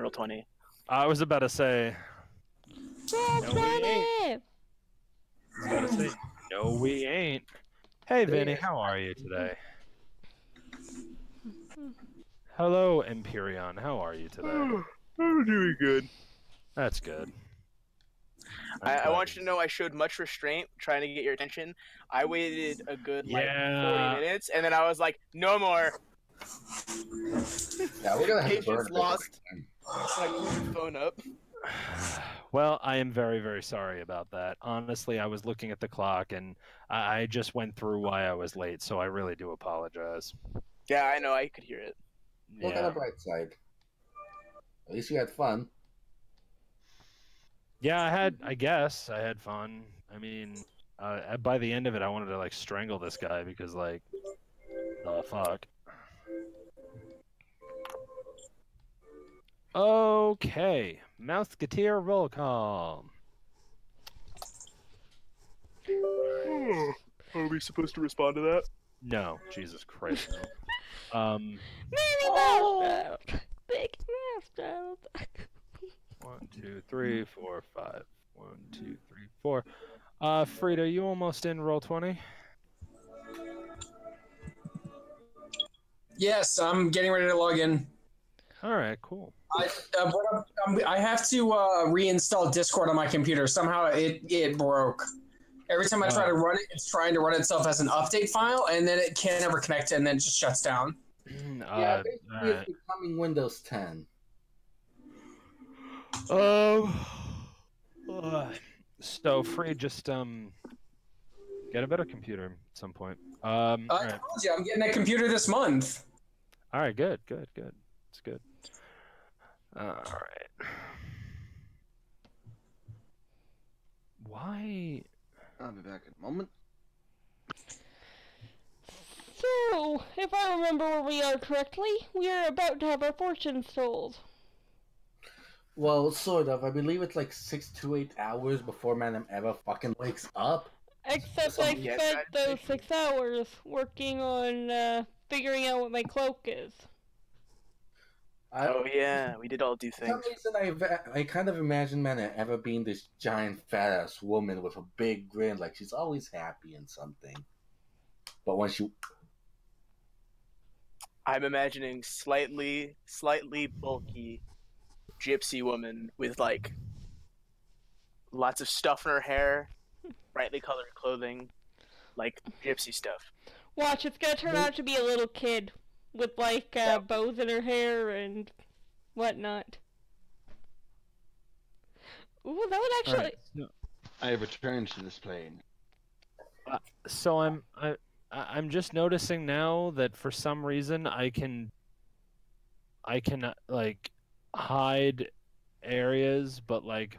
Roll20. I was about to say. Roll 20! No, we ain't. Hey, Vinny, how are you today? Hello, Empyreon. How are you today? I'm doing good. That's good. I want you to know I showed much restraint trying to get your attention. I waited a good 40 minutes, and then I was like, no more. Yeah, we're gonna have to burn Patience lost. I blew the phone up. Well, I am very, very sorry about that. Honestly, I was looking at the clock, and I just went through why I was late, so I really do apologize. Yeah, I know. I could hear it. Look on the bright side. At least you had fun. Yeah, I guess I had fun. I mean, by the end of it, I wanted to, like, strangle this guy because, like, the fuck. Okay, Mouthketeer roll call. Are we supposed to respond to that? No, Jesus Christ, no. Big mouth. 1, 2, 3, 4, 5. 1, 2, 3, 4. Frida, you almost in Roll20? Yes, I'm getting ready to log in. All right, cool. I have to reinstall Discord on my computer. Somehow it broke. Every time I try to run it, it's trying to run itself as an update file, and then it can't ever connect, and then it just shuts down. Yeah, basically it's becoming Windows 10. So Free, just get a better computer at some point. I told you, I'm getting a computer this month. All right, good. It's good. All right. Why? I'll be back in a moment. So, if I remember where we are correctly, we are about to have our fortunes told. Well, sort of. I believe it's like 6 to 8 hours before Madam Eva fucking wakes up. Except I spent those 6 hours working on figuring out what my cloak is. Oh yeah, we did all do things. For some reason, I kind of imagine Madam Eva being this giant fat-ass woman with a big grin, like she's always happy in something. But when she... I'm imagining slightly bulky gypsy woman with like lots of stuff in her hair, brightly colored clothing, like gypsy stuff. Watch, it's gonna turn out to be a little kid with like bows in her hair and whatnot. Ooh, that would actually. Right, so I have returned to this plane. So I'm just noticing now that for some reason I can like hide areas, but like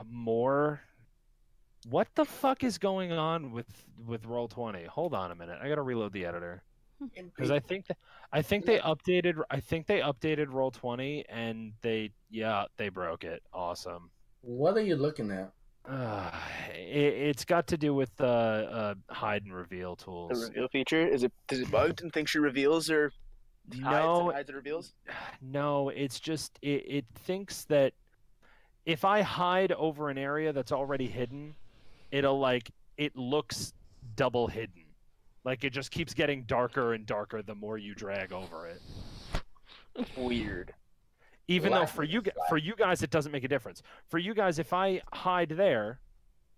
more. What the fuck is going on with Roll20? Hold on a minute. I gotta reload the editor because I think they updated Roll20 and they broke it. Awesome. What are you looking at? It's got to do with hide and reveal tools. The reveal feature does it bug and think she reveals or hides and reveals? No, it's just it thinks that if I hide over an area that's already hidden, it looks double hidden. Like it just keeps getting darker and darker the more you drag over it. Weird. Even though for you guys it doesn't make a difference. For you guys, if I hide there,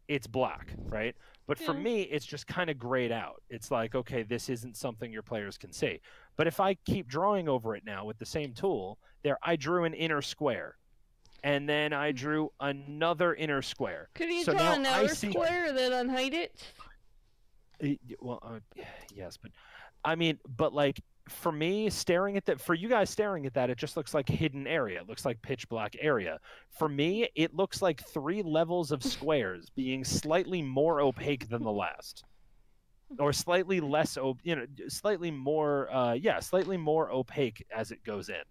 it's black, right? But for me, it's just kind of grayed out. It's like, okay, this isn't something your players can see. But if I keep drawing over it now with the same tool, I drew an inner square. And then I drew another inner square. Could you draw an outer square and then unhide it? Well, yes, but I mean, but like for me, for you guys staring at that, it just looks like hidden area. It looks like pitch black area. For me, it looks like 3 levels of squares being slightly more opaque than the last, or slightly less, slightly more, slightly more opaque as it goes in.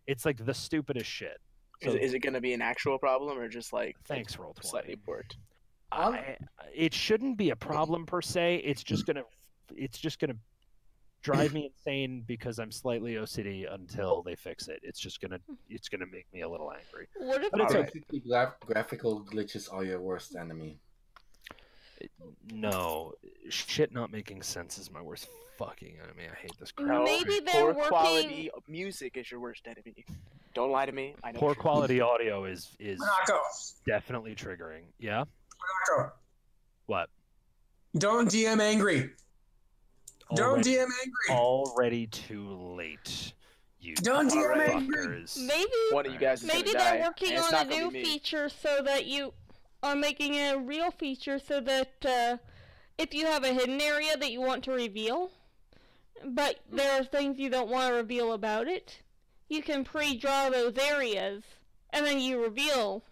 It's like the stupidest shit. So, is it going to be an actual problem or just like thanks, Roll20. Slightly warped? It shouldn't be a problem per se. It's just gonna drive me insane because I'm slightly OCD until they fix it. It's gonna make me a little angry. What if But it's okay. Basically, graphical glitches are your worst enemy. No, shit not making sense is my worst fucking enemy. I hate this crap. No, Maybe they're poor quality music is your worst enemy. Don't lie to me. I know. Poor truth. quality audio is Monaco, definitely triggering. Yeah. Monaco, What? don't DM angry. Don't Already- DM angry. Already too late. You Don't DM Alright. angry. fuckers. maybe One of you guys is maybe gonna die, they're working and it's on not a gonna new be me. feature so that you are making a real feature so that if you have a hidden area that you want to reveal, but there are things you don't want to reveal about it, you can pre-draw those areas and then you reveal,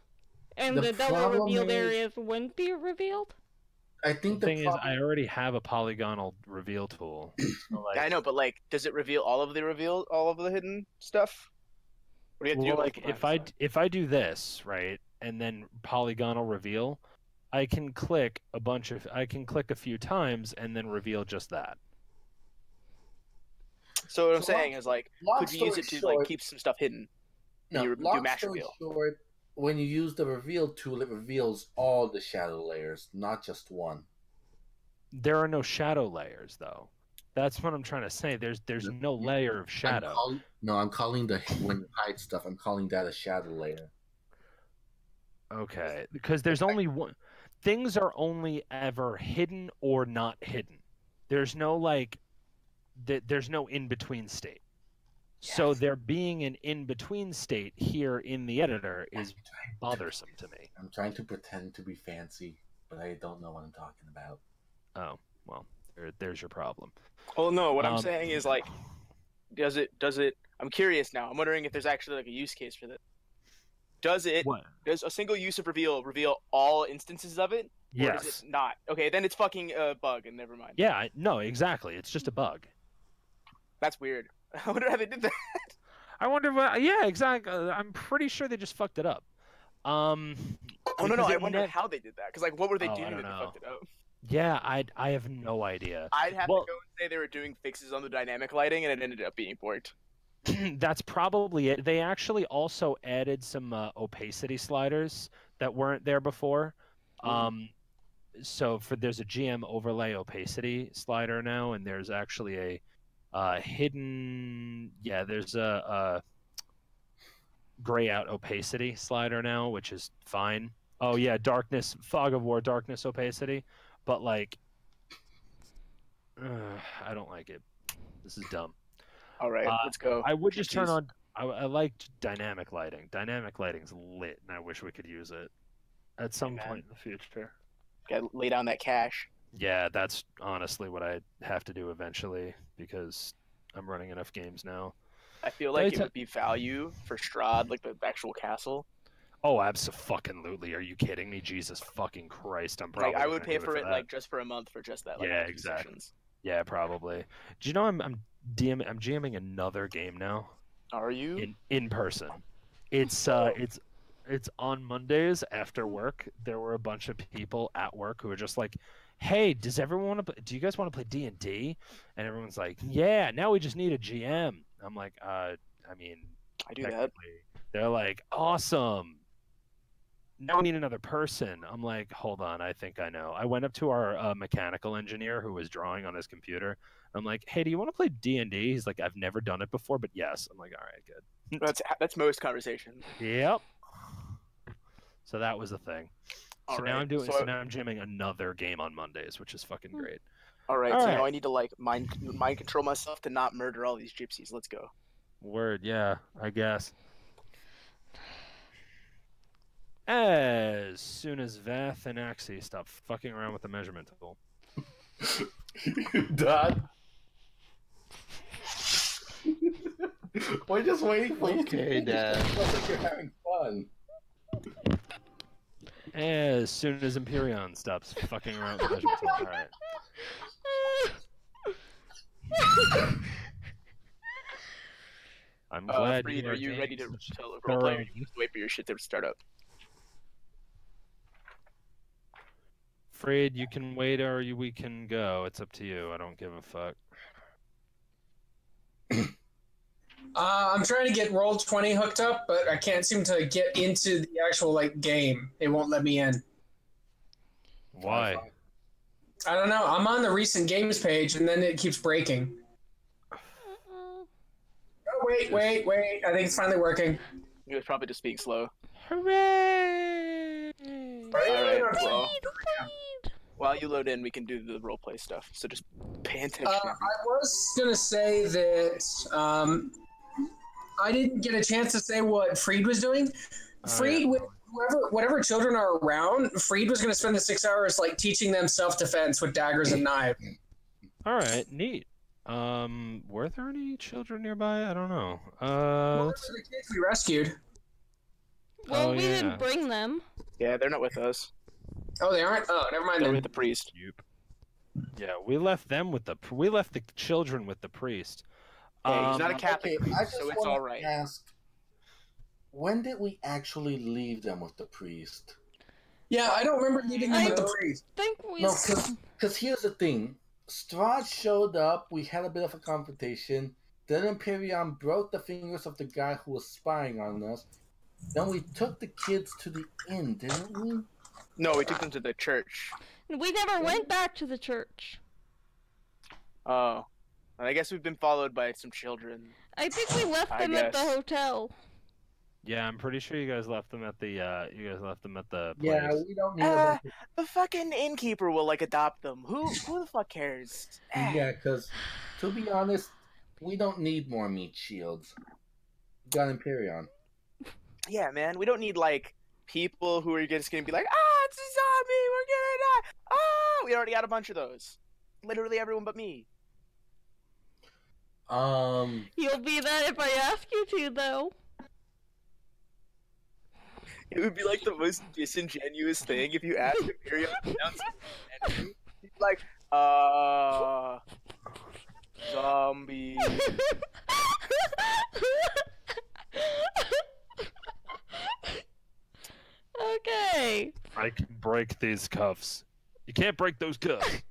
and The the double problem revealed is- areas wouldn't be revealed. I The think thing the is, problem. I already have a polygonal reveal tool. So, like, Yeah, I know, but like, does it reveal all of the hidden stuff? What do you have to well, do like if I do this right and then polygonal reveal, I can click a few times and then reveal just that. So what I'm So saying is like, long could you use it story to like short- keep some stuff hidden? No, you do long mash story reveal. short, when you use the reveal tool, it reveals all the shadow layers, not just one. There are no shadow layers though. That's what I'm trying to say. There's no layer of shadow. I'm calling when you hide stuff. I'm calling that a shadow layer. Okay, because there's only one. Things are only ever hidden or not hidden. There's no like, there's no in between state. So there being an in between state here in the editor is bothersome to me. I'm trying to pretend to be fancy, but I don't know what I'm talking about. Oh well, there's your problem. Well, no, what I'm Um, saying is like, does it? I'm curious now. I'm wondering if there's actually like a use case for this. Does a single use of reveal all instances of it? Or does Yes. it not? Okay, then it's fucking a bug, and never mind. Yeah. No. Exactly. It's just a bug. That's weird. I wonder how they did that. I wonder what. Yeah. Exactly. I'm pretty sure they just fucked it up. Oh no, because I it wonder how they did that. Because like, what were they Oh, I doing don't that they know. fucked it up? Yeah. I have no idea. I'd have Well- to go and say they were doing fixes on the dynamic lighting, and it ended up being borked. That's probably it. They actually also added some opacity sliders that weren't there before. So there's a GM overlay opacity slider now, and there's actually a hidden. Yeah, there's a gray out opacity slider now, which is fine. Oh yeah, darkness, fog of war, darkness opacity, but like, I don't like it. This is dumb. All right, let's go. I would just turn Gypsies. on. I liked dynamic lighting. Dynamic lighting's lit, and I wish we could use it at some Amen. point in the future. Gotta lay down that cash. Yeah, that's honestly what I have to do eventually because I'm running enough games now. I feel like Did I it would be value for Strahd, like the actual castle. Oh, absolutely! Are you kidding me? Jesus fucking Christ! I'm probably Like I would gonna pay do for it that. like just for a month for just that. Like, Yeah, those exactly. positions. Yeah, probably. Do you know I'm GMing another game now Are you? in person. It's on Mondays after work. There were a bunch of people at work who were just like, "Hey, does everyone want to? Do you guys want to play D&D?" And everyone's like, "Yeah." Now we just need a GM. I'm like, I mean, I do that. technically. They're like, "Awesome." Now we need another person. I'm like, hold on, I think I know. I went up to our mechanical engineer who was drawing on his computer. I'm like, hey, do you want to play D&D? He's like, I've never done it before, but yes. I'm like, all right, good. That's most conversations. Yep. So that was the thing. All So right. now I'm doing. So So now I'm jamming another game on Mondays, which is fucking great. All right. All So right. now I need to like mind control myself to not murder all these gypsies. Let's go. Word, yeah, I guess. As soon as Vath and Axie stop fucking around with the measurement tool. Done. We're just waiting for you to Okay, finish. Dad. It looks like you're having fun. As soon as Empyreon stops fucking around with the measurement tool. Alright. I'm glad Freed, are you gaining ready to such tell a thorough- roleplayer? You have to wait for your shit to start up. Freed, you can wait or we can go. It's up to you. I don't give a fuck. I'm trying to get Roll20 hooked up, but I can't seem to get into the actual like game. It won't let me in. Why? I don't know. I'm on the recent games page, and then it keeps breaking. Oh, wait. I think it's finally working. He was probably just being slow. Hooray! Alright, well, Indeed. while you load in, we can do the roleplay stuff. So just pay attention. I was going to say that I didn't get a chance to say what Freed was doing. Freed, yeah. with whatever children are around, Freed was going to spend the 6 hours like teaching them self-defense with daggers and knives. All right, neat. Were there any children nearby? I don't know. Well, those are the kids we rescued. Well, Oh, we yeah. didn't bring them. Yeah, they're not with us. Oh, they aren't? Oh, never mind They're then. with the priest. Yeah, we left the children with the priest. Yeah, he's not a Catholic Okay, I priest, just so it's wanna all right. ask, when did we actually leave them with the priest? Yeah, I don't remember leaving them with the priest. Think we. No, because here's the thing. Strahd showed up, we had a bit of a confrontation, then Imperion broke the fingers of the guy who was spying on us, then we took the kids to the inn, didn't we? No, we took them to the church. We never went back to the church. Oh. I guess we've been followed by some children. I think we left I them at the guess. hotel. Yeah, I'm pretty sure you guys left them at the place. Yeah, we don't need a Ah, bunch of... the fucking innkeeper will like adopt them. Who the fuck cares? Yeah, because, to be honest, we don't need more meat shields. We got Imperion. Yeah, man, we don't need like people who are just gonna be like, it's a zombie, we're gonna die. We already got a bunch of those. Literally everyone but me. You'll be that if I ask you to, though. It would be like the most disingenuous thing if you asked Imperium to pronounce his name. He'd be like, zombie. Okay. I can break these cuffs. You can't break those cuffs.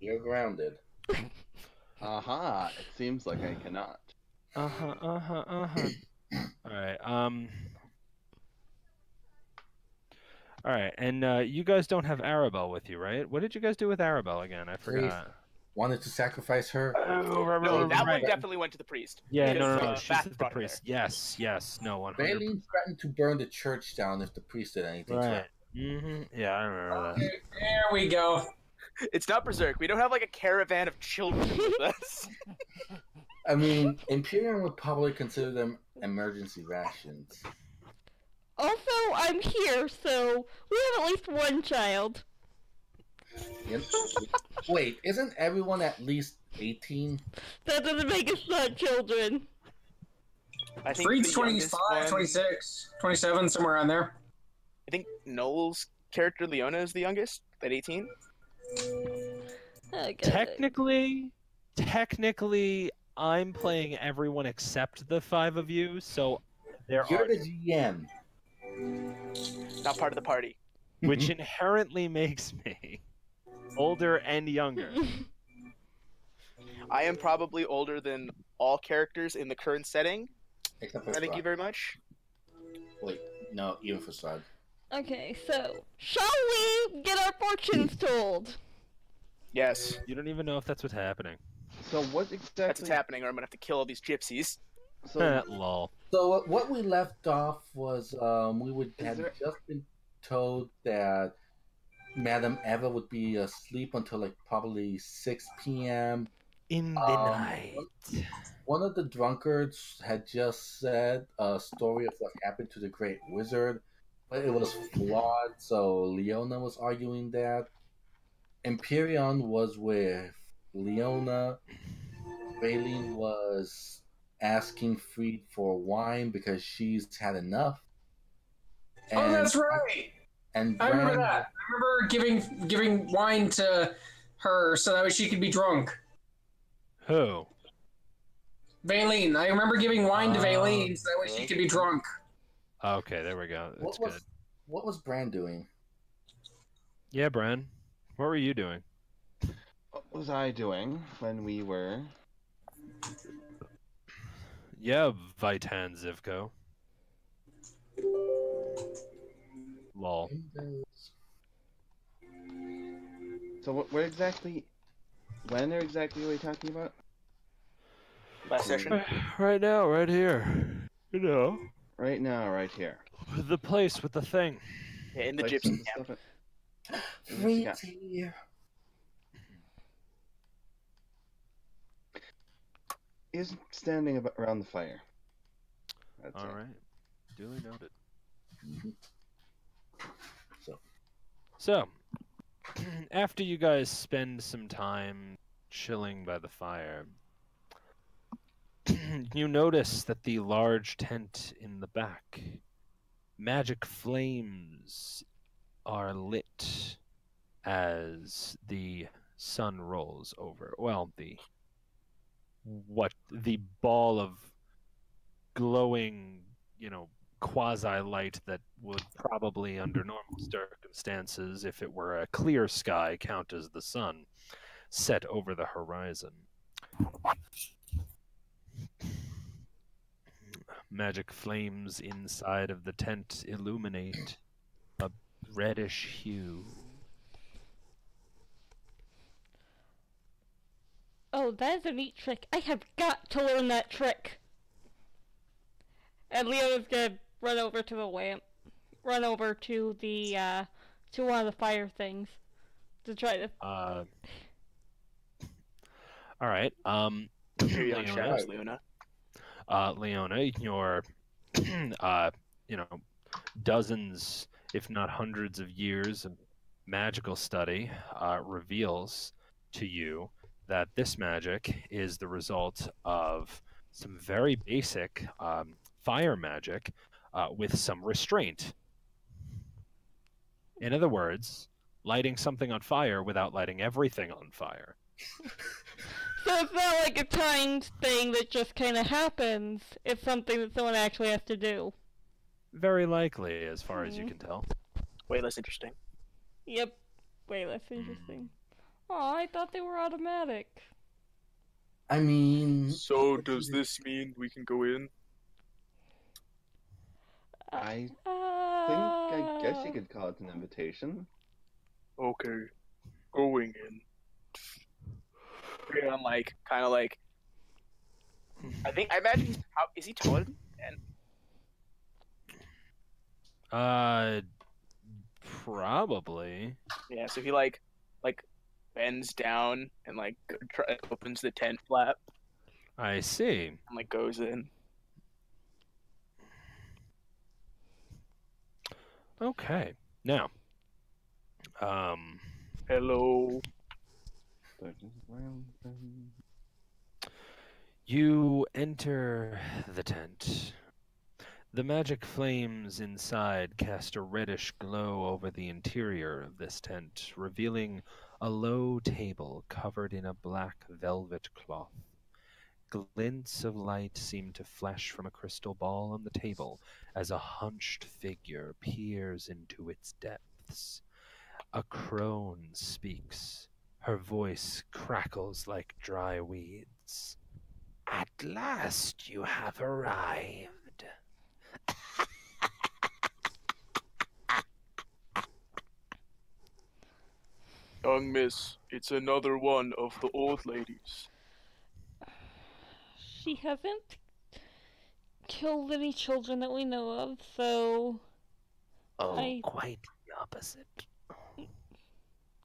You're grounded. Aha, it seems like I cannot. All right. All right, and you guys don't have Arabelle with you, right? What did you guys do with Arabelle again? I forgot. Wanted to sacrifice her. No, that one definitely went to the priest. Yeah, Because, no. She's Bath with the brought her priest. Yes, no, 100%. Baleen threatened to burn the church down if the priest did anything to her. Right. Yeah, I remember that. Okay, there we go. It's not Berserk. We don't have like a caravan of children with us. I mean, Imperium would probably consider them emergency rations. Also, I'm here, so we have at least one child. Yep. Wait, isn't everyone at least 18? That doesn't make us not children. I think Freed's the youngest 25, one- 26, 27, somewhere around there. I think Noel's character Leona is the youngest at 18. Okay. Technically, I'm playing everyone except the 5 of you, so there You're are, the GM. Not part of the party. which inherently makes me older and younger. I am probably older than all characters in the current setting. Except for Thank you Strahd. very much. Wait, no, even for Strahd. Okay, so shall we get our fortunes told? Yes, You don't even know if that's what's happening. So what exactly? that's what's happening, or I'm gonna have to kill all these gypsies. So Lol. So what we left off was had there- just been told that Madame Eva would be asleep until like probably 6 p.m. In the Um, night. One of the drunkards had just said a story of what happened to the Great Wizard, but it was flawed, so Leona was arguing that. Imperion was with Leona. Raylene was asking Freed for wine because she's had enough. Oh, that's right. And I remember Bran- that. I remember giving wine to her so that way she could be drunk. Who? Valine. I remember giving wine to Valine so that way she could be drunk. Okay, there we go. That's good. What was Bran doing? Yeah, Bran. What were you doing? was I doing when we were? Yeah, Vitan Zivko. Lol. So when exactly are we talking about? Last session. Right now, right here. You know. Right now, right here. The place with the thing. Yeah, in the Place gypsy with the camp. stuff in the gypsy camp. Freezy. He's standing around the fire. That's it. Alright. Duly noted. Mhm. So, after you guys spend some time chilling by the fire, you notice that the large tent in the back, magic flames are lit as the sun rolls over. Well, the ball of glowing, quasi light that would probably, under normal circumstances, if it were a clear sky, count as the sun, set over the horizon. Magic flames inside of the tent illuminate a reddish hue. Oh, that is a neat trick. I have got to learn that trick. And Leona's gonna run over to the lamp. Run over to the, to one of the fire things. To try to... Alright, Here you Leona, shadows, Leona. Leona, your, dozens, if not hundreds of years of magical study reveals to you that this magic is the result of some very basic fire magic with some restraint. In other words, lighting something on fire without lighting everything on fire. So it's not like a timed thing that just kind of happens. It's something that someone actually has to do. Very likely, as far as you can tell. Way less interesting. Yep. Way less interesting. Oh, I thought they were automatic. I mean, So does this mean we can go in? I I guess you could call it an invitation. Okay, going in. And I'm kind of like. I imagine. Is he taller than me? And Probably. yeah, so he bends down and opens the tent flap I see. and goes in. Okay. Now, Hello. you enter the tent. The magic flames inside cast a reddish glow over the interior of this tent, revealing a low table covered in a black velvet cloth. Glints of light seem to flash from a crystal ball on the table as a hunched figure peers into its depths. A crone speaks. Her voice crackles like dry weeds. At last you have arrived. Young miss, it's another one of the old ladies. She hasn't killed any children that we know of, so... Oh, quite the opposite.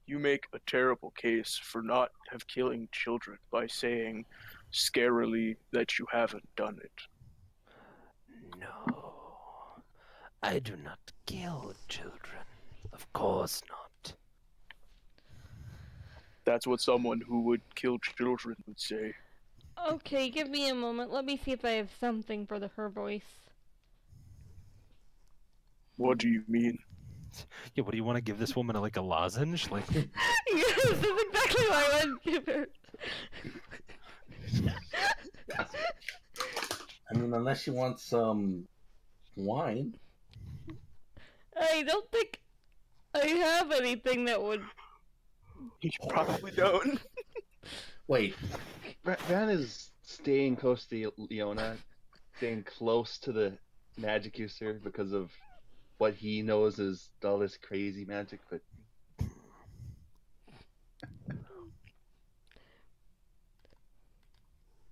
You make a terrible case for not have killing children by saying scarily that you haven't done it. No, I do not kill children. Of course not. That's what someone who would kill children would say. Okay, give me a moment. Let me see if I have something for her voice. What do you mean? Yeah, what do you want to give this woman, a lozenge? Yes, that's exactly what I would give her. I mean, unless you want some wine. I don't think I have anything that would... You probably don't. Wait, Van is staying close to Leona, staying close to the magic user because of what he knows is all this crazy magic, but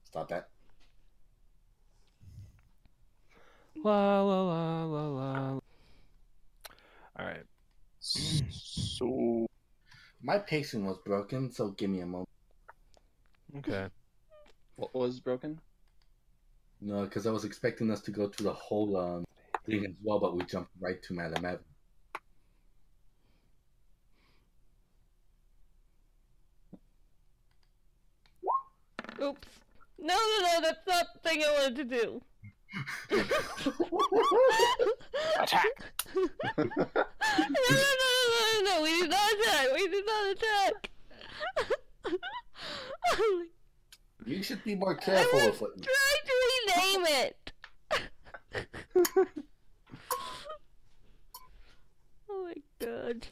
stop that. La la la la la. All right. So My pacing was broken, so give me a moment. Okay. what was broken? No, because I was expecting us to go to the whole thing as well, but we jumped right to Madame Evan. Oops. No, that's not the thing I wanted to do. attack. No, we did not attack. We did not attack. You should be more I careful was with what you... trying to rename it. Oh my god.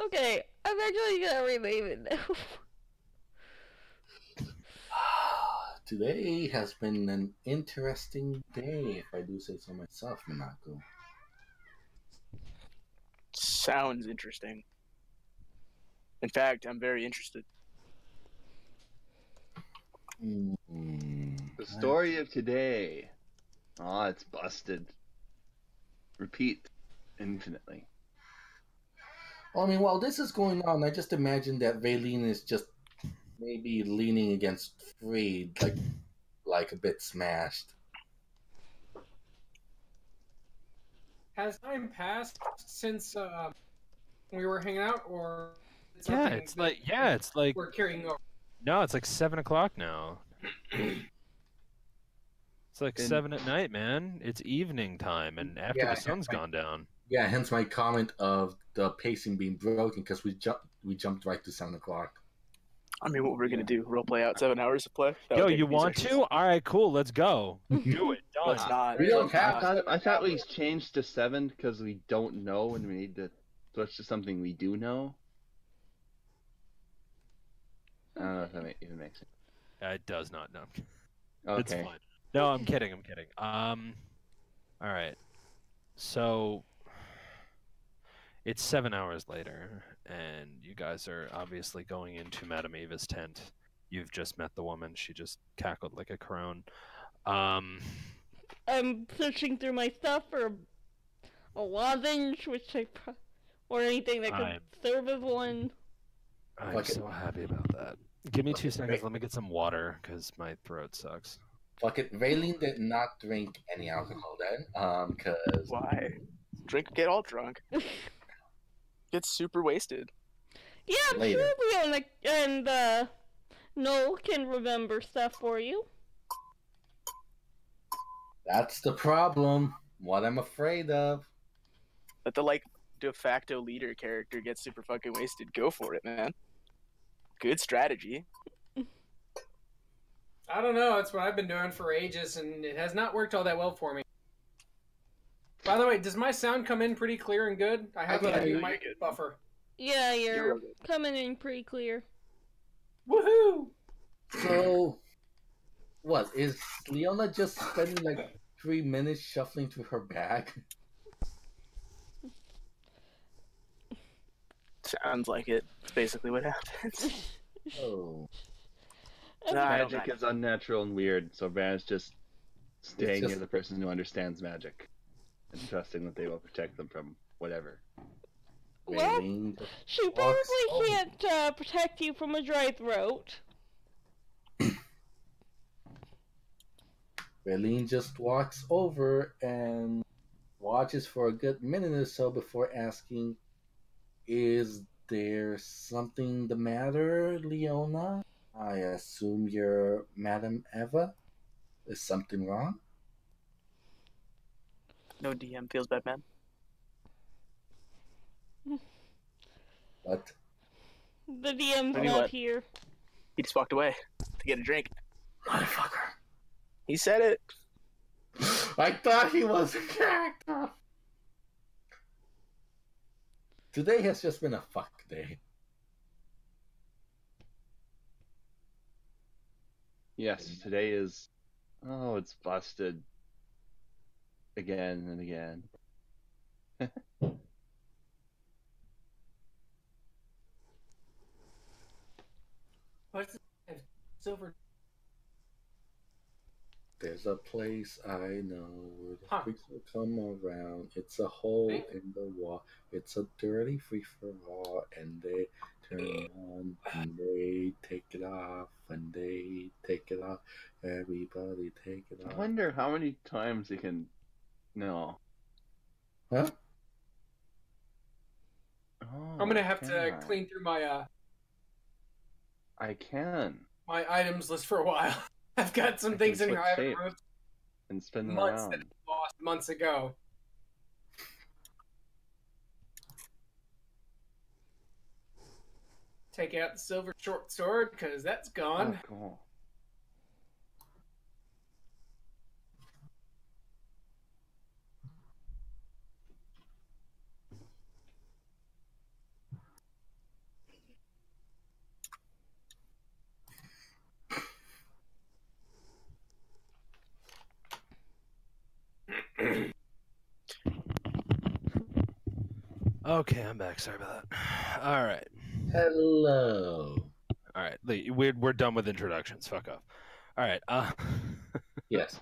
Okay, I'm actually gonna rename it now. Today has been an interesting day, if I do say so myself, Minako. Sounds interesting. In fact, I'm very interested. The story of today. Ah, it's busted. Repeat infinitely. Well, I mean, while this is going on, I just imagine that Valine is just maybe leaning against Freed, like a bit smashed. Has time passed since we were hanging out, or Yeah, something it's that like we're carrying over? no, it's like 7 o'clock now. It's like And- 7 at night, man. It's evening time, and after Yeah, the sun's gone down. Yeah, hence my comment of the pacing being broken, because we jumped right to 7 o'clock. I mean, what we're gonna do? Role play out 7 hours of play? That Yo, would take you these want extras. to? All right, cool. Let's go. Do it. Done. Let's not. We don't Let's have not. I thought we changed to 7 because we don't know and we need to switch to something we do know. I don't know if that even makes sense. It does not. No, Okay. it's fine. No, I'm kidding. I'm kidding. All right. So it's 7 hours later, and you guys are obviously going into Madame Eva's tent. You've just met the woman. She just cackled like a crone. I'm searching through my stuff for a lozenge, or anything that could I'm- serve as one. I'm Okay. so happy about that. Give me 2 Okay, seconds. great. Let me get some water because my throat sucks. Fuck it, Valine did not drink any alcohol then, because... Why? Get all drunk. Get super wasted. Yeah, I'm Later. sure Leona and Noel can remember stuff for you. That's the problem. What I'm afraid of. Let the de facto leader character get super fucking wasted. Go for it, man. Good strategy. I don't know. It's what I've been doing for ages, and it has not worked all that well for me. By the way, does my sound come in pretty clear and good? I have Yeah, a new you're mic good. buffer. Yeah, You're you're real good. coming in pretty clear. Woohoo! So, what, is Leona just spending like 3 minutes shuffling through her bag? Sounds like it. It's basically what happens. Oh. No, I don't Magic know. is unnatural and weird, so Van's just staying just- near the person who understands magic and trusting that they will protect them from whatever. Well, Valine just she walks probably over. can't protect you from a dry throat. Valine just walks over and watches for a good minute or so before asking, "Is there something the matter, Leona? I assume you're Madame Eva? Is something wrong?" No DM feels bad, man. But The DM's Tell you not what. here. He just walked away to get a drink. motherfucker, He said it. I thought he was a character. Today has just been a fuck day. Yes, today is. Oh, it's busted again and again. What's this? Silver? There's a place I know where the Huh. freaks will come around. It's a hole Hey. in the wall. It's a dirty free for all, and they turn it on and they take it off, and they take it off. Everybody take it I off. wonder how many times he can. No. Huh? Oh, I'm gonna have can to I? clean through my I can. my items list for a while. I've got some I things can in here switch I haven't shapes removed and spin them months that around. I lost months ago. Take out the silver short sword because that's Oh, gone. cool. Okay, I'm back. Sorry about that. All right. Hello. All right. We're done with introductions. Fuck off. All right. Yes.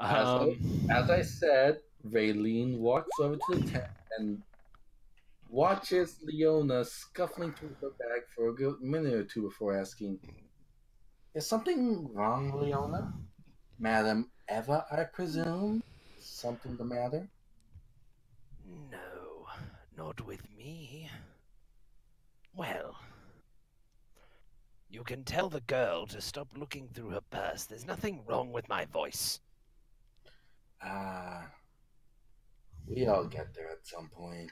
As I said, Raylene walks over to the tent and watches Leona scuffling through her bag for a good minute or two before asking, "Is something wrong, Leona? Madam Eva, I presume? Is something the matter?" No, not with me. Well, you can tell the girl to stop looking through her purse. There's nothing wrong with my voice. Ah, we all get there at some point.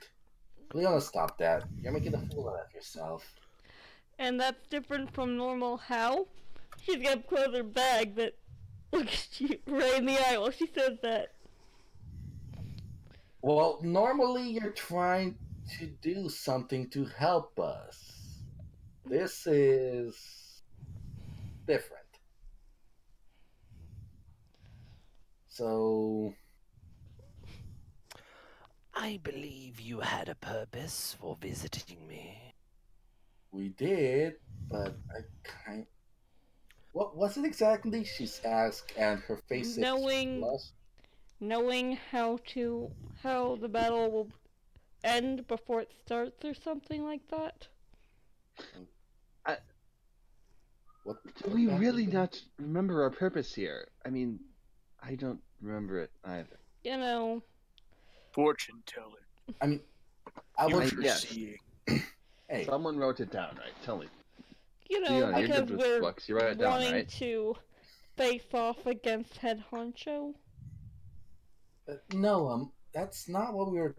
Leona, stop that. You're making a fool out of yourself. And that's different from normal how? She's gonna close her bag that looks you right in the eye while she says that. Well, normally you're trying to do something to help us. This is different. So, I believe you had a purpose for visiting me. we did, but what was it exactly? She's asked, and her face is flushed. Knowing how the battle will end before it starts or something like that. Do we really not remember our purpose here? I mean, I don't remember it either. You know, Fortune telling. I mean, I was Future yes. seeing. Hey, Someone wrote it down, right? Tell me. because you're good with we're books. You write it down, wanting right? to face off against Head Honcho. no, that's not what we were.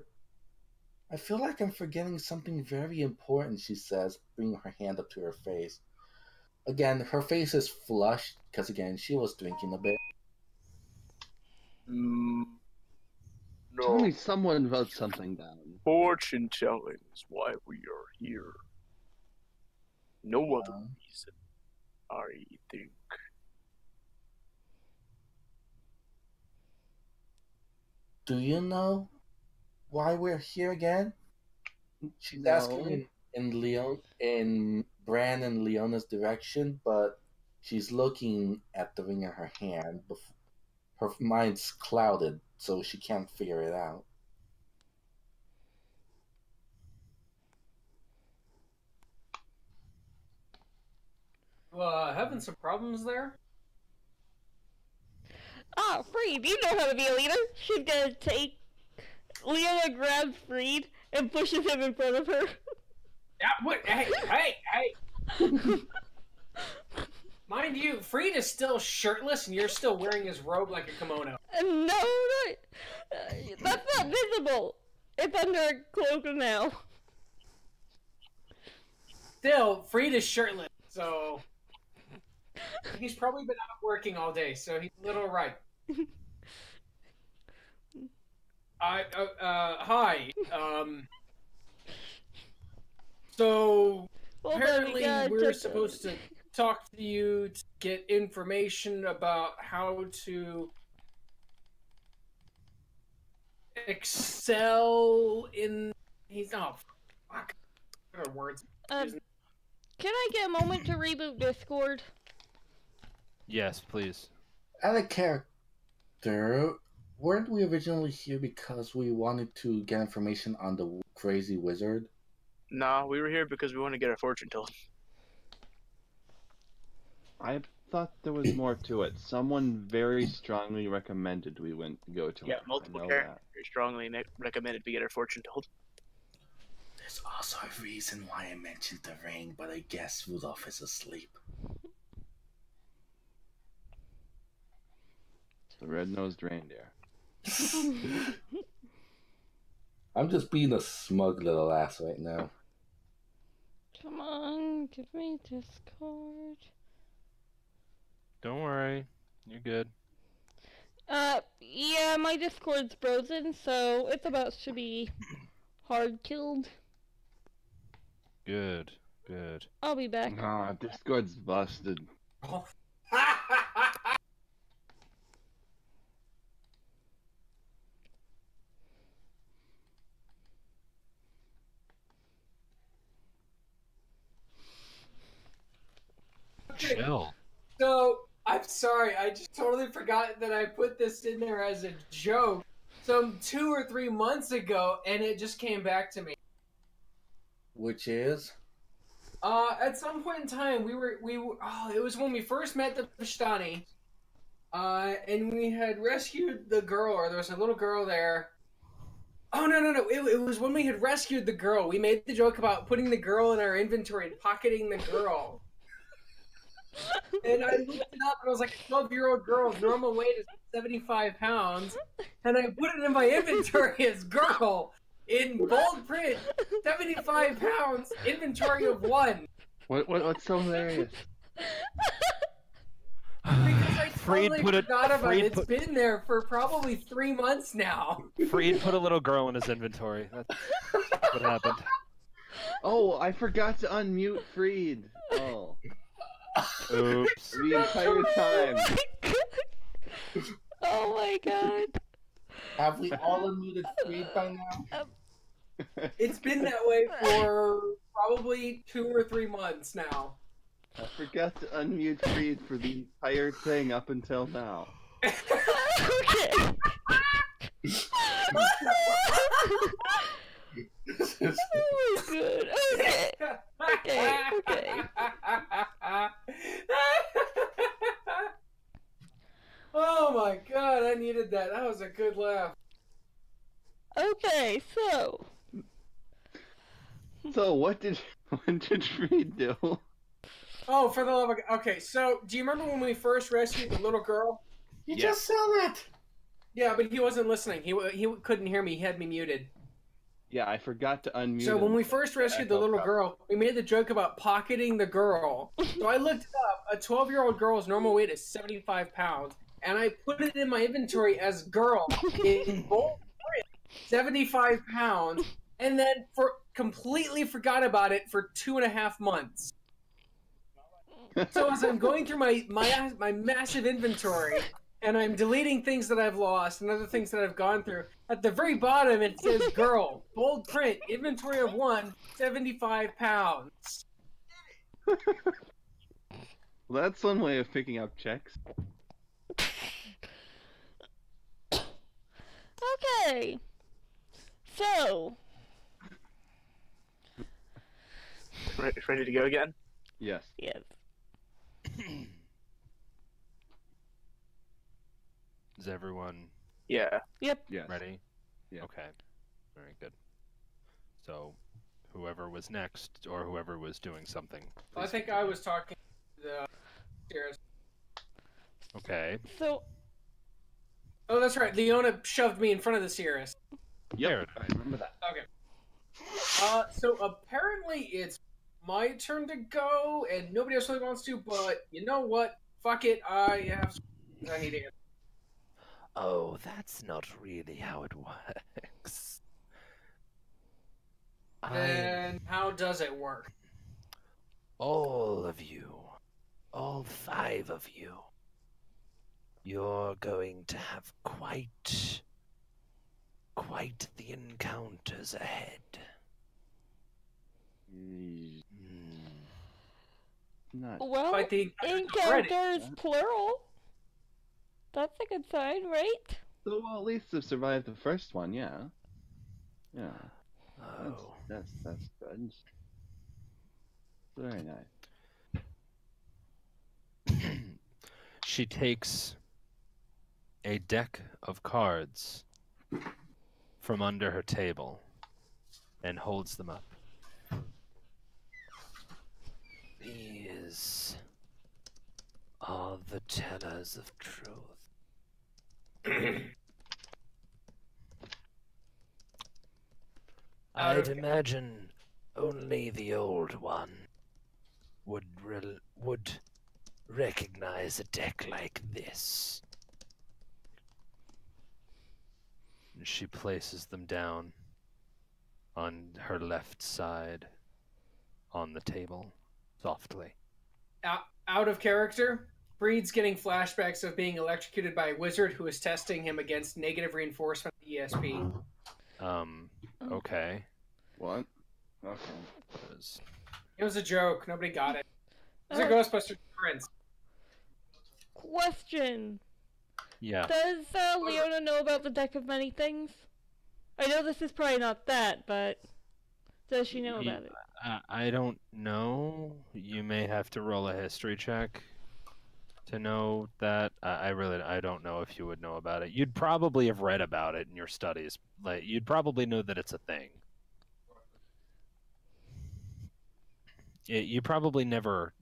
I feel like I'm forgetting something very important, she says, bringing her hand up to her face. Again, her face is flushed because, again, she was drinking a bit. Tell No. me someone wrote something down. Fortune telling is why we are here. No other reason, I think. Do you know why we're here again? She's No. asking in Bran and Leona's direction, but she's looking at the ring in her hand. Her mind's clouded, so she can't figure it out. Having some problems there? Ah, Freed, you know how to be a leader. She's gonna take. Leona grabs Freed and pushes him in front of her. Yeah, what? Hey! Mind you, Freed is still shirtless and you're still wearing his robe like a kimono. No, that's not visible. It's under a cloak now. Still, Freed is shirtless, so he's probably been out working all day, so he's a little right. Hi. So Hold on, apparently we gotta we're check on supposed it. to talk to you to get information about how to excel in. He's not. Fuck. What are words? Can I get a moment to reboot Discord? Yes, please. Out of character, weren't we originally here because we wanted to get information on the crazy wizard? Nah, we were here because we want to get our fortune told. I thought there was more to it. Someone very strongly recommended we go to Yeah, it. multiple I know characters that. strongly recommended we get our fortune told. There's also a reason why I mentioned the ring, but I guess Rudolph is asleep. The red-nosed reindeer. I'm just being a smug little ass right now. Come on, give me Discord. Don't worry. You're good. Yeah, my Discord's frozen, so it's about to be hard killed. Good. Good. I'll be back. Ah, Discord's busted. Chill. So, I'm sorry, I just totally forgot that I put this in there as a joke some 2 or 3 months ago, and it just came back to me. Which is? At some point in time, it was when we first met the Vistani, and we had rescued the girl, or there was a little girl there. Oh, no, it was when we had rescued the girl. We made the joke about putting the girl in our inventory and pocketing the girl. And I looked it up, and I was like, a 12-year-old girl's normal weight is 75 pounds. And I put it in my inventory as girl, in bold print, 75 pounds, inventory of 1. What's so hilarious? Because I Freed totally put it. forgot about Freed it. It's put, been there for probably 3 months now. Freed put a little girl in his inventory. That's what happened. Oh, I forgot to unmute Freed. Oh. Oops. The entire time. Oh my god. Have we all unmuted Freed by now? It's been that way for probably 2 or 3 months now. I forgot to unmute Freed for the entire thing up until now. Okay. Oh my god. Okay. Okay. Oh my god, I needed that. That was a good laugh. Okay, so. So what did Freed do? Oh, for the love of God. Okay, so do you remember when we first rescued the little girl? You Yeah. just said it! Yeah, but he wasn't listening. He couldn't hear me. He had me muted. Yeah, I forgot to unmute So when him. we first rescued the little girl, we made the joke about pocketing the girl. So I looked it up. A 12-year-old girl's normal weight is 75 pounds. And I put it in my inventory as girl in bold print, 75 pounds. And then completely forgot about it for 2.5 months. So as I'm going through my massive inventory, and I'm deleting things that I've lost and other things that I've gone through, at the very bottom it says girl, bold print, inventory of 1, 75 pounds. Well, that's one way of picking up checks. Okay. So. Ready to go again? Yes. Yes. Is everyone Yeah. Yep. Yes. ready? Yeah. Okay. Very good. So, whoever was next, or whoever was doing something. I please think I continue. was talking to the stairs. Okay. So. Oh, that's right. Leona shoved me in front of the Cirrus. There it I is. remember that. Okay. So apparently it's my turn to go, and nobody else really wants to. But you know what? Fuck it. I need to answer. Oh, that's not really how it works. Then how does it work? All of you, all 5 of you, you're going to have quite the encounters ahead. Not. Well, Quite the encounters plural. That's a good sign, right? So well, at least to survive the first one, yeah. Yeah. Oh. That's good. Very nice. She takes a deck of cards from under her table and holds them up. These are the tellers of truth. I'd imagine only the old one would recognize a deck like this. And she places them down on her left side on the table, softly. Out of character, Breed's getting flashbacks of being electrocuted by a wizard who is testing him against negative reinforcement of ESP. Okay. What? Okay. It was a joke. Nobody got it. It's a Ghostbusters reference. Question. Yeah. Does Leona know about the deck of many things? I know this is probably not that, but does she know about it? I don't know. You may have to roll a history check to know that. I don't know if you would know about it. You'd probably have read about it in your studies. Like, you'd probably know that it's a thing. You've probably never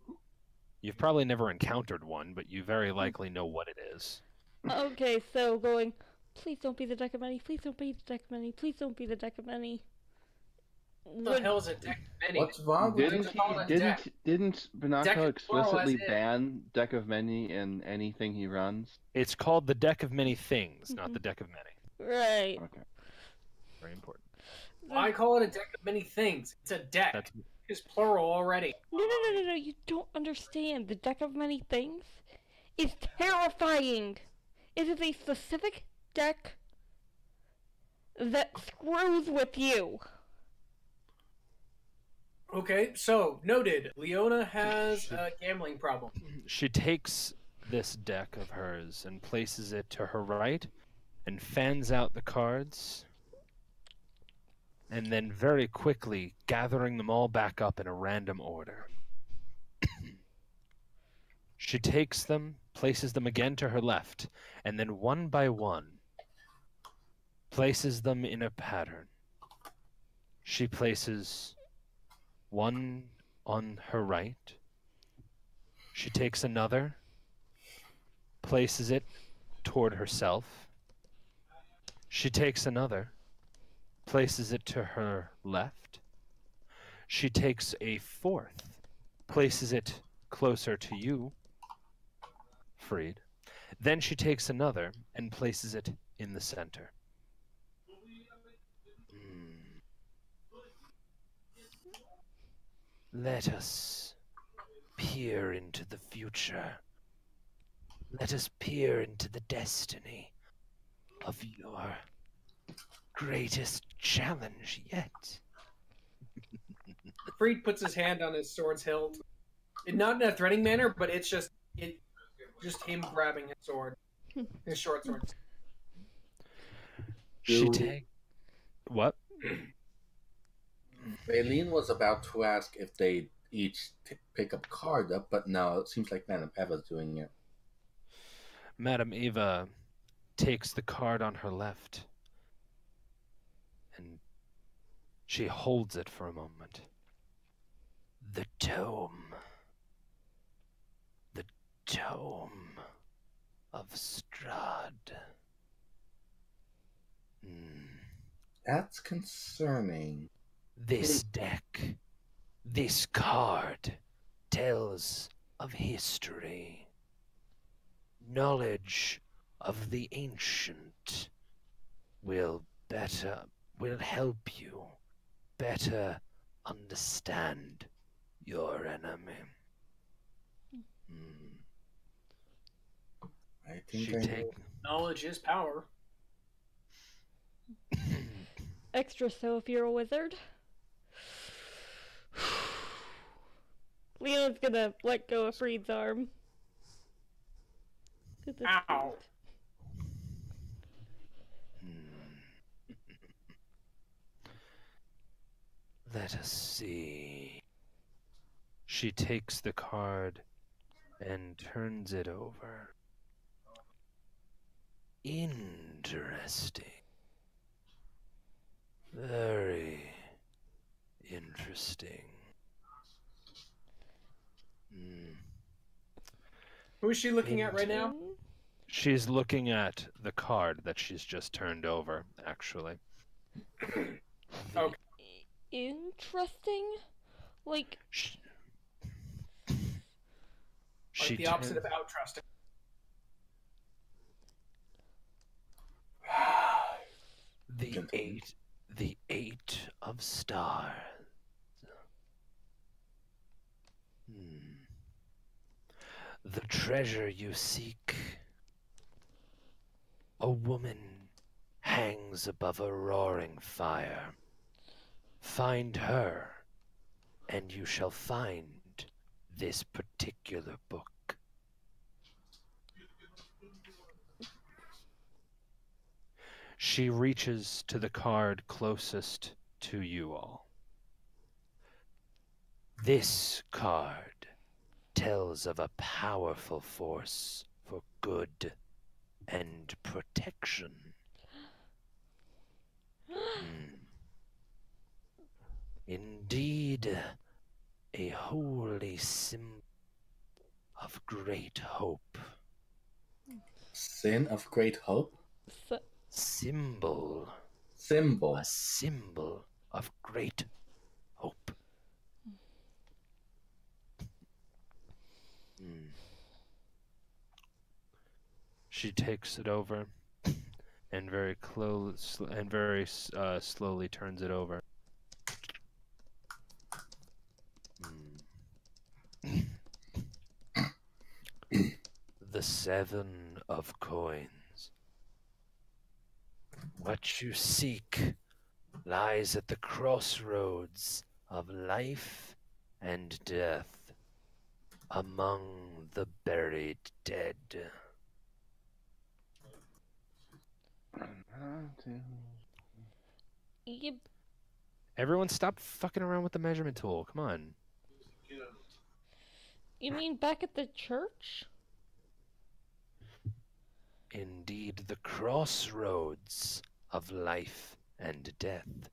encountered one, but you very likely know what it is. Okay, so going, please don't be the deck of many, please don't be the deck of many, please don't be the deck of many. What the hell is a deck of many? What's wrong with Didn't Deck Banako of plural, explicitly as in. ban deck of many in anything he runs? It's called the deck of many things, not the deck of many. Right. Okay. Very important. I call it a deck of many things. It's a deck. That's It's plural already. No, you don't understand. The deck of many things is terrifying. It is a specific deck that screws with you. Okay, so noted. Leona has a gambling problem. She takes this deck of hers and places it to her right and fans out the cards, and then very quickly gathering them all back up in a random order. She takes them, places them again to her left, and then one by one places them in a pattern. She places one on her right. She takes another, places it toward herself. She takes another, places it to her left. She takes a fourth, places it closer to you, Freed. Then she takes another and places it in the center. Let us peer into the future. Let us peer into the destiny of your greatest challenge yet. Freed puts his hand on his sword's hilt. Not in a threatening manner, but it's just him grabbing his sword. His short sword. She take what? Raylene was about to ask if they each pick up card up, but no, it seems like Madame Eva's doing it. Madame Eva takes the card on her left and she holds it for a moment. The tome. The tome of Strahd. That's concerning. This deck, this card, tells of history, knowledge of the ancient will help you better understand your enemy. I think She I take know. Knowledge is power. Extra so if you're a wizard. Leona's gonna let go of Freed's arm. Ow. Let us see. She takes the card and turns it over. Interesting. Very interesting. Who is she looking at right now? She's looking at the card that she's just turned over, actually. Okay. Interesting? Like, She Like the opposite turns- of out-trusting. the eight of stars. The treasure you seek. A woman hangs above a roaring fire. Find her, and you shall find this particular book. She reaches to the card closest to you all. This card tells of a powerful force for good and protection. Indeed, a holy symbol of great hope. Sin of great hope? Symbol. Symbol. A symbol of great hope. She takes it over and very slowly turns it over. The 7 of coins. What you seek lies at the crossroads of life and death, among the buried dead. Everyone stop fucking around with the measurement tool. Come on. You mean back at the church? Indeed, the crossroads of life and death.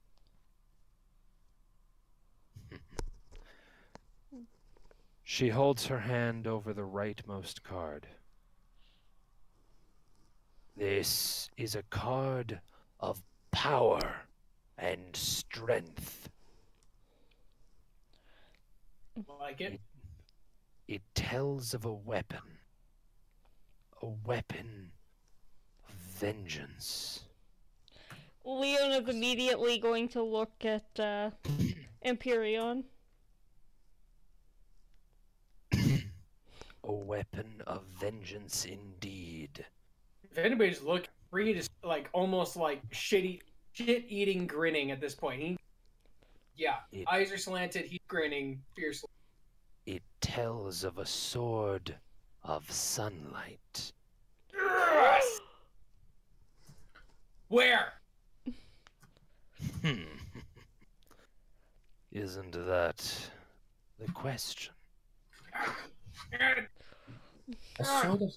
She holds her hand over the rightmost card. This is a card of power and strength. Like it? It tells of a weapon of vengeance. Leona's immediately going to look at Empyreon. A weapon of vengeance indeed. If anybody's looking, Reed is like almost like shit-eating grinning at this point. Eyes are slanted. He's grinning fiercely. It tells of a sword of sunlight. Yes! Where? Isn't that the question? A sort of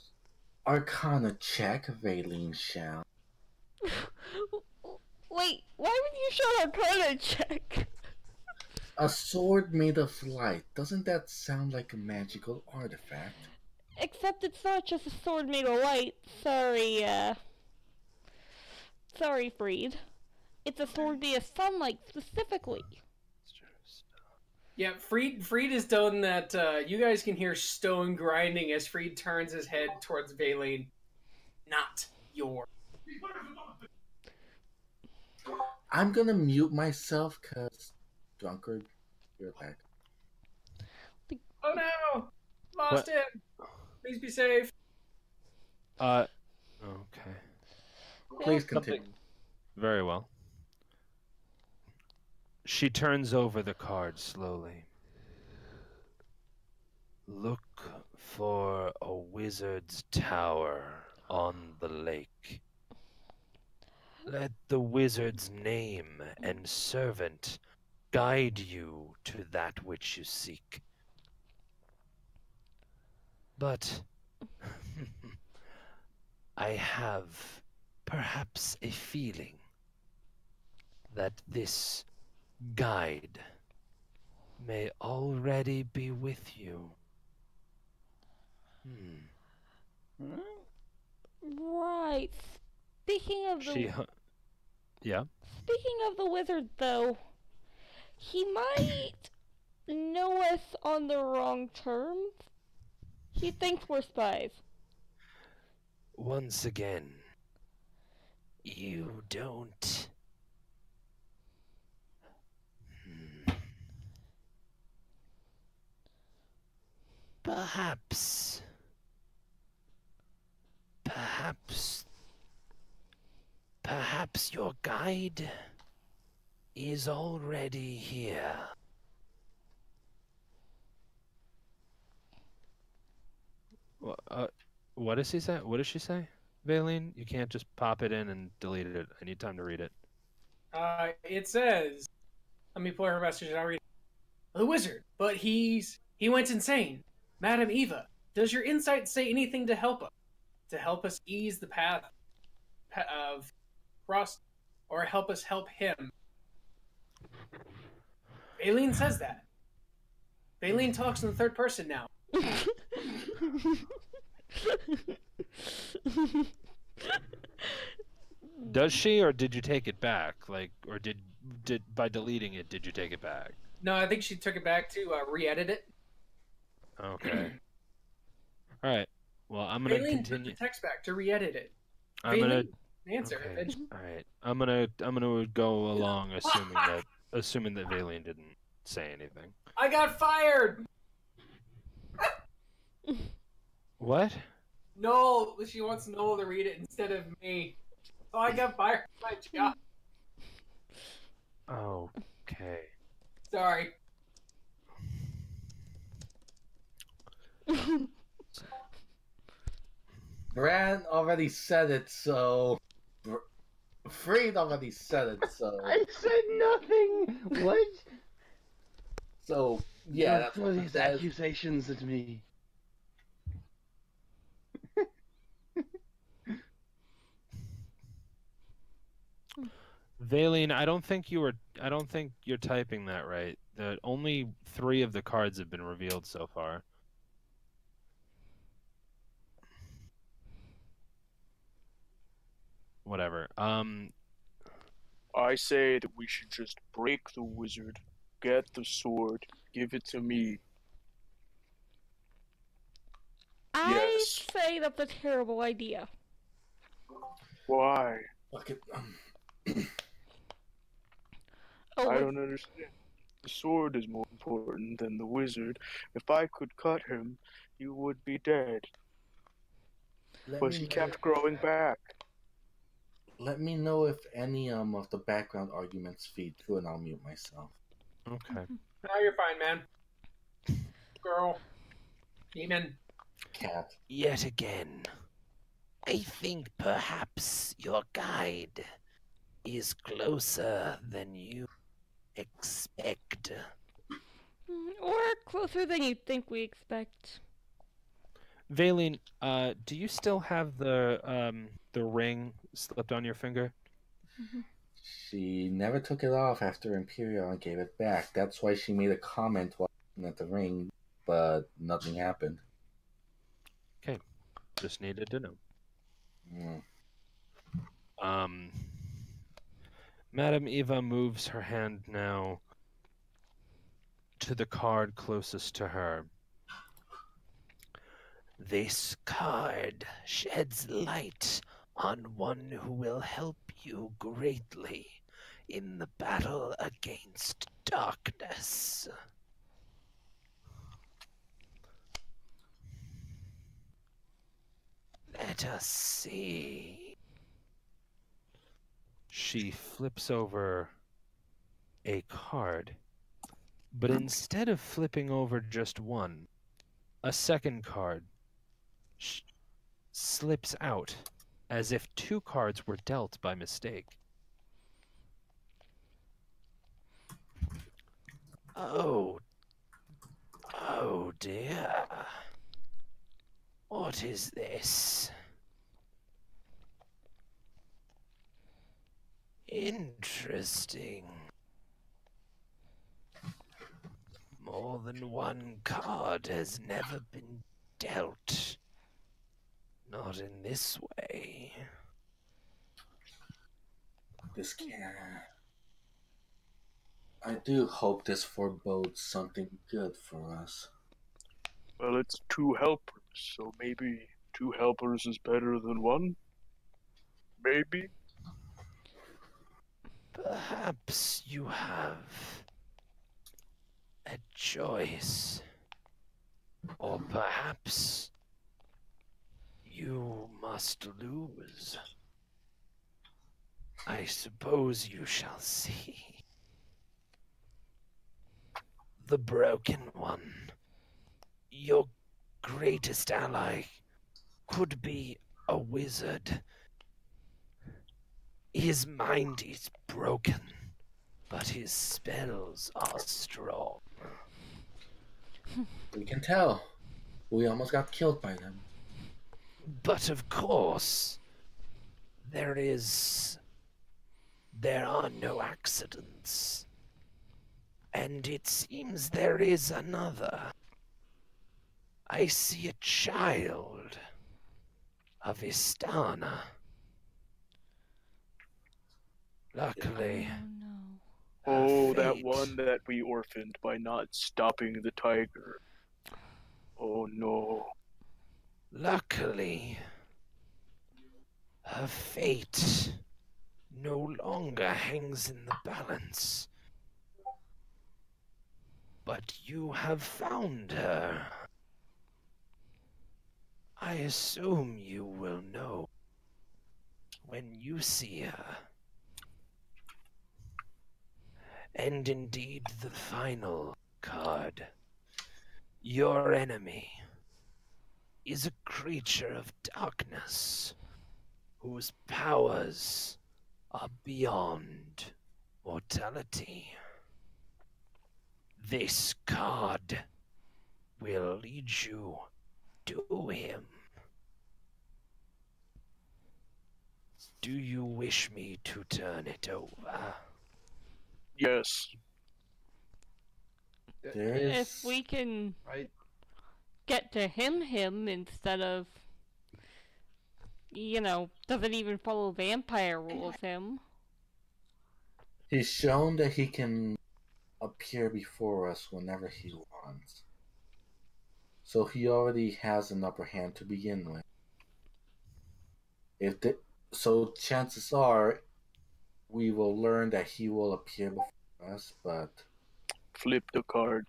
arcana check, Valine shall. Wait, why would you shout Arcana check? A sword made of light. Doesn't that sound like a magical artifact? Except it's not just a sword made of light. Sorry, Freed. It's a sword made of sunlight, specifically. Yeah, Freed is done that. You guys can hear stone grinding as Freed turns his head towards Valine. Not your. I'm gonna mute myself because drunkard. You're back. Oh no! Lost What? him! Please be safe. Okay. Please continue. Very well. She turns over the card slowly. Look for a wizard's tower on the lake. Let the wizard's name and servant guide you to that which you seek. But I have perhaps a feeling that this guide may already be with you. Right. Speaking of the Yeah. Speaking of the wizard, though, he might know us on the wrong terms. He thinks we're spies. Once again, you don't. Perhaps your guide is already here. What does he say? What does she say? Valine, you can't just pop it in and delete it. I need time to read it. It says, let me pull her message and I'll read it. The wizard, but he went insane. Madam Eva, does your insight say anything to help us? To help us ease the path of Frost, or help us help him? Baleen says that. Baleen talks in the third person now. Does she, or did you take it back? Like, or did by deleting it, did you take it back? No, I think she took it back to re-edit it. Okay. All right. Well, I'm gonna Baleen continue. took the text back to re-edit it. I'm gonna Answer. Okay. All right. I'm gonna go along assuming that Valine didn't say anything. I got fired. What? No, she wants Noel to read it instead of me. So I got fired from my job. Okay. Sorry. Bran already said it, so Freed already said it, so I said nothing. What? so yeah, Don't that's throw what he these says. accusations at me. Valine, I don't think you're typing that right. Only 3 of the cards have been revealed so far. Whatever. I say that we should just break the wizard, get the sword, give it to me. I Yes. say that's a terrible idea. Why? Fuck it. Oh, I don't understand. The sword is more important than the wizard. If I could cut him, you would be dead. But he kept growing back. Let me know if any of the background arguments feed through, and I'll mute myself. Okay. No, you're fine, man. Girl. Demon. Cat. Yet again, I think perhaps your guide is closer than you expect. or closer than you think we expect. Valine, do you still have the ring slipped on your finger? She never took it off after Imperial and gave it back. That's why she made a comment while looking at the ring, but nothing happened. Okay, just needed to know. Mm. Madam Eva moves her hand now to the card closest to her. This card sheds light on one who will help you greatly in the battle against darkness. Let us see. She flips over a card, but instead of flipping over just one, a second card slips out as if two cards were dealt by mistake. Oh dear. What is this? Interesting. More than one card has never been dealt. Not in this way. This can't. I do hope this forebodes something good for us. Well, it's two helpers, so maybe two helpers is better than one? Maybe? Perhaps you have a choice. Or perhaps you must lose. I suppose you shall see. The Broken One, your greatest ally, could be a wizard. His mind is broken, but his spells are strong. We can tell. We almost got killed by them. But of course, there are no accidents. And it seems there is another. I see a child of Istana. Luckily, Oh, that fate. one that we orphaned by not stopping the tiger. Oh no. Luckily, her fate no longer hangs in the balance. But you have found her. I assume you will know when you see her. And indeed, the final card. Your enemy is a creature of darkness whose powers are beyond mortality. This card will lead you to him. Do you wish me to turn it over? Yes. There is. If we can Right. get to him instead of, doesn't even follow vampire rules him. He's shown that he can appear before us whenever he wants. So he already has an upper hand to begin with. So chances are we will learn that he will appear before us, but Flip the card.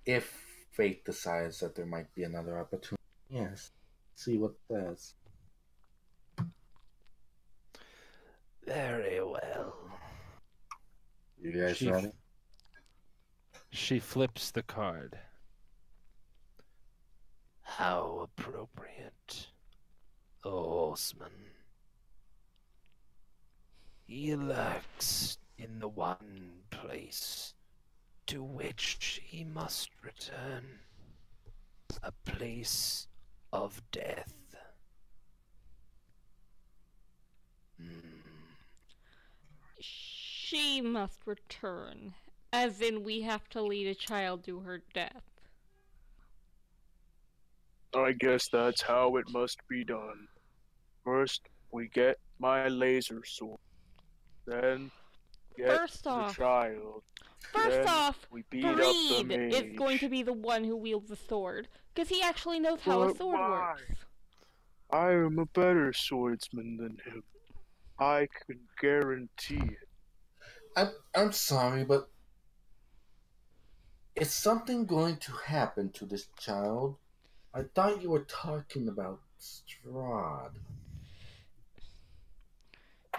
if fate decides that there might be another opportunity, yes. See what it says. Very well. You guys She- ready? She flips the card. How appropriate. The horseman. He lurks in the one place to which he must return. A place of death. She must return. As in, we have to lead a child to her death. I guess that's how it must be done. First, we get my laser sword. Then, get First the off, child. First Then off, we beat up the Greed is mage. going to be the one who wields the sword, because he actually knows how a But sword why? works. I am a better swordsman than him. I can guarantee it. I'm sorry, but is something going to happen to this child? I thought you were talking about Strahd.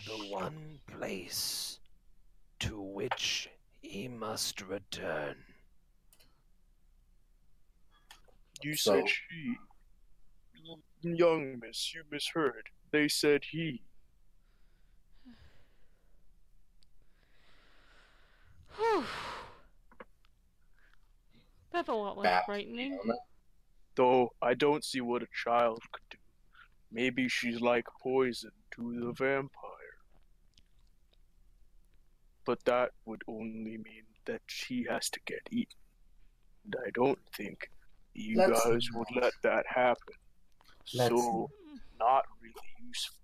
The one place to which he must return. You So, said she. Young miss, you misheard. They said he. Whew. That's a lot less Bap, frightening. Leona. Though I don't see what a child could do. Maybe she's like poison to the vampire. But that would only mean that she has to get eaten. And I don't think you Let's guys would let that happen. Let's So, not really useful.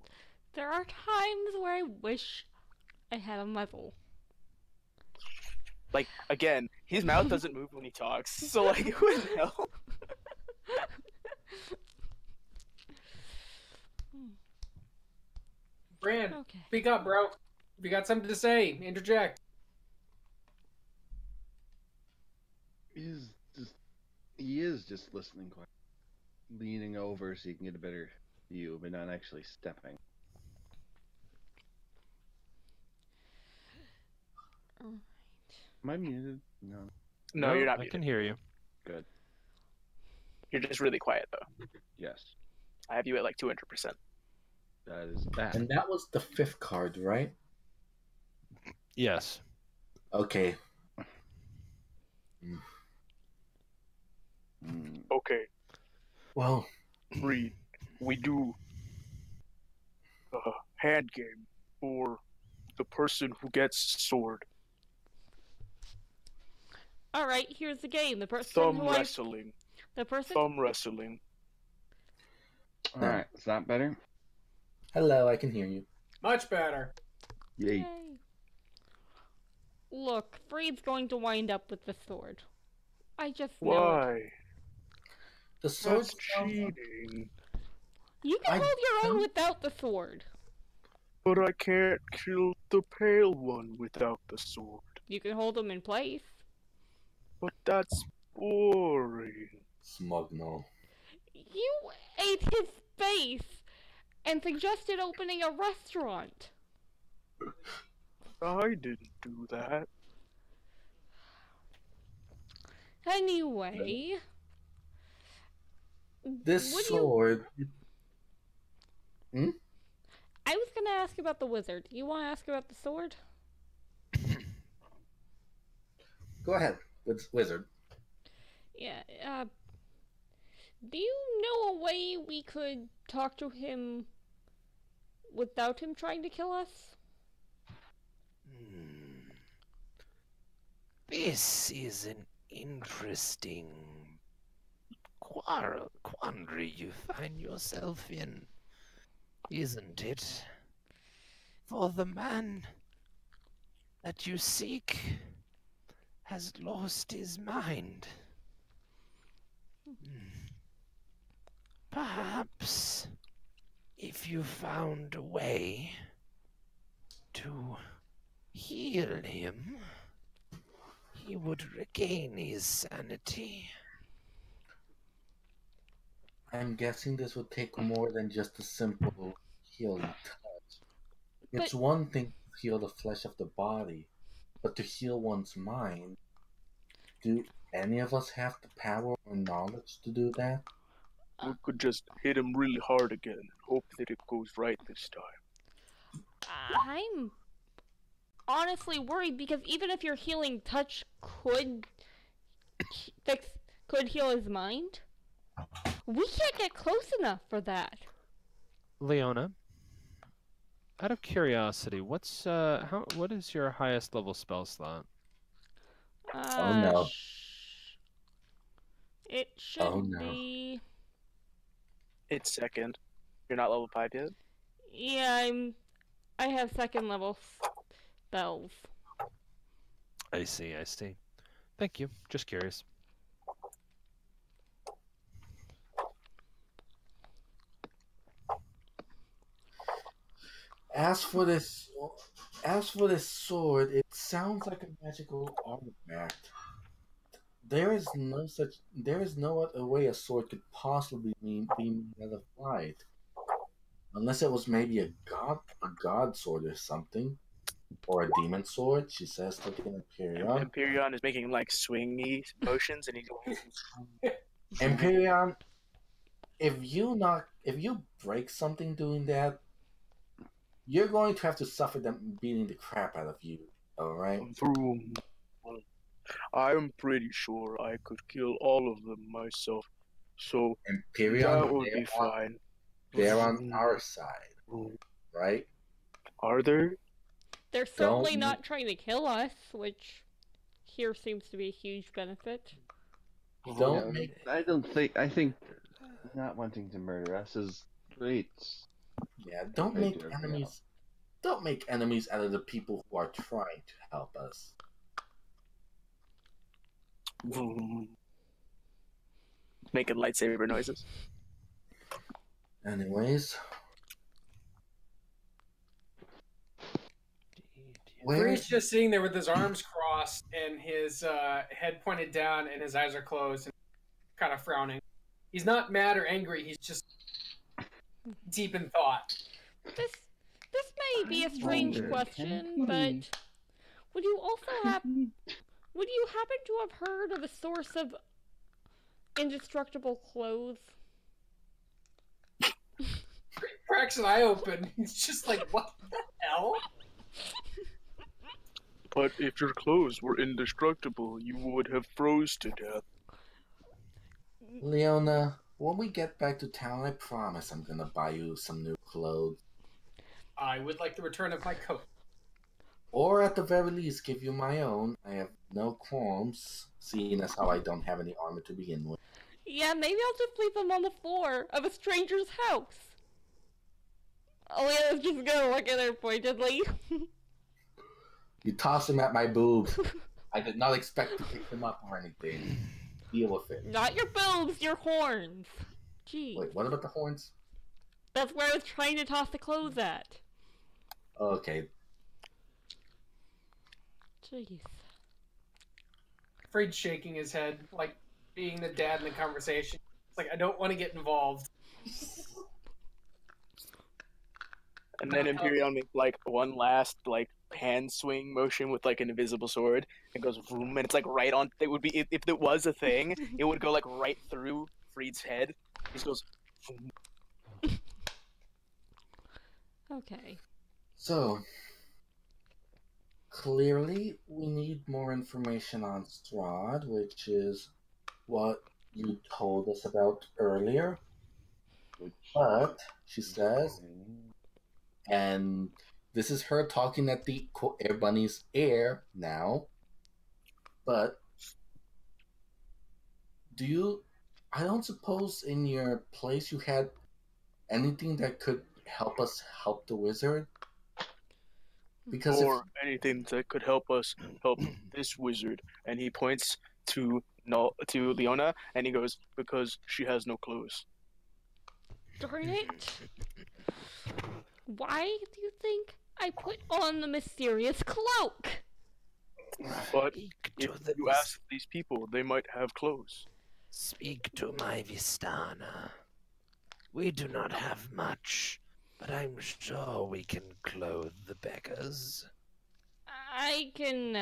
There are times where I wish I had a muzzle. Like, again, his mouth doesn't move when he talks, so, like, who the hell? Brand, Okay. speak up, bro. If you got something to say, interject. He is just listening quiet, leaning over so you can get a better view, but not actually stepping. Alright. Am I muted? No. No, you're not I muted. can hear you. Good. You're just really quiet, though. Yes. I have you at, like, 200%. That is bad. And that was the 5th card, right? Yes. Okay. Okay, Well, Reed, we do a hand game for the person who gets sword. Alright, here's the game. The person Thumb who wrestling. The person Thumb wrestling. Alright, is that better? hello, I can hear you. Much better. Yay. Yay. Look, Freed's going to wind up with the sword. I just know it. Why? The sword That's cheating. You can I hold your own don't- without the sword. But I can't kill the pale one without the sword. You can hold them in place. But that's boring. Smugno. You ate his face and suggested opening a restaurant. I didn't do that. Anyway, This What do you- sword. I was gonna ask about the wizard. You want to ask about the sword? Go ahead, wizard. Yeah. Do you know a way we could talk to him without him trying to kill us? This is an interesting quandary you find yourself in, isn't it? For the man that you seek has lost his mind. Perhaps if you found a way to heal him, he would regain his sanity. I'm guessing this would take more than just a simple healing touch. It's But- one thing to heal the flesh of the body, but to heal one's mind. Do any of us have the power or knowledge to do that? We could just hit him really hard again and hope that it goes right this time. I'm honestly worried because even if your healing touch could heal his mind, we can't get close enough for that. Leona, out of curiosity, what is your highest level spell slot? Oh, no. It should Oh, no. be. It's second. You're not level 5 yet? Yeah, I have second level spells. I see. Thank you. Just curious. As for this, As for this sword, it sounds like a magical artifact. There is no other way a sword could possibly be made out of light. Unless it was maybe a god sword or something. Or a demon sword, she says, looking at Perion. Empyreon is making like swingy motions, and he's going. Empyreon, if you break something doing that, you're going to have to suffer them beating the crap out of you. Alright? I'm pretty sure I could kill all of them myself, so Empyreon, that would be fine. they're on our side. Right? Are there? They're certainly not trying to kill us, which here seems to be a huge benefit. I think not wanting to murder us is great. Yeah, don't make enemies. Don't make enemies out of the people who are trying to help us. Making lightsaber noises. Anyways. Free's just sitting there with his arms crossed and his head pointed down and his eyes are closed and kind of frowning. He's not mad or angry, he's just deep in thought. This may be a strange question, but would you happen to have heard of a source of indestructible clothes? Cracks an eye open. He's just like, what the hell? But if your clothes were indestructible, you would have froze to death. Leona, when we get back to town, I promise I'm gonna buy you some new clothes. I would like the return of my coat. Or at the very least, give you my own. I have no qualms, seeing as how I don't have any armor to begin with. Yeah, maybe I'll just leave them on the floor of a stranger's house. Leona's just gonna look at her pointedly. You toss them at my boobs. I did not expect to pick them up or anything. Deal with it. Not your boobs, your horns. Gee. Wait, what about the horns? That's where I was trying to toss the clothes at. Okay. Jeez. Freed's shaking his head, like being the dad in the conversation. It's like, I don't want to get involved. And then Empyreon makes like one last like hand swing motion with like an invisible sword and goes vroom, and it's like right on. It would be if it was a thing, it would go like right through Freed's head. He just goes. Vroom. Okay. So, clearly we need more information on Strahd, which is what you told us about earlier. But, she says, and this is her talking at the Air Bunny's ear now, but I don't suppose in your place you had anything that could help us help the wizard? Because anything that could help us help this wizard. And he points to Leona, and he goes, because she has no clothes. Darn it. Why do you think I put on the mysterious cloak? But if you ask these people, they might have clothes. Speak to my Vistana. We do not have much, but I'm sure we can clothe the beggars. I can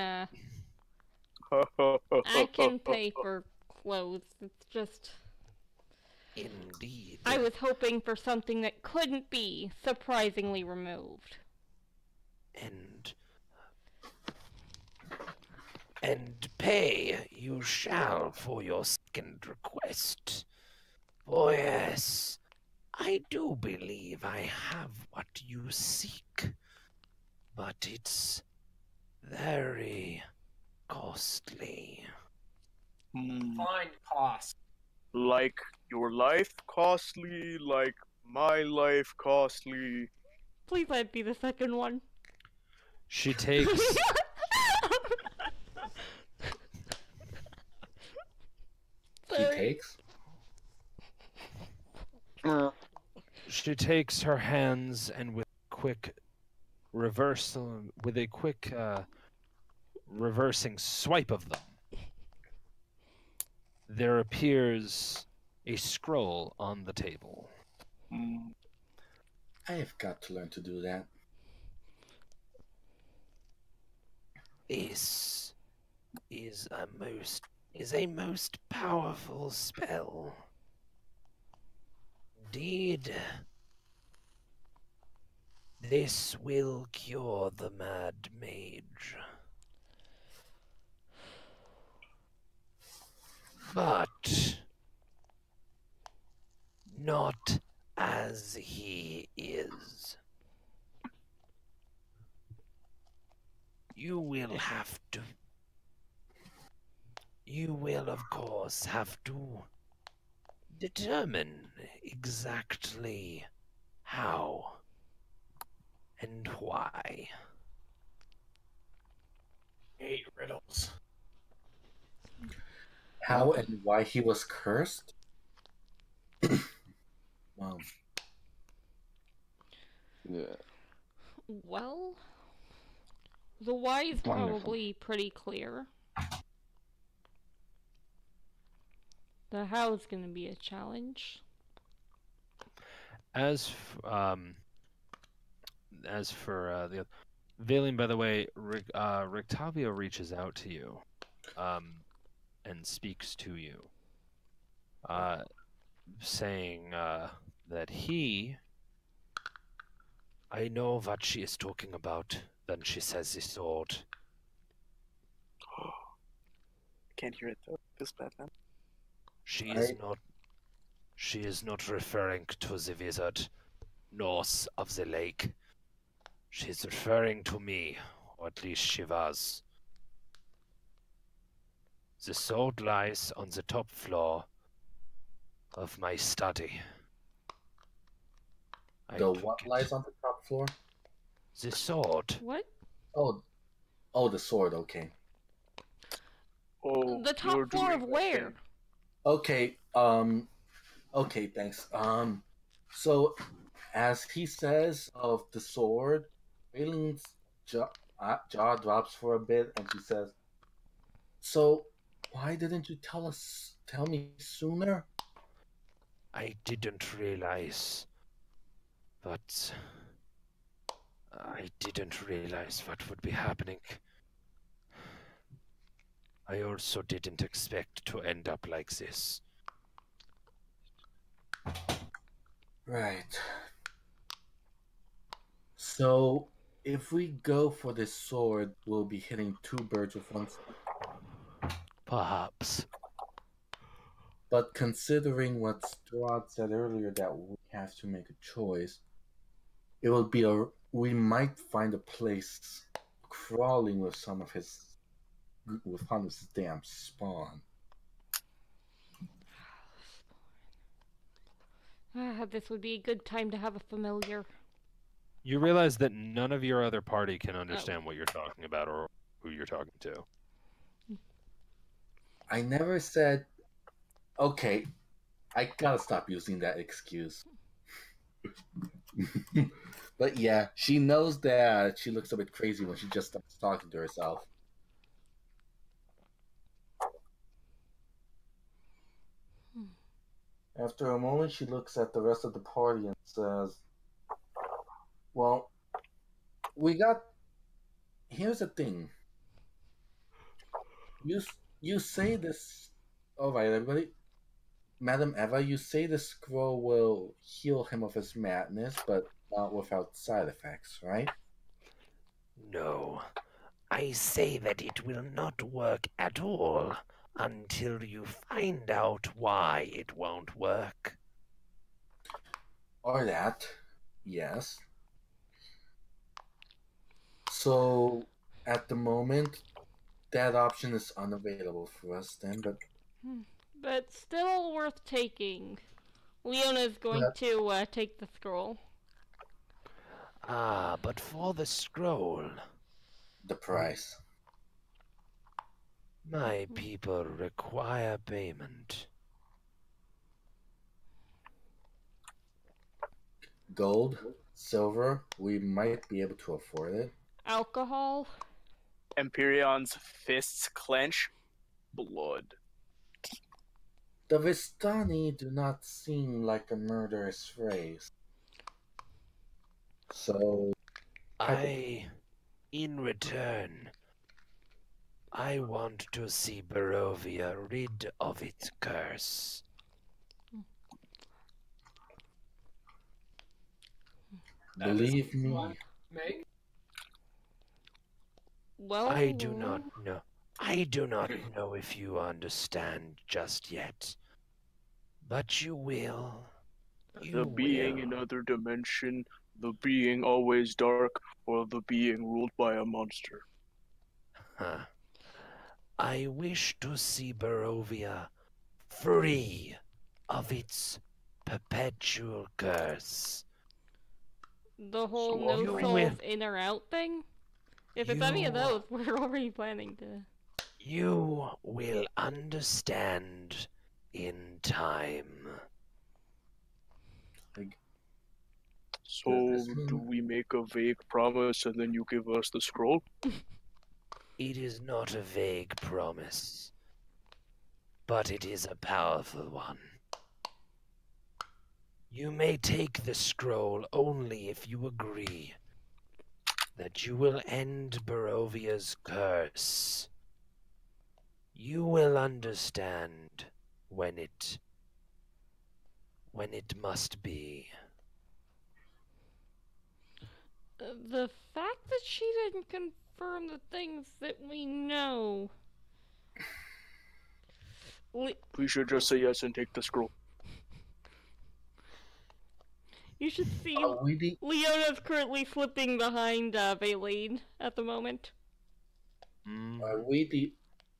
pay for clothes. It's just... Indeed. I was hoping for something that couldn't be surprisingly removed. And pay you shall for your second request. For yes, I do believe I have what you seek, but it's very costly. Fine cost. Like your life costly, like my life costly. Please let it be the second one. She takes... She takes her hands and with quick reversal with a quick reversing swipe of them, there appears a scroll on the table. I have got to learn to do that. This is a most powerful spell. Indeed, this will cure the Mad Mage. But not as he is. You will, of course, have to determine exactly how and why. 8 riddles. How and why he was cursed? Wow. Yeah. Well, the why is Wonderful. probably pretty clear. The how is going to be a challenge. As for the Valian, by the way, Rictavio reaches out to you, and speaks to you, saying that I know what she is talking about. Then she says the sword. Can't hear it though. Feels bad, man. She is not referring to the wizard north of the lake. She's referring to me, or at least she was. The sword lies on the top floor of my study. The what lies on the top floor? The sword. What? Oh, the sword. Okay. Oh, The top floor of where? Okay. Okay. Thanks. So, as he says of the sword, Raylan's jaw drops for a bit, and she says, "So, why didn't you tell me sooner?" I didn't realize, but I didn't realize what would be happening. I also didn't expect to end up like this. Right. So, if we go for this sword, we'll be hitting 2 birds with 1 stone. Perhaps. But considering what Strahd said earlier, that we have to make a choice, it will be we might find a place crawling with some of his damn spawn. This would be a good time to have a familiar. You realize that none of your other party can understand what you're talking about or who you're talking to. I never said. Okay, I gotta stop using that excuse. But yeah, she knows that she looks a bit crazy when she just starts talking to herself. After a moment, she looks at the rest of the party and says, "Well, here's the thing. You say this. All right, everybody. Madam Eva, you say the scroll will heal him of his madness, but not without side effects, right?" No, I say that it will not work at all until you find out why it won't work. Or that, yes. So, at the moment, that option is unavailable for us then, but... But still worth taking. Leona's going to take the scroll. Ah, but for the scroll... The price. My people require payment. Gold? Silver, we might be able to afford it. Alcohol. Emperion's fists clench. Blood. The Vistani do not seem like a murderous race. So, in return, I want to see Barovia rid of its curse. believe me, Meg? Well, I do not know. I do not know if you understand just yet. But you will. The being in other dimension, the being always dark, or the being ruled by a monster. Huh. I wish to see Barovia free of its perpetual curse. the whole So no you souls will- in or out thing. If it's any of you- those, we're already planning to. You will understand in time. So, Does this do mean- we make a vague promise and then you give us the scroll? It is not a vague promise, but it is a powerful one. You may take the scroll only if you agree that you will end Barovia's curse. You will understand when it must be. The fact that she didn't confirm the things that we know. We should just say yes and take the scroll. You should see are we the Leona's currently slipping behind Valine at the moment. Are we the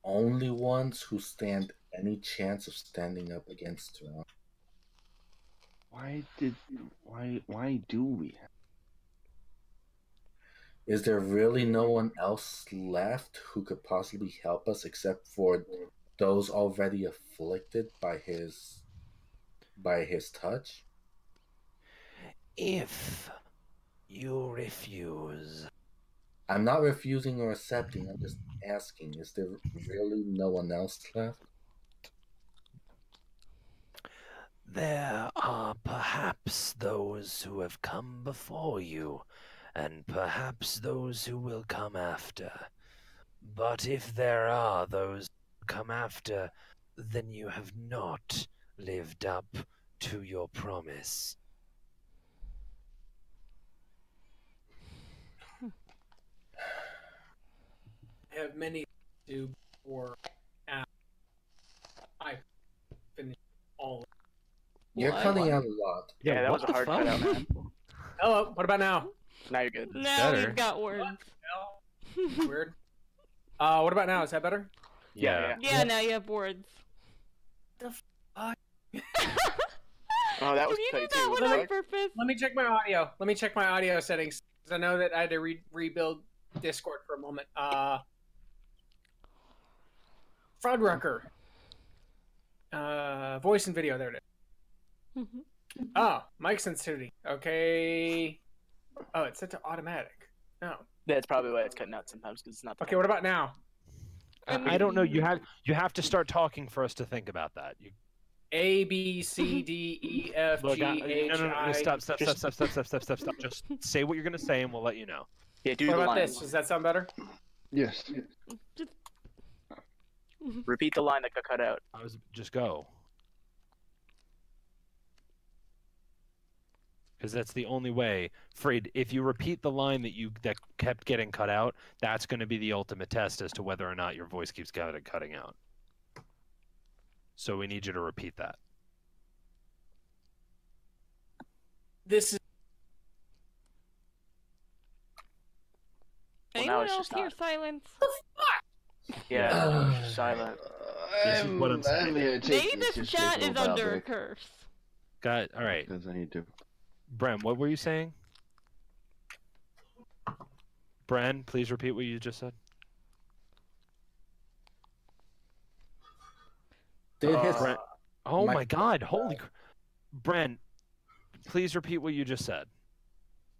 only ones who stand any chance of standing up against Toronto? Why do we? Is there really no one else left who could possibly help us except for those already afflicted by his touch? If you refuse, I'm not refusing or accepting, I'm just asking, is there really no one else left? there are perhaps those who have come before you, and perhaps those who will come after. But if there are those who come after, then you have not lived up to your promise. I have many to before I finish all. You're What? cutting out a lot. Yeah, that was a hard cutout, man. Hello, what about now? Now you're good. Now better. we've got words. Weird. What about now? Is that better? Yeah. Yeah, now you have words. Oh, that was Did you tight do that too. one What the on heck? purpose? Let me check my audio. Let me check my audio settings because I know that I had to rebuild Discord for a moment. Fraudrucker. Voice and video. There it is. Oh, mic sensitivity. Okay. Oh, it's set to automatic. No. That's probably why it's cutting out sometimes because it's not. The Okay, what about now? I don't know. You have to start talking for us to think about that. You, A B C D E F look, G H no, I. stop. Just say what you're gonna say, and we'll let you know. Yeah, do What the about line. this? Does that sound better? Yes. Repeat the line that got cut out. I was just go. Because that's the only way. Fred, if you repeat the line that kept getting cut out, that's going to be the ultimate test as to whether or not your voice keeps cutting out. So we need you to repeat that. This is Well, now Anyone it's else just hear not. silence? Yeah, it's just silent. This is what I'm saying. Maybe this chat is under a curse. Got all right. Because I need to. Bren, what were you saying? Bren, please repeat what you just said. Did his Brent. Oh My- my God! Holy, Bren, please repeat what you just said.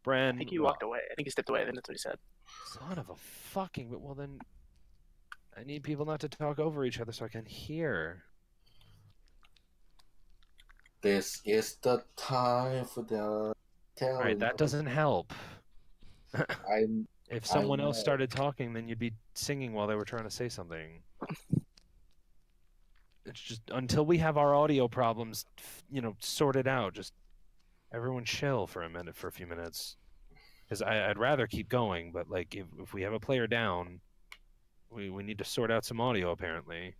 Bran. I think he walked away. I think he stepped away. I think that's what he said. Son of a fucking. Well then, I need people not to talk over each other so I can hear. This is the time for the telling. All right, that doesn't help. I'm. If someone I else know. started talking, then you'd be singing while they were trying to say something. It's just until we have our audio problems, sorted out. Just everyone chill for a few minutes, because I'd rather keep going. But like, if we have a player down, we need to sort out some audio apparently.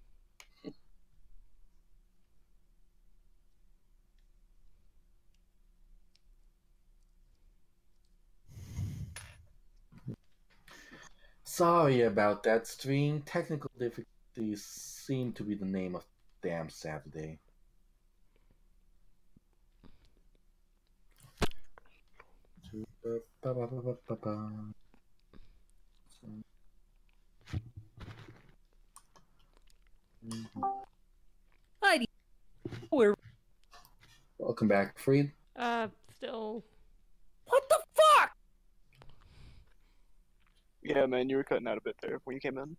Sorry about that stream. Technical difficulties seem to be the name of damn Saturday. Heidi, we're Welcome back, Freed. Still. what the fuck? Yeah, man, you were cutting out a bit there when you came in.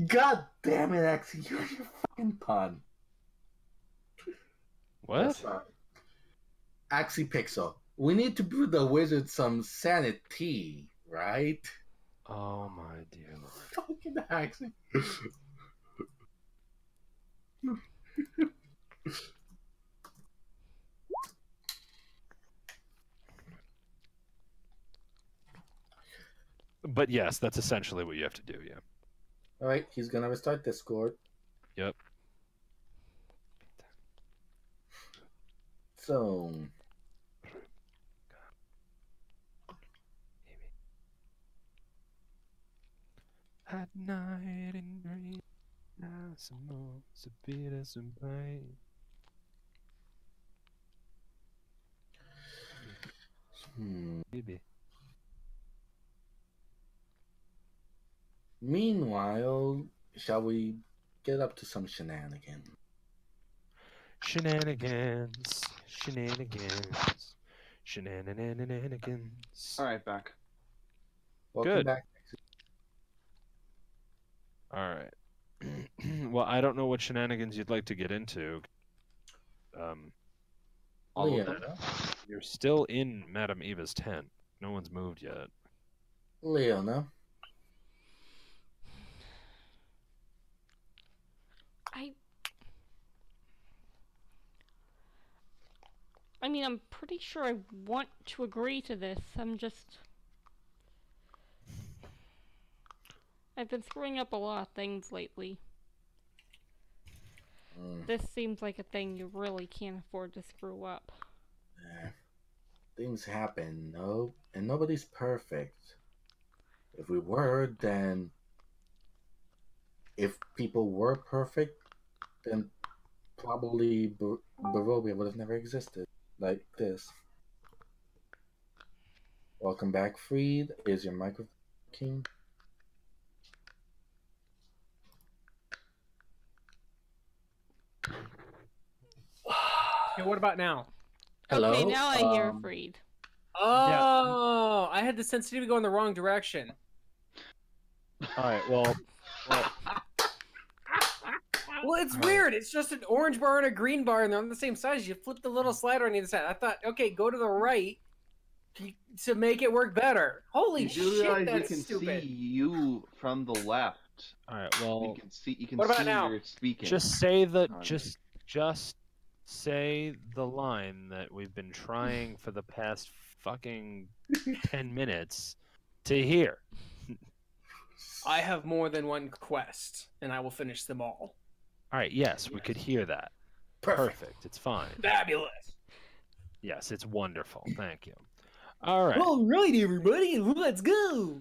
God damn it, Axie, you're your fucking pun. What? Axie Pixel. We need to brew the wizard some sanity, right? Oh my dear lord. Fucking Axie. But yes, that's essentially what you have to do. Yeah. Alright, he's gonna restart Discord. Yep. So. At night in green, some more, some bitter, some pain. Baby. Meanwhile, shall we get up to some shenanigans? Shenanigans. Shenanigans. All right, back. Welcome Good. back. All right. Well, I don't know what shenanigans you'd like to get into. I'll Leo. look that up. You're still in Madame Eva's tent. No one's moved yet. Leona. I mean, I'm pretty sure I want to agree to this. I've been screwing up a lot of things lately. This seems like a thing you really can't afford to screw up. Things happen, no? And nobody's perfect. If we were, then... If people were perfect, then probably Barovia would have never existed. Like this. Welcome back, Freed. Is your microphone working? Okay, what about now? Hello? Okay, now I hear Freed. Oh, I had the sensitivity go in the wrong direction. All right. Well. Well, it's weird. It's just an orange bar and a green bar, and they're on the same size. You flip the little slider on either side. I thought, okay, go to the right to make it work better. Holy You do shit, realize that's we can stupid. see you from the left. All right. Well. You can see. You can What about see now? you're speaking. Just say the on just say the line that we've been trying for the past fucking 10 minutes to hear. I have more than one quest, and I will finish them all. All right. Yes, we could hear that. Perfect. Perfect. It's fine. Fabulous. Yes, it's wonderful. Thank you. All right. All right, everybody, let's go.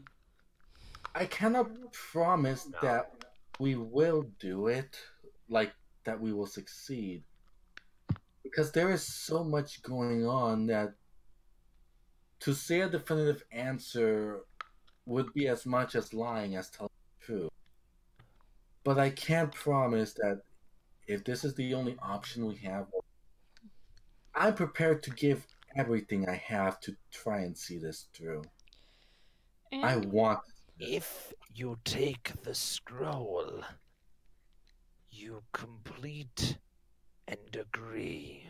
I cannot promise that we will do it, like that we will succeed, because there is so much going on that to say a definitive answer would be as much as lying as telling the truth. But I can't promise that if this is the only option we have, I'm prepared to give everything I have to try and see this through. I And want this. If you take the scroll, you complete and agree.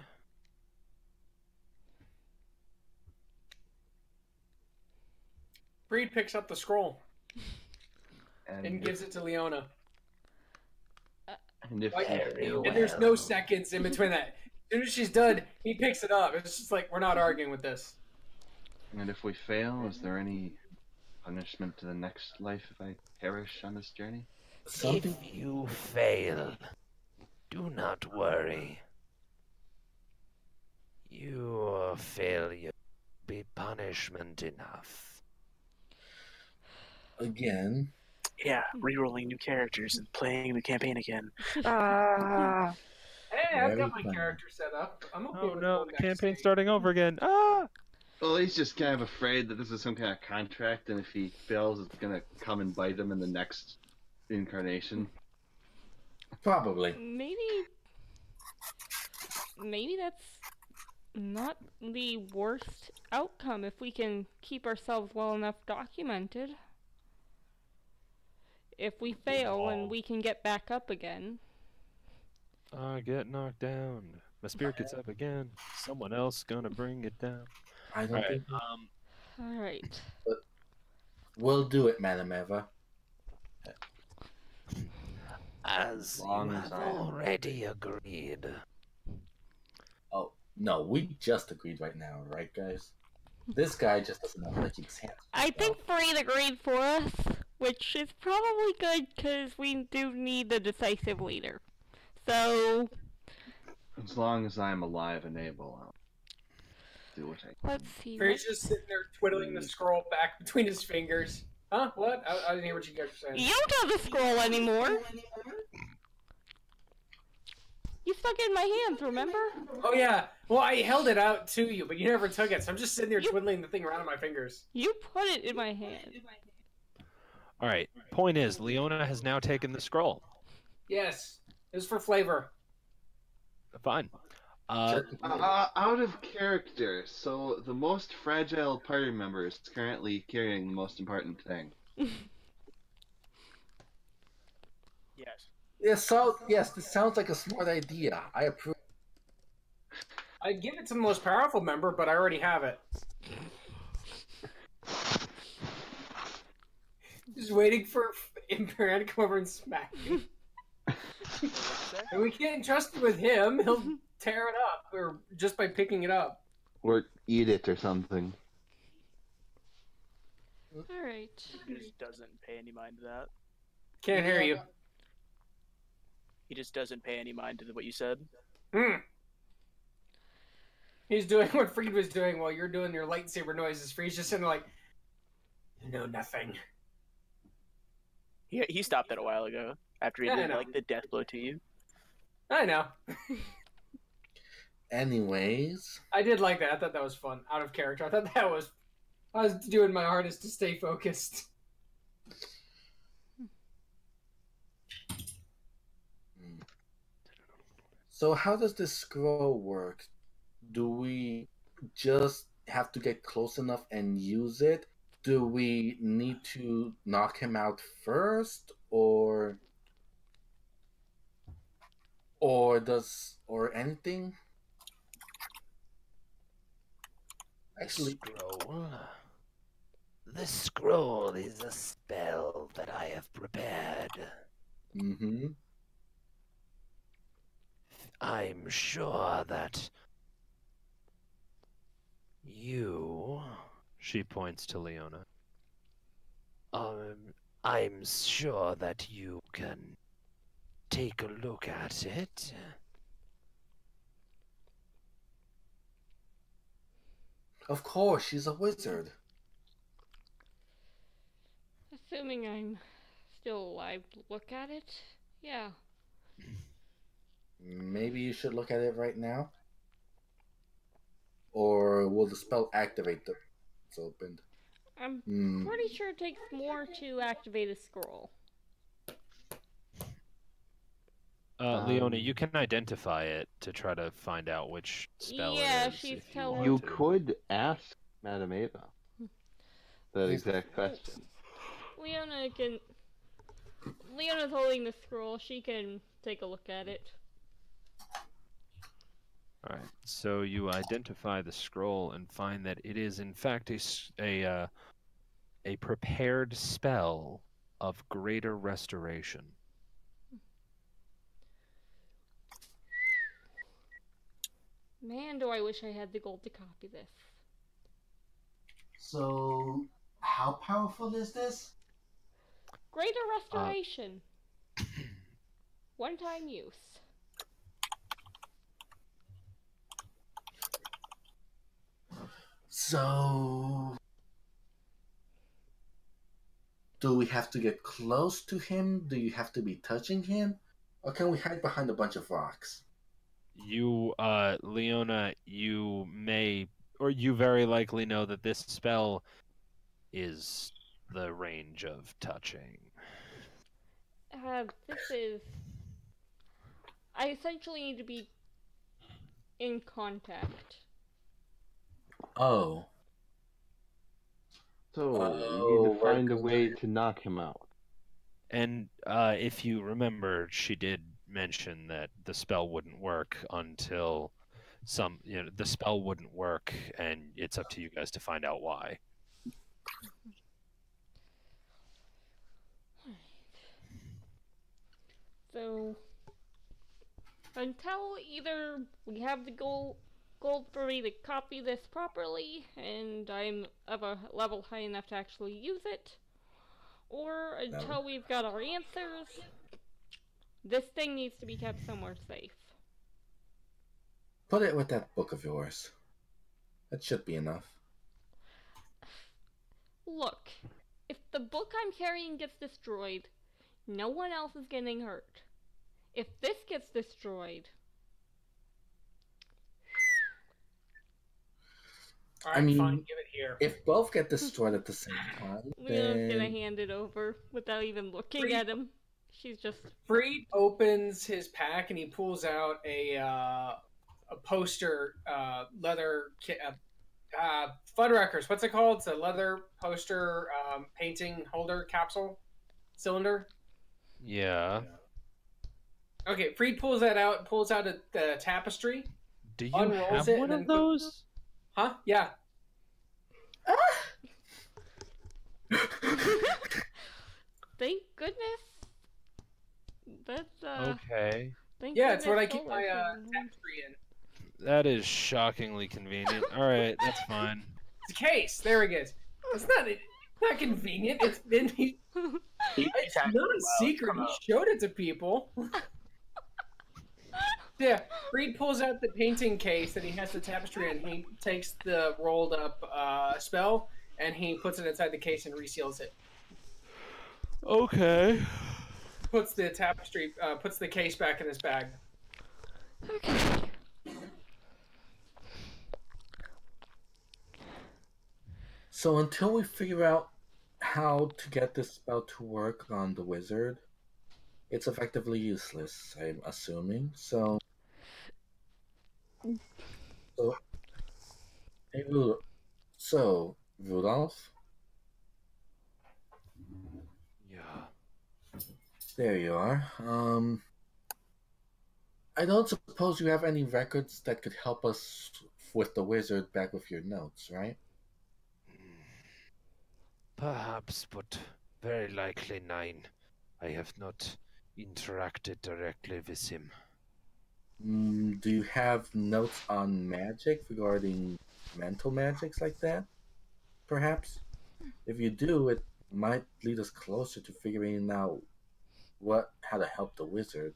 Freed picks up the scroll and And gives it to Leona. if Like, you and there's no seconds in between that. As soon as she's done, he picks it up. It's just like, we're not arguing with this. and if we fail, is there any punishment to the next life if I perish on this journey? Something If you fail, do not worry. Your failure will be punishment enough. again. Yeah, rerolling new characters and playing the campaign again. Hey, I've Very got my funny. character set up. I'm okay Oh with no, going the back to campaign's stage. starting over again. Ah! Well, he's just kind of afraid that this is some kind of contract, and if he fails, it's gonna come and bite him in the next incarnation. Probably. maybe that's not the worst outcome if we can keep ourselves well enough documented. If we fail and we can get back up again. I get knocked down. My spirit gets up again. Someone else gonna bring it down. I don't Alright, think Alright. we'll do it, Madam Eva. as long you as have I am already agreed. Oh no, we just agreed right now, right, guys? This guy just doesn't know how to keep his hands. I think Freed agreed for us, which is probably good because we do need the decisive leader. So, As long as I'm alive and able, I'll do what I can. let's see. Freed's just sitting there twiddling the scroll back between his fingers. Huh? What? I didn't hear what you guys were saying. You don't have the scroll anymore. You stuck it in my hands, remember? Oh yeah. Well, I held it out to you, but you never took it, so I'm just sitting there twiddling the thing around in my fingers. You put it in my hand. Alright, point is, Leona has now taken the scroll. Yes. It was for flavor. Fine. Sure. Out of character, so the most fragile party member is currently carrying the most important thing. Yes. Yes, this sounds like a smart idea. I approve. I'd give it to the most powerful member, but I already have it. Just waiting for Imperial to come over and smack me. And we can't trust him with him. He'll tear it up, or just by picking it up. Or eat it or something. Alright. He just doesn't pay any mind to that. Can't hear you. He just doesn't pay any mind to what you said. He's doing what Freed was doing while you're doing your lightsaber noises. Freed's just sitting there like, you know nothing. He stopped that a while ago after he Yeah, I did know. like the death blow to you. I know. Anyways, I did like that. I thought that was fun. Out of character. I was doing my hardest to stay focused. so how does this scroll work? Do we just have to get close enough and use it? Do we need to knock him out first, or anything? Actually, Scroll. The scroll is a spell that I have prepared. mm-hmm. I'm sure that you... She points to Leona. I'm sure that you can take a look at it. Of course, she's a wizard. Assuming I'm still alive to look at it. Yeah. Maybe you should look at it right now? Or will the spell activate the... It's opened. I'm Hmm. pretty sure it takes more to activate a scroll. Leona, you can identify it to try to find out which spell Yeah, it is. she's If you telling- want You to. could ask Madame Ava that exact question. Leona's holding the scroll. She can take a look at it. All right. So you identify the scroll and find that it is in fact a prepared spell of greater restoration. Man, do I wish I had the gold to copy this. So, how powerful is this? Greater restoration. One-time use. So... Do we have to get close to him? Do you have to be touching him? Or can we hide behind a bunch of rocks? You, Leona, you may, or you very likely know that this spell is the range of touching. This is... I essentially need to be in contact. Oh. So you Oh, need to find a we're way gonna- to knock him out. And if you remember, she did mention that the spell wouldn't work until the spell wouldn't work, and it's up to you guys to find out why. So, until either we have the gold for me to copy this properly, and I'm of a level high enough to actually use it, or until we've got our answers, this thing needs to be kept somewhere safe. Put it with that book of yours. That should be enough. Look, if the book I'm carrying gets destroyed, no one else is getting hurt. If this gets destroyed... Alright, I mean, fine, give it here. If both get destroyed at the same time, Leona's gonna then... hand it over without even looking at him. She's just... Freed opens his pack and he pulls out a poster, leather Fuddruckers. What's it called? It's a leather poster painting holder capsule cylinder. Yeah. Okay, Freed pulls that out. Pulls out the tapestry. Do you Unrolls have it one and of then those? Huh? Yeah. Thank goodness. That's Okay. Thank Yeah, it's what I goodness keep my Solar's in. tapestry in. That is shockingly convenient. All right, that's fine. It's a case. There it is. It's not convenient. It's been. It's not a secret. He showed it to people. Yeah, Reed pulls out the painting case that he has the tapestry in. He takes the rolled up spell and he puts it inside the case and reseals it. Okay. Puts the tapestry, puts the case back in his bag. Okay. So until we figure out how to get this spell to work on the wizard, it's effectively useless, I'm assuming. So hey, Rudolph, Yeah. there you are. I don't suppose you have any records that could help us with the wizard back with your notes, right? Perhaps, but very likely nine. I have not interacted directly with him. Do you have notes on magic regarding mental magics like that? Perhaps? If you do, it might lead us closer to figuring out how to help the wizard.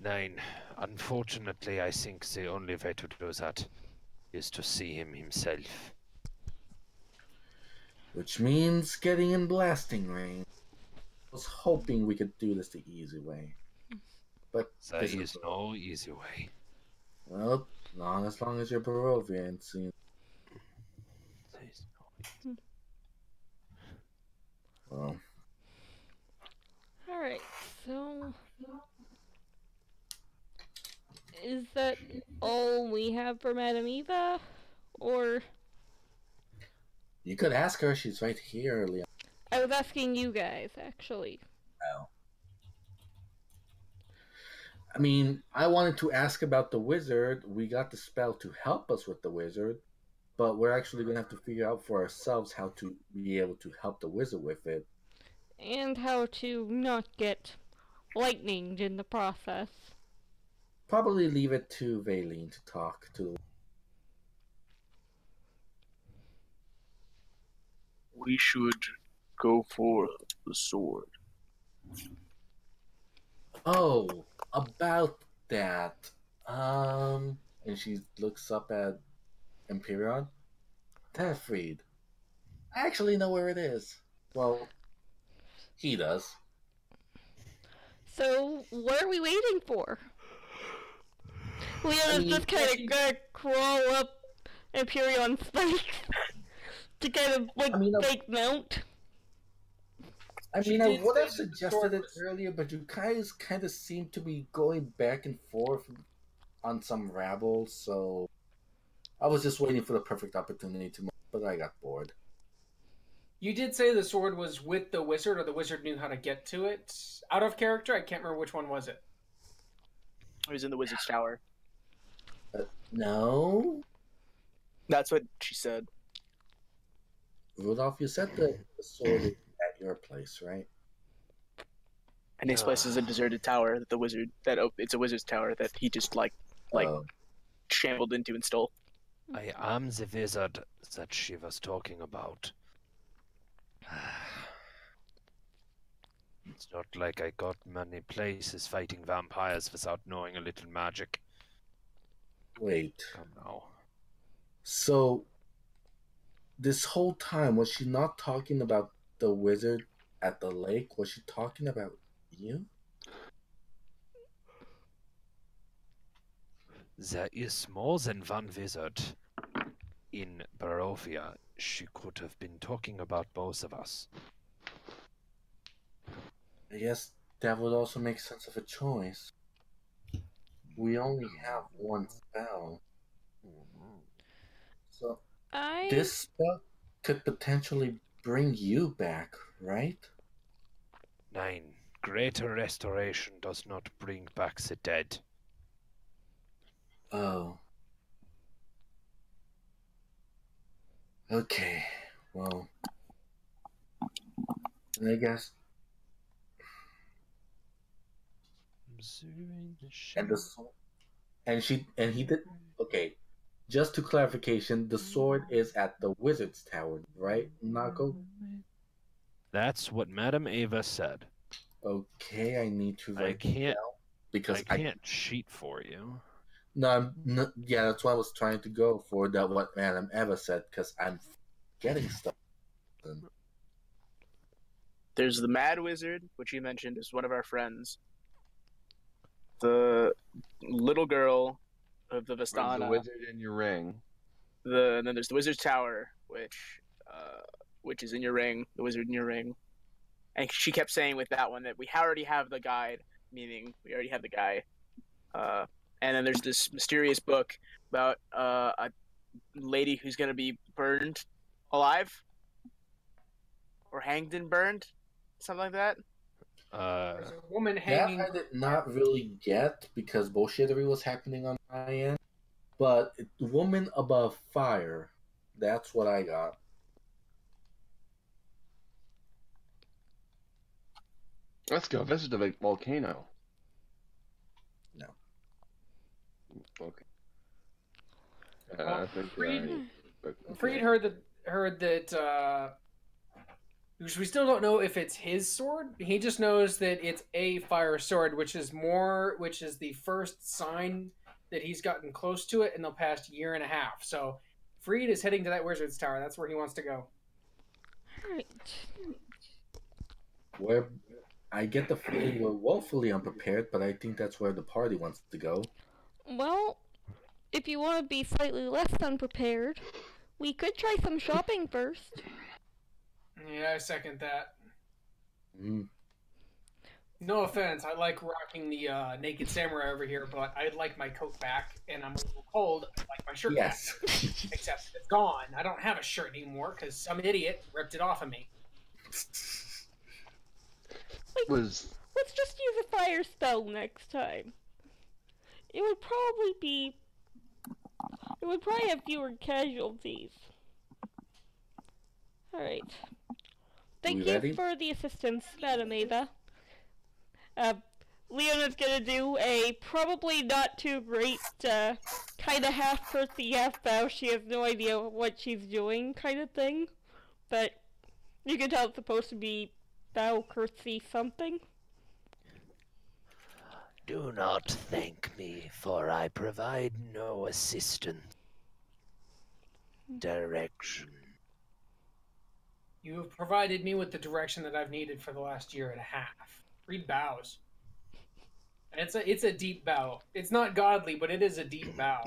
Nine. Unfortunately, I think the only way to do that is to see him himself. Which means getting in blasting range. I was hoping we could do this the easy way. But There this is no easy way. well, as long as you're Barovian, seems. There is no... Well, Alright, so... Is that all we have for Madame Eva? Or... you could ask her. She's right here, Leon. I was asking you guys, actually. Oh. I mean, I wanted to ask about the wizard. We got the spell to help us with the wizard, but we're actually going to have to figure out for ourselves how to be able to help the wizard with it. And how to not get lightninged in the process. Probably leave it to Valine to talk to. We should go for the sword. Oh, about that. And she looks up at Empyrean. Tefried. I actually know where it is. Well, he does. So, what are we waiting for? Leona's just kind of gonna crawl up Empyrion's spikes to kind of, like, fake mount. I mean, I would have suggested it earlier, but you guys kind of seem to be going back and forth on some rabble, so I was just waiting for the perfect opportunity to move, but I got bored. You did say the sword was with the wizard, or the wizard knew how to get to it. Out of character, I can't remember which one was it. It was in the wizard's tower. No? That's what she said. Rudolph, you said the sword is at your place, right? And his place is a deserted tower that the wizard it's a wizard's tower that he just shambled into and stole. I am the wizard that she was talking about. It's not like I got many places fighting vampires without knowing a little magic. Wait. Come now. So, this whole time, was she not talking about the wizard at the lake? Was she talking about you? There is more than one wizard in Barovia. She could have been talking about both of us. I guess that would also make sense of a choice. We only have one spell. So, this spell could potentially bring you back, right? Nine. Greater restoration does not bring back the dead. Oh. Okay, well, I guess. And he did. Okay, just to clarification, the sword is at the wizard's tower, right, Nako? That's what Madame Eva said. Okay, I need to write I can't because I can't cheat for you. No, yeah, that's why I was trying to go for that. What Madame Eva said, because I'm getting stuff. There's the Mad Wizard, which you mentioned is one of our friends. The little girl of the Vistana. The wizard in your ring. And then there's the Wizard's Tower, which is in your ring. The wizard in your ring. And she kept saying with that one that we already have the guide, meaning we already have the guy. And then there's this mysterious book about a lady who's going to be burned alive or hanged and burned, something like that. There's a woman hanging. That I did not really get because bullshittery was happening on my end. But woman above fire, that's what I got. Let's go visit the volcano. No. Okay. Well, I think Freed heard that because we still don't know if it's his sword. He just knows that it's a fire sword, which is the first sign that he's gotten close to it in the past year and a half. So Freed is heading to that wizard's tower. That's where he wants to go. Alright. Where I get the feeling we're woefully unprepared, but I think that's where the party wants to go. Well, if you want to be slightly less unprepared, we could try some shopping first. Yeah, I second that. Mm. No offense, I like rocking the naked samurai over here, but I'd like my coat back, and I'm a little cold. I'd like my shirt Yes. back. Except it's gone. I don't have a shirt anymore because some idiot ripped it off of me. Was Let's just use a fire spell next time. It would probably have fewer casualties. Alright. Thank We you ready? for the assistance, Madam Ava. Leona's gonna do a probably not too great, kinda half curtsy, half bow. She has no idea what she's doing kind of thing. But you can tell it's supposed to be bow, curtsy, something. Do not thank me, for I provide no assistance. Direction. You have provided me with the direction that I've needed for the last year and a half. Read bows. It's a deep bow. It's not godly, but it is a deep bow.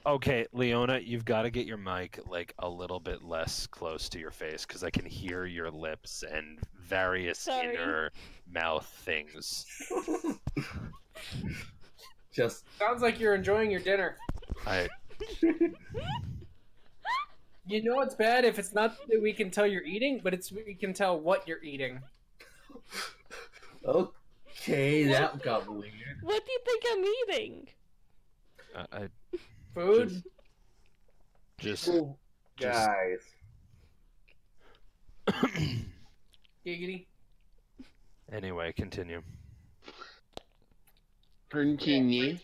Okay, Leona, you've got to get your mic like a little bit less close to your face because I can hear your lips and various Sorry. inner mouth things. Just Sounds like you're enjoying your dinner. I You know what's bad if it's not that we can tell you're eating, but it's we can tell what you're eating. okay, that got weird. What do you think I'm eating? I Food? just Oh, guys. Giggity. anyway, continue. Continue. He's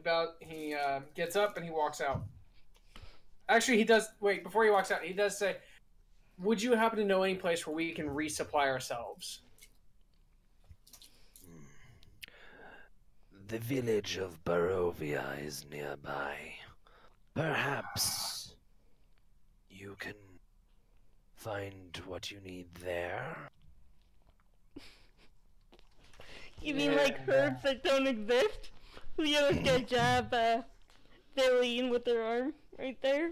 bowing. He gets up and he walks out. Actually, he does. Wait, before he walks out, he does say, "Would you happen to know any place where we can resupply ourselves?" The village of Barovia is nearby. Perhaps you can find what you need there. You mean like herbs that don't exist? Leona's gonna jab Valine with her arm right there.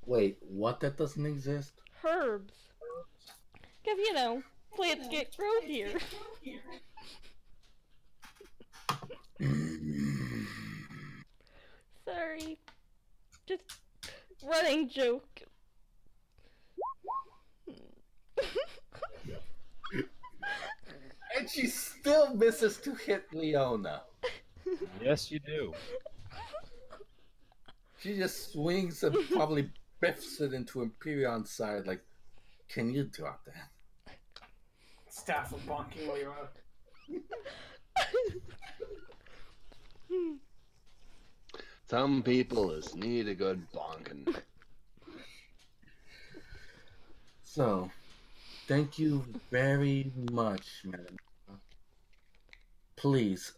Wait, what that doesn't exist? Herbs. Because, you know, plants get grown here. Sorry. Just running joke. And she still misses to hit Leona. Yes, you do. She just swings and probably biffs it into Emperion's side like, can you drop that? Staff of bonking Leona. Some people just need a good bonking. So, thank you very much, madam. Please,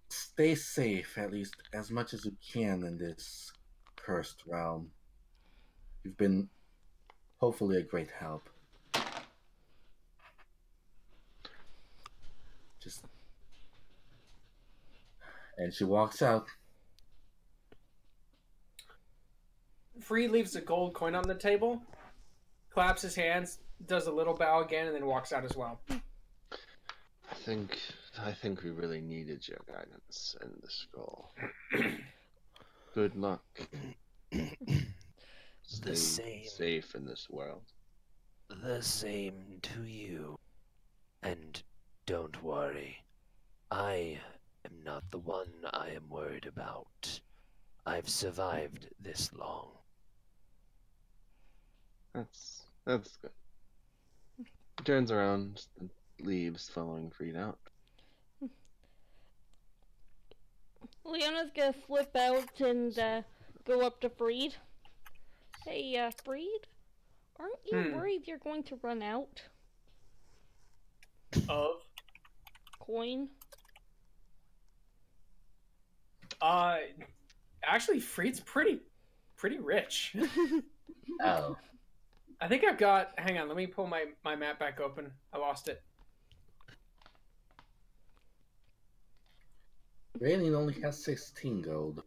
stay safe at least as much as you can in this cursed realm. You've been hopefully a great help. Just... And she walks out. Free leaves a gold coin on the table, claps his hands, does a little bow again, and then walks out as well. I think we really needed your guidance in the scroll. Good luck. Stay same. safe in this world. The same to you. And don't worry, I am not the one I am worried about. I've survived this long. That's good. He turns around and leaves, following Freed out. Leona's gonna flip out and go up to Freed. Hey, Freed? Aren't you worried you're going to run out? Of Coin. actually, Freed's pretty rich. Oh. I think I've got. Hang on, let me pull my map back open. I lost it. Raylene only has 16 gold.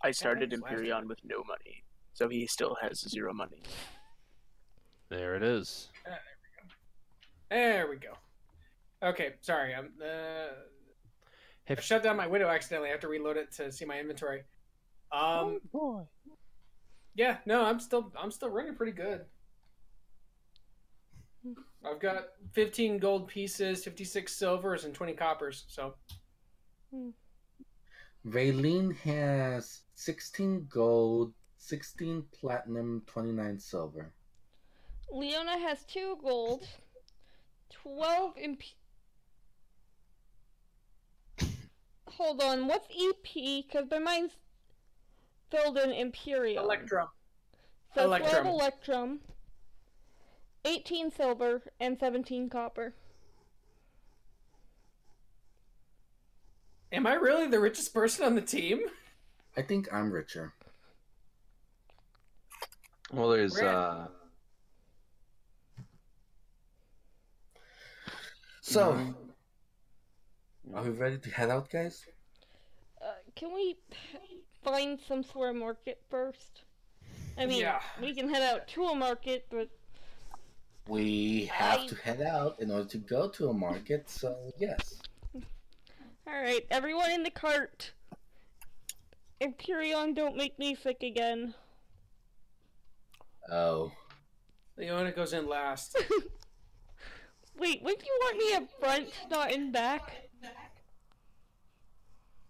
I started Last Empyrean with no money, so he still has 0 money. There it is. There we go. Okay, sorry. I Have, shut down my window accidentally. I have to reload it to see my inventory. boy. Yeah, no, I'm still running pretty good. I've got 15 gold pieces, 56 silvers, and 20 coppers. So Raylene has 16 gold, 16 platinum, 29 silver. Leona has 2 gold, 12 Hold on, what's EP? Because my mind's filled in Imperium. Electrum. So Electrum. 12 Electrum, 18 silver, and 17 copper. Am I really the richest person on the team? I think I'm richer. Well, there's So, are we ready to head out, guys? Can we find some sort of market first? I mean, Yeah. we can head out to a market, but We have to head out in order to go to a market, so yes. alright, everyone in the cart. Imperion, don't make me sick again. Oh. Leona goes in last. Wait, wouldn't you want me up front, not in back?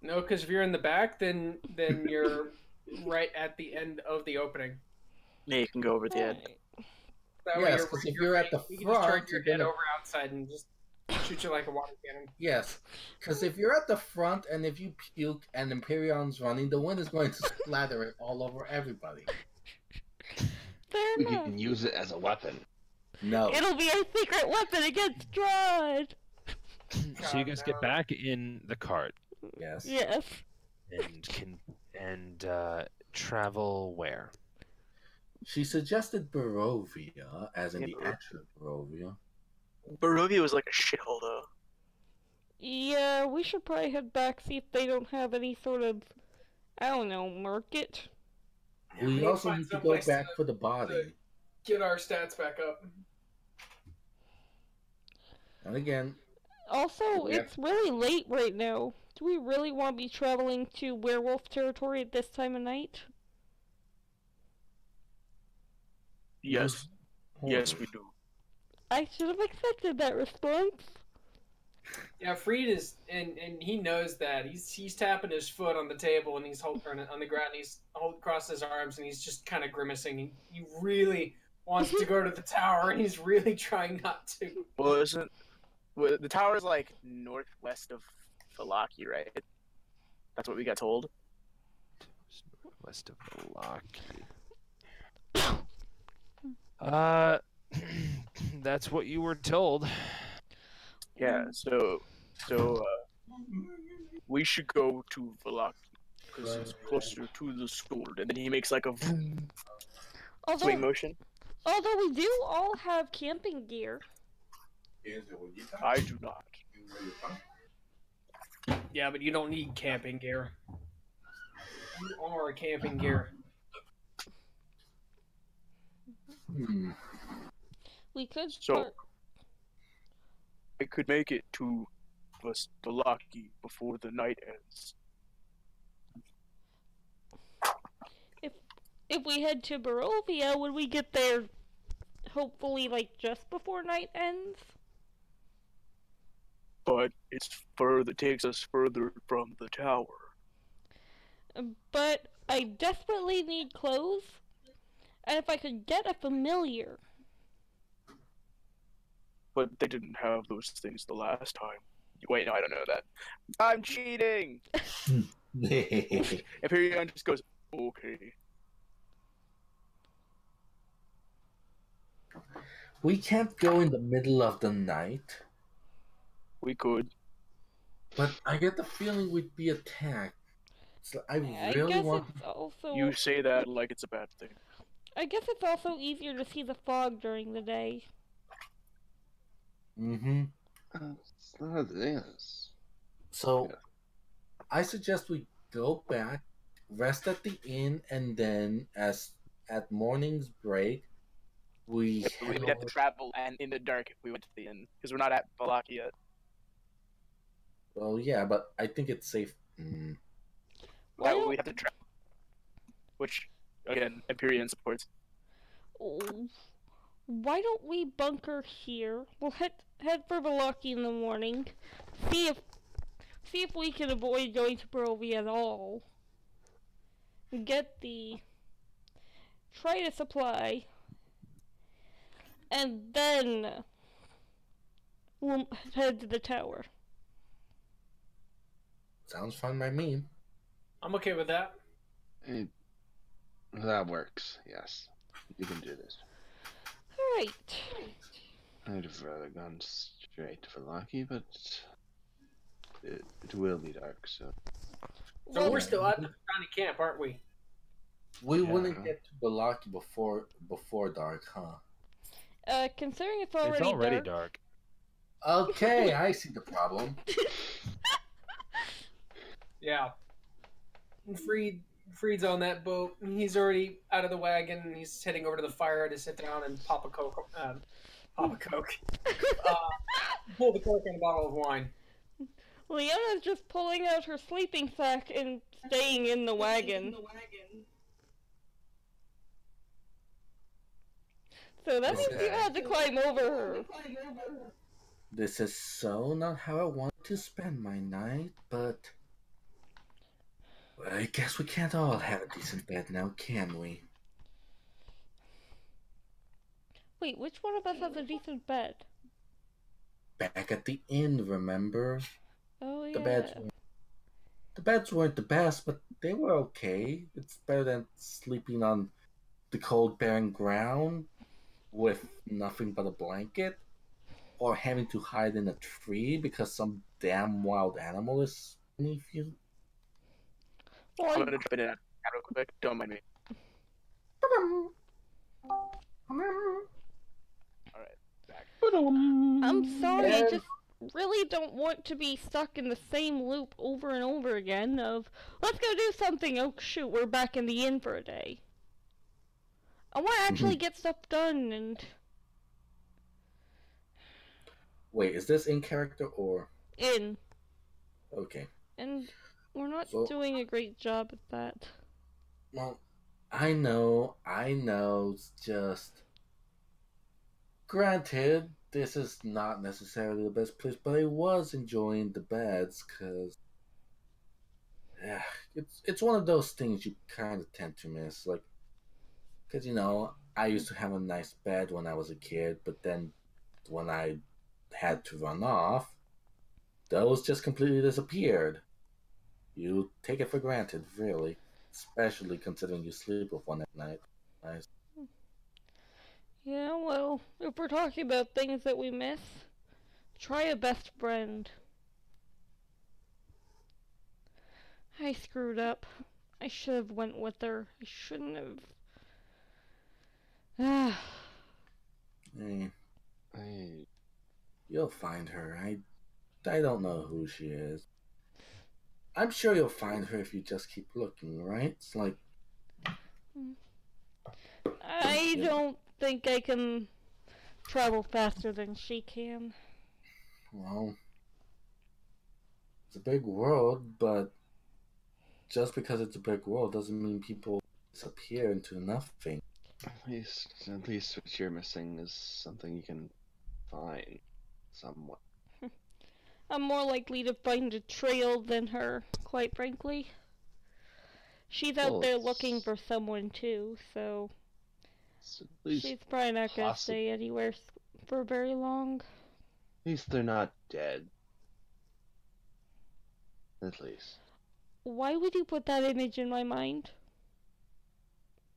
No, because if you're in the back, then you're right at the end of the opening. Yeah, you can go over the end. Alright. That Yes, you're 'cause if you're you're at the you can just turn front, your you're head gonna- over outside and just shoot you like a water cannon. Yes, because if you're at the front and if you puke and Imperion's running, the wind is going to splatter it all over everybody. Fair we enough. can use it as a weapon. No. It'll be our secret weapon against Strahd! So you guys get back in the cart Yes. Yes. and travel where? She suggested Barovia, as in Yeah, the actual Barovia. Barovia was like a shithole, though. Yeah, we should probably head back, see if they don't have any sort of, I don't know, market. We need to also find need to go someplace back to- for the body. Get our stats back up. And again, Also, Yeah. it's really late right now. Do we really want to be traveling to werewolf territory at this time of night? Yes. Yes, we do. I should have accepted that response. Yeah, Freed is, and he knows that he's tapping his foot on the table and he's holding on the ground. And he's holding across his arms and he's just kind of grimacing. He really wants to go to the tower and he's really trying not to. Well, the tower's like northwest of Falaki, right? That's what we got told. West of Valaki. That's what you were told. Yeah, so we should go to Valaki because it's closer to the sword. And then he makes like a swing Although, motion. although we do all have camping gear. I do not. Yeah, but you don't need camping gear. You are camping gear. We could So- start. I could make it to Valaki before the night ends. If we head to Barovia, would we get there hopefully like just before night ends? But it's further, takes us further from the tower. But I desperately need clothes. And if I could get a familiar. But they didn't have those things the last time. Wait, no, I don't know that. I'm cheating! Imperion just goes, okay. We can't go in the middle of the night, We could. but I get the feeling we'd be attacked. So I I really guess want. it's also You say that like it's a bad thing. I guess it's also easier to see the fog during the day. Mm-hmm. It's not this. So Yeah. I suggest we go back, rest at the inn, and then at morning's break, we head We'd have to over. travel and in the dark if we went to the inn because we're not at Balaki yet. Well, yeah, but I think it's safe. Why That don't we have to travel, which again, Empyrean supports. oh, why don't we bunker here? We'll head for Balaki in the morning. See if we can avoid going to Barovia at all. Get the try to supply, and then we'll head to the tower. Sounds fun by me. I'm okay with that. That works. Yes, you can do this. Alright. I'd have rather gone straight for Lucky, but it will be dark, so. So Well, we're still at the tiny camp, aren't we? We Yeah. wouldn't get to Balaki before dark, huh? considering it's It's already, already dark. dark. Okay, I see the problem. Yeah. Freed's on that boat. He's already out of the wagon and he's heading over to the fire to sit down and pop a coke. Pull the cork on a bottle of wine. Leona's just pulling out her sleeping sack and staying in the wagon. So that means you Okay. had to climb over her. This is so not how I want to spend my night, but I guess we can't all have a decent bed now, can we? Wait, which one of us has a decent bed? Back at the inn, remember? Oh, yeah. The beds weren't the best, but they were okay. It's better than sleeping on the cold barren ground with nothing but a blanket, or having to hide in a tree because some damn wild animal is beneath you. Well, I'm gonna jump in and out real quick. Don't mind me. Alright, back. I'm sorry, I just really don't want to be stuck in the same loop over and over again of, let's go do something, oh shoot, we're back in the inn for a day. I want to actually get stuff done and... Wait, is this in character or in. okay? And we're not So- doing a great job at that. Well, I know. It's just granted, this is not necessarily the best place, but I was enjoying the beds because it's one of those things you kind of tend to miss, like because I used to have a nice bed when I was a kid, but then when I had to run off, those just completely disappeared. You take it for granted, really, especially considering you sleep with one at night. Nice. Yeah, well, if we're talking about things that we miss, try a best friend. I screwed up. I should have went with her. I shouldn't have. Hey, I you'll find her. I don't know who she is. I'm sure you'll find her if you just keep looking, right? It's like I don't think I can travel faster than she can. well, it's a big world, but just because it's a big world doesn't mean people disappear into nothing. at least what you're missing is something you can find somewhat. I'm more likely to find a trail than her, quite frankly. She's out Well, there looking for someone too, so It's at least she's probably not gonna possible. stay anywhere for very long. At least they're not dead. At least. Why would you put that image in my mind?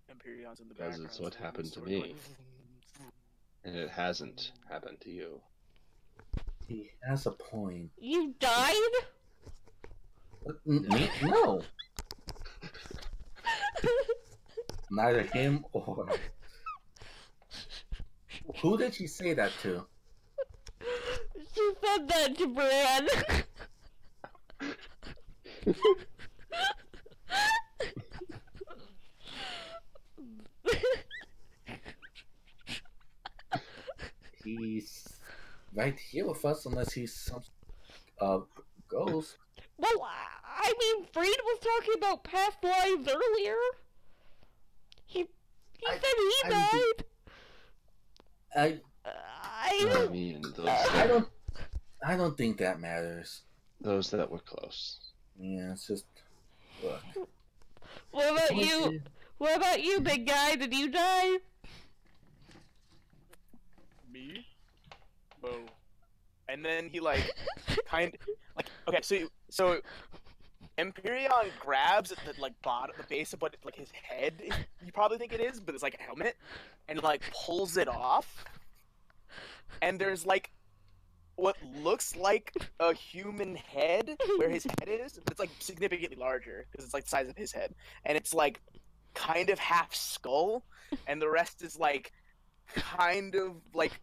Empyreon's in the Because background. it's what so happened to sort of me. like- And it hasn't happened to you. He has a point. You died? Me? No. Neither him or... Who did she say that to? She said that to Bran. He's right here with us unless he's some ghost. Well, I mean, Freed was talking about past lives earlier. He said he died. I mean, I don't think that matters. those that were close. Yeah, it's just look. What about you? What about you, big guy? Did you die? Me? Oh. And then he like okay, so Empyreon grabs at the the base of what his head you probably think it is, but it's like a helmet, and like pulls it off. And there's like what looks like a human head where his head is, but it's like significantly larger because it's like the size of his head, and it's like kind of half skull, and the rest is like kind of like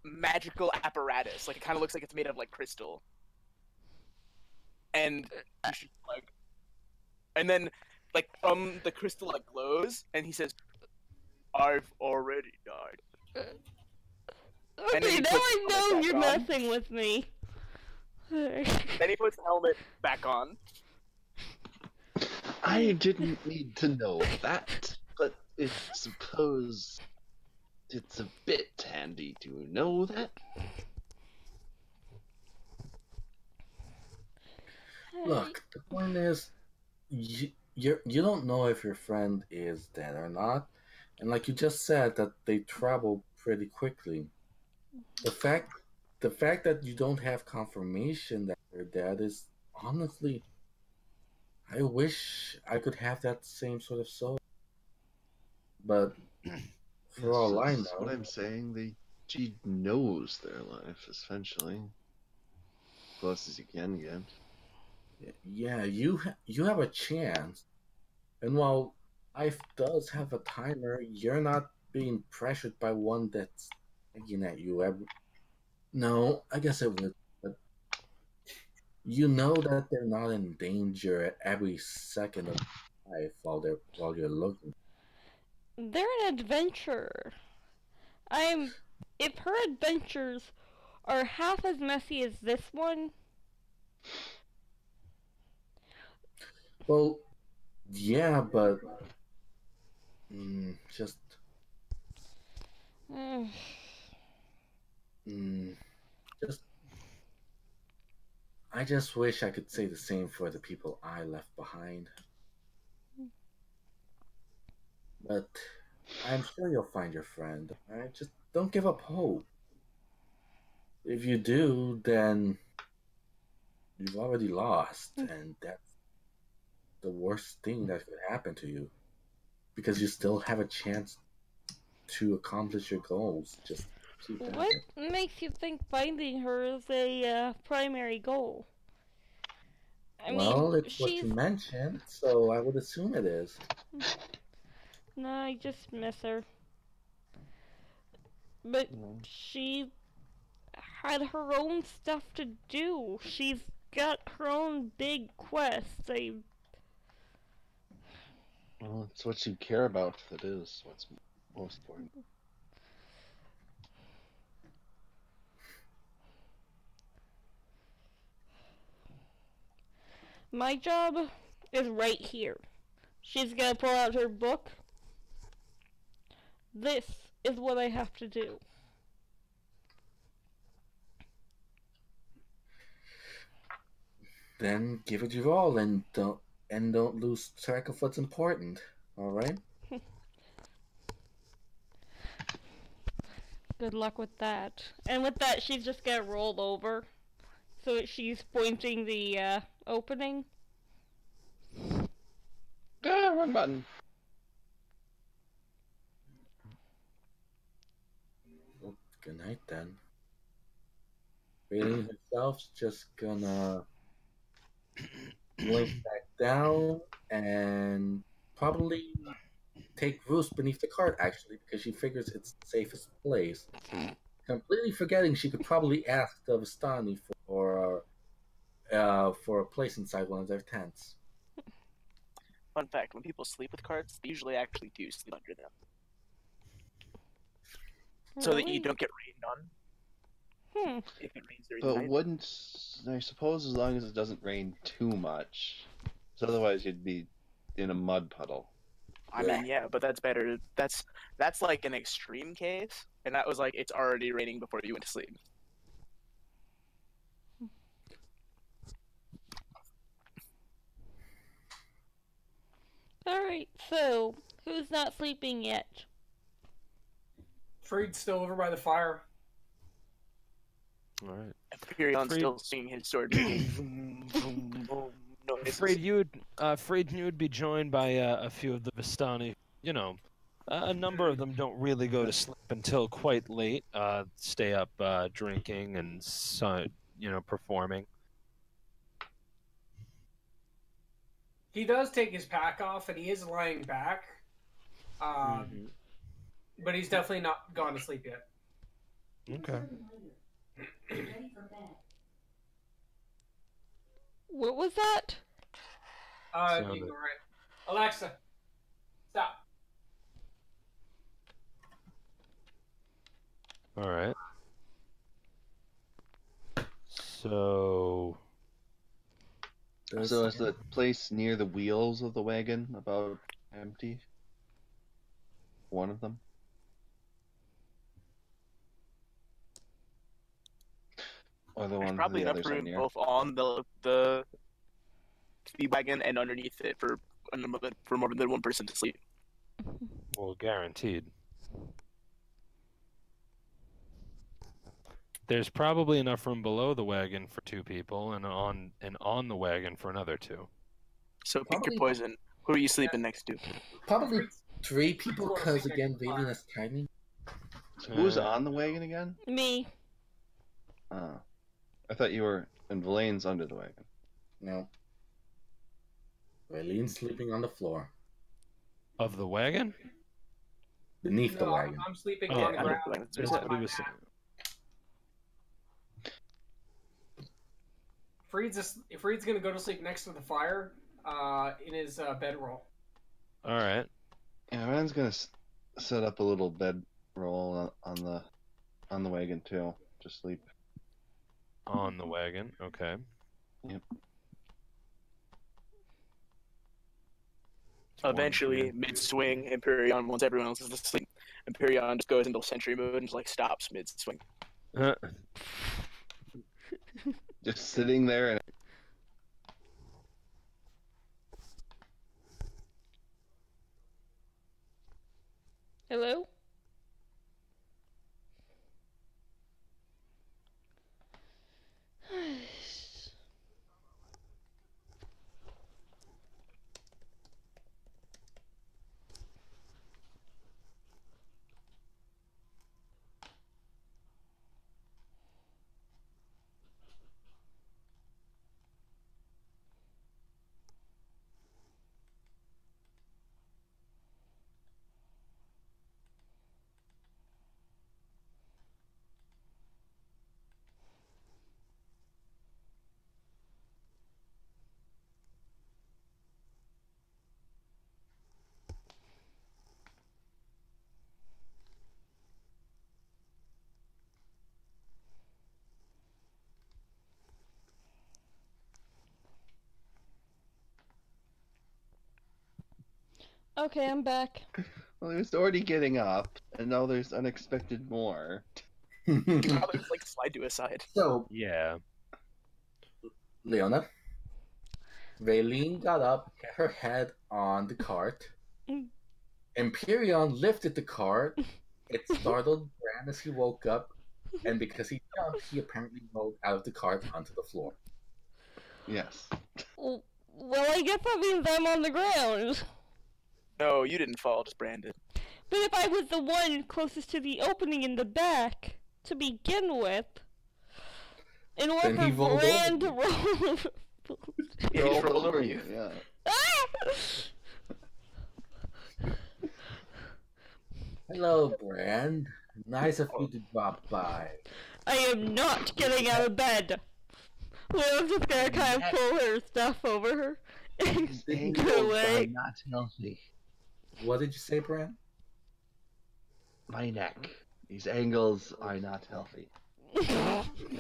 magical apparatus. Like it kind of looks like it's made of like crystal, and like, and then like from the crystal like glows, and he says, "I've already died." Okay, now I know you're messing with me. Then he puts the helmet back on. I didn't need to know that, but I suppose it's a bit handy to know that. Look, the point is, you don't know if your friend is dead or not, and like you just said, that they travel pretty quickly. The fact that you don't have confirmation that they're dead is honestly, I wish I could have that same sort of soul. But for all I That's what know, I'm saying. She knows their life, essentially. Close as you can get. yeah, you have a chance. And while life does have a timer, you're not being pressured by one that's nagging at you every... No, I guess it would. But you know that they're not in danger every second of life while you're looking. They're an adventurer. If her adventures are half as messy as this one. Well, yeah, but just just I just wish I could say the same for the people I left behind. But I'm sure you'll find your friend. Alright, just don't give up hope. If you do, then you've already lost, and that's the worst thing that could happen to you. Because you still have a chance to accomplish your goals. Just keep at What it. makes you think finding her is a primary goal? Well, it's what she's... you mentioned, so I would assume it is. No, I just miss her. But she had her own stuff to do. She's got her own big quests. Well, it's what you care about that is what's most important. My job is right here. She's gonna pull out her book. This is what I have to do. Then give it your all, and don't lose track of what's important. All right. Good luck with that. And with that, she's just gonna roll over. So she's pointing the opening. Ah, wrong button. Good night then. Raylene herself's just gonna blink back down and probably take roost beneath the cart, actually, because she figures it's the safest place. Completely forgetting she could probably ask the Vistani for a place inside one of their tents. Fun fact: when people sleep with carts, they usually actually do sleep under them, so that you Really? don't get rained on if it rains during the But night. wouldn't, I suppose, as long as it doesn't rain too much, because otherwise you'd be in a mud puddle. I mean, yeah, but that's better. That's like an extreme case, and that was like it's already raining before you went to sleep. Alright, so who's not sleeping yet? Freed's still over by the fire. All right. Furion's Freed- still swinging his sword, making boom, boom, boom noises. Freed, you would be joined by a few of the Vistani. You know, a number of them don't really go to sleep until quite late. Stay up drinking and performing. He does take his pack off, and he is lying back. But he's definitely not gone to sleep yet. Okay. What was that? Sounded- You go right. Alexa, stop. All right. So So is the place near the wheels of the wagon about empty? One of them? Or the There's ones probably the enough others are room near? both on the speed wagon and underneath it for more than one person to sleep. well, guaranteed. There's probably enough room below the wagon for 2 people, and on the wagon for another 2. So pick Probably- your poison. Who are you sleeping next to? Probably 3 people, because again, Raylene is tiny. So who's on the wagon again? Me. I thought you were in Valaine's under the wagon. No. Raylene's sleeping on the floor. Of the wagon? Beneath the No, wagon. I'm sleeping Oh, on the under ground. the wagon. That's what he was saying. Freed's gonna go to sleep next to the fire, in his bedroll. All right. Yeah, Ryan's gonna set up a little bed roll on the wagon too. Just sleep. On the wagon. Okay. Yep. Eventually, mid-swing, Empyrean, once everyone else is asleep, Empyrean just goes into sentry mode and just like stops mid-swing. Just sitting there and Hello? Okay, I'm back. well, he was already getting up, and now there's unexpected more. Probably just like slide to his side. So, Yeah. Leona, Raylene got up, hit her head on the cart. Empyrean lifted the cart. It startled Bran as he woke up, and because he jumped, he apparently rolled out of the cart onto the floor. Yes. Well, I guess that means I'm on the ground. No, you didn't fall, just Brandon. But if I was the one closest to the opening in the back to begin with, in order Then he for rolled Bran over to roll. He just rolled over you. Yeah. Hello, Brand. Nice of you to drop by. I am not getting out of bed. Leo's just gonna kind of pull her stuff over her and These get angles are away. not healthy. What did you say, Brand? My neck. These angles are not healthy.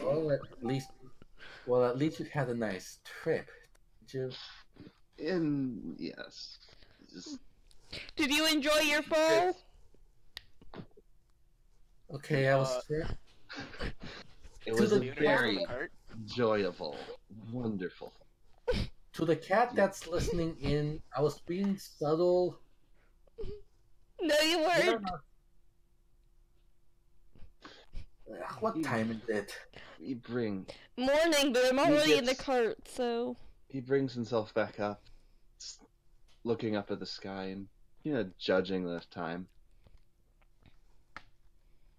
Well, at least you had a nice trip, did you? And yes. Just, Did you enjoy your fall? Okay, I was fair. it was a the very enjoyable, wonderful. To the cat that's listening in, I was being subtle. No, you weren't. What time is it? He bring Morning, but I'm He already in the gets- cart, so. he brings himself back up, looking up at the sky and judging the time.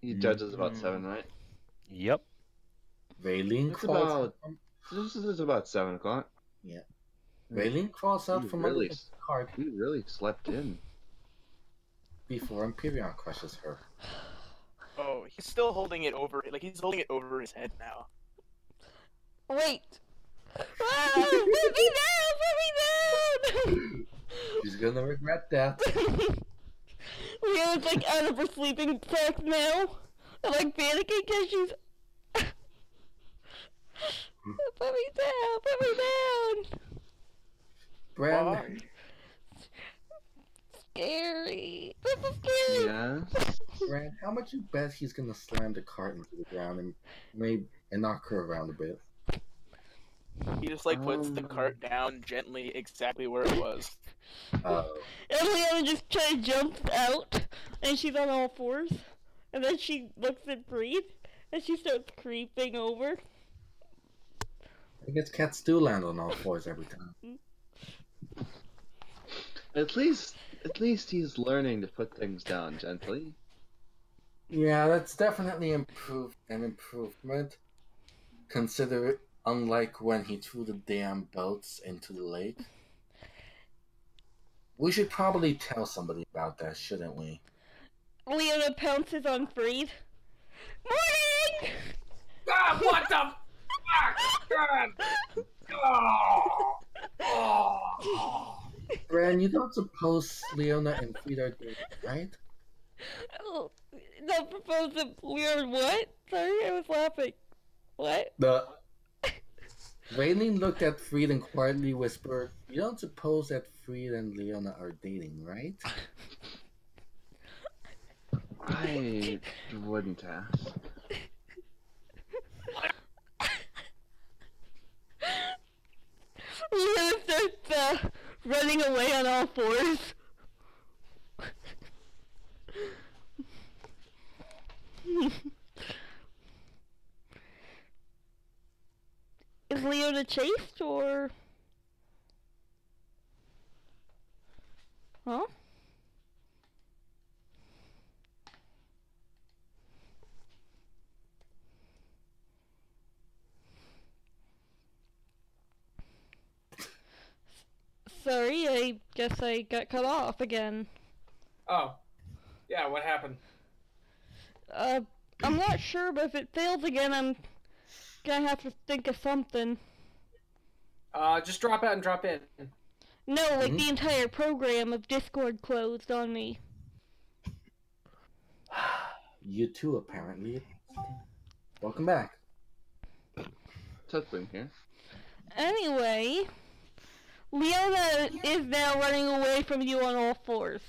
He judges about 7, right? Yep. Raylene It's crawls about- out from, This is about 7 o'clock. Raylene crawls out You from really- under the cart He really slept in. before Empyrean crushes her. Oh, he's still holding it over. Like he's holding it over his head now. Wait. Ah, put me down! Put me She's gonna regret that. down! Leo's like out of her sleeping sack now. I'm like panicking because she's. Put me down! Put me down! Brand, Why? Scary. This is scary. Yes. Brand, how much you bet he's gonna slam the cart into the ground and knock her around a bit? He just like puts the cart down gently, exactly where it was. And Leona just kind of jumps out, and she's on all fours. And then she looks at Breathe, and she starts creeping over. I guess cats do land on all fours every time. At least he's learning to put things down gently. Yeah, that's definitely an improvement. Consider it unlike when he threw the damn boats into the lake. We should probably tell somebody about that, shouldn't we? Leona pounces on Breathe. Morning! Ah, what the fuck? God. Oh. Bran, you don't suppose Leona and Frida are dating, right? Oh, that proposed a weird what? Sorry, I was laughing. What? Raylene looked at Fried and quietly whispered, "You don't suppose that Fried and Leona are dating, right?" I wouldn't ask. Leona starts running away on all fours. Is Leona chased or? Huh? Sorry, I guess I got cut off again. Oh. Yeah, what happened? I'm not sure, but if it fails again, I'm gonna have to think of something. Just drop out and drop in. No, like the entire program of Discord closed on me. You too, apparently. Welcome back. Tutwin here. Anyway, Leona is now running away from you on all fours.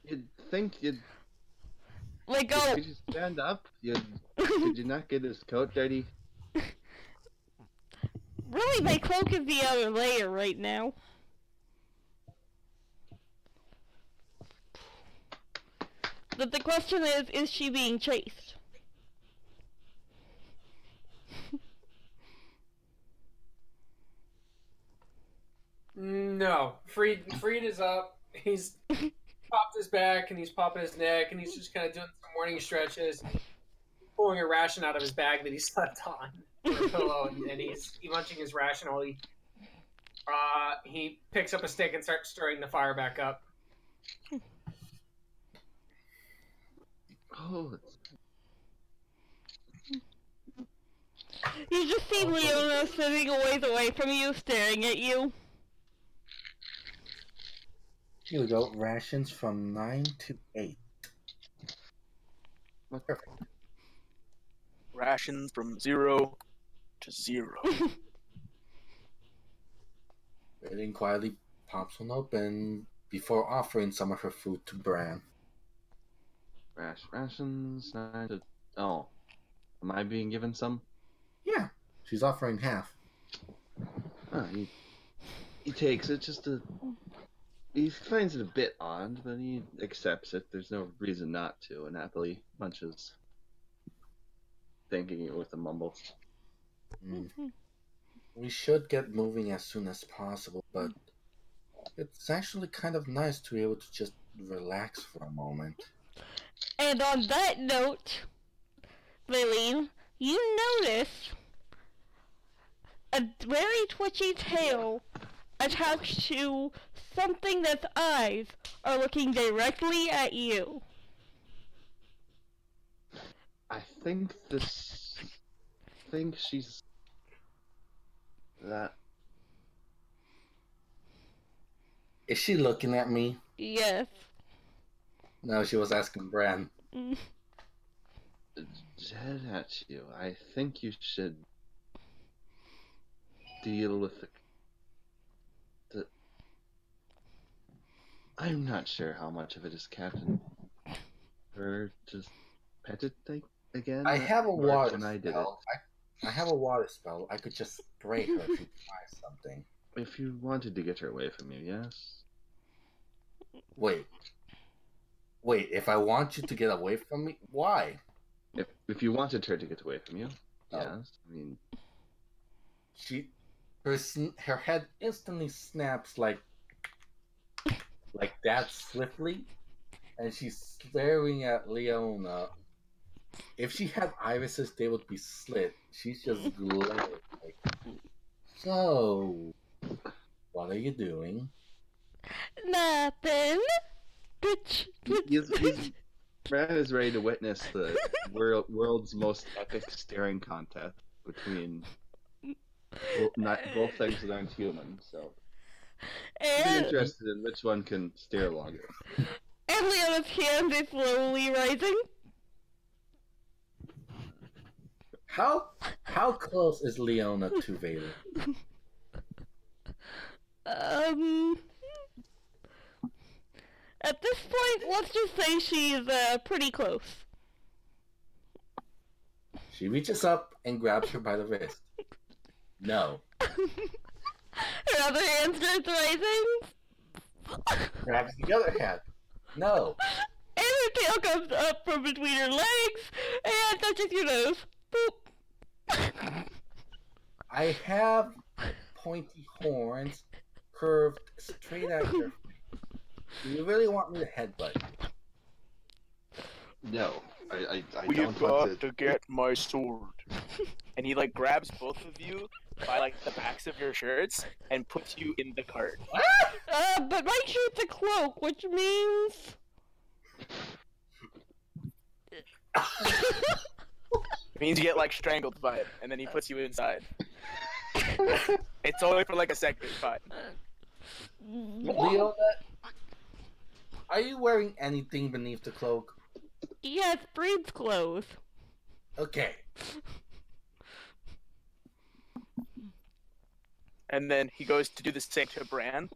You'd think you'd Like, oh, Could you stand up? Did you not get his coat dirty? really, my cloak is the outer layer right now. But the question is she being chased? No. Freed is up. He's popped his back and he's popping his neck and he's just kind of doing some morning stretches, pulling a ration out of his bag that he slept on for a pillow, and he's munching his ration while he picks up a stick and starts stirring the fire back up. Oh, You just see Leona sitting a ways away from you, staring at you. Here we go. Rations from 9 to 8. Perfect. Rations from 0 to 0. Raiden quietly pops one open before offering some of her food to Bran. Rations. Oh, am I being given some? Yeah, she's offering half. Oh, he takes it he finds it a bit odd, but he accepts it. There's no reason not to, and happily munches, thanking it with a mumble. We should get moving as soon as possible, but it's actually kind of nice to be able to just relax for a moment. And on that note, Lillian, you notice a very twitchy tail attached to something that's eyes are looking directly at you. I think she's that. Is she looking at me? Yes. No, she was asking Bran. Dead at you. I think you should deal with the. I'm not sure how much of it is Captain. Her just pet it again. I have a water and I did spell. I have a water spell. I could just spray her if she tries something. If you wanted to get her away from you, yes. Wait, if I want you to get away from me, why? If you wanted her to get away from you, yes. I mean, her head instantly snaps like that swiftly, and she's staring at Leona. If she had irises, they would be slit. She's just glaring. So, what are you doing? Nothing. Brad is ready to witness the world's most epic staring contest between both things that aren't human. So, I'm interested in which one can stare longer. And Leona's hand is slowly rising. How close is Leona to Vader? At this point, let's just say she's pretty close. She reaches up and grabs her by the wrist. No. Her other hand starts rising. Grabs the other hand. No. And her tail comes up from between her legs and touches your nose. Boop. I have pointy horns curved straight at your face. Do you really want me to headbutt you? No, I We've don't got want to get my sword. And he like grabs both of you by like the backs of your shirts and puts you in the cart. But my shirt's a cloak, which means... It means you get like strangled by it, and then he puts you inside. It's only for like a second, fine. Leona, are you wearing anything beneath the cloak? Yes, breed's clothes. Okay. And then he goes to do the same to Bran.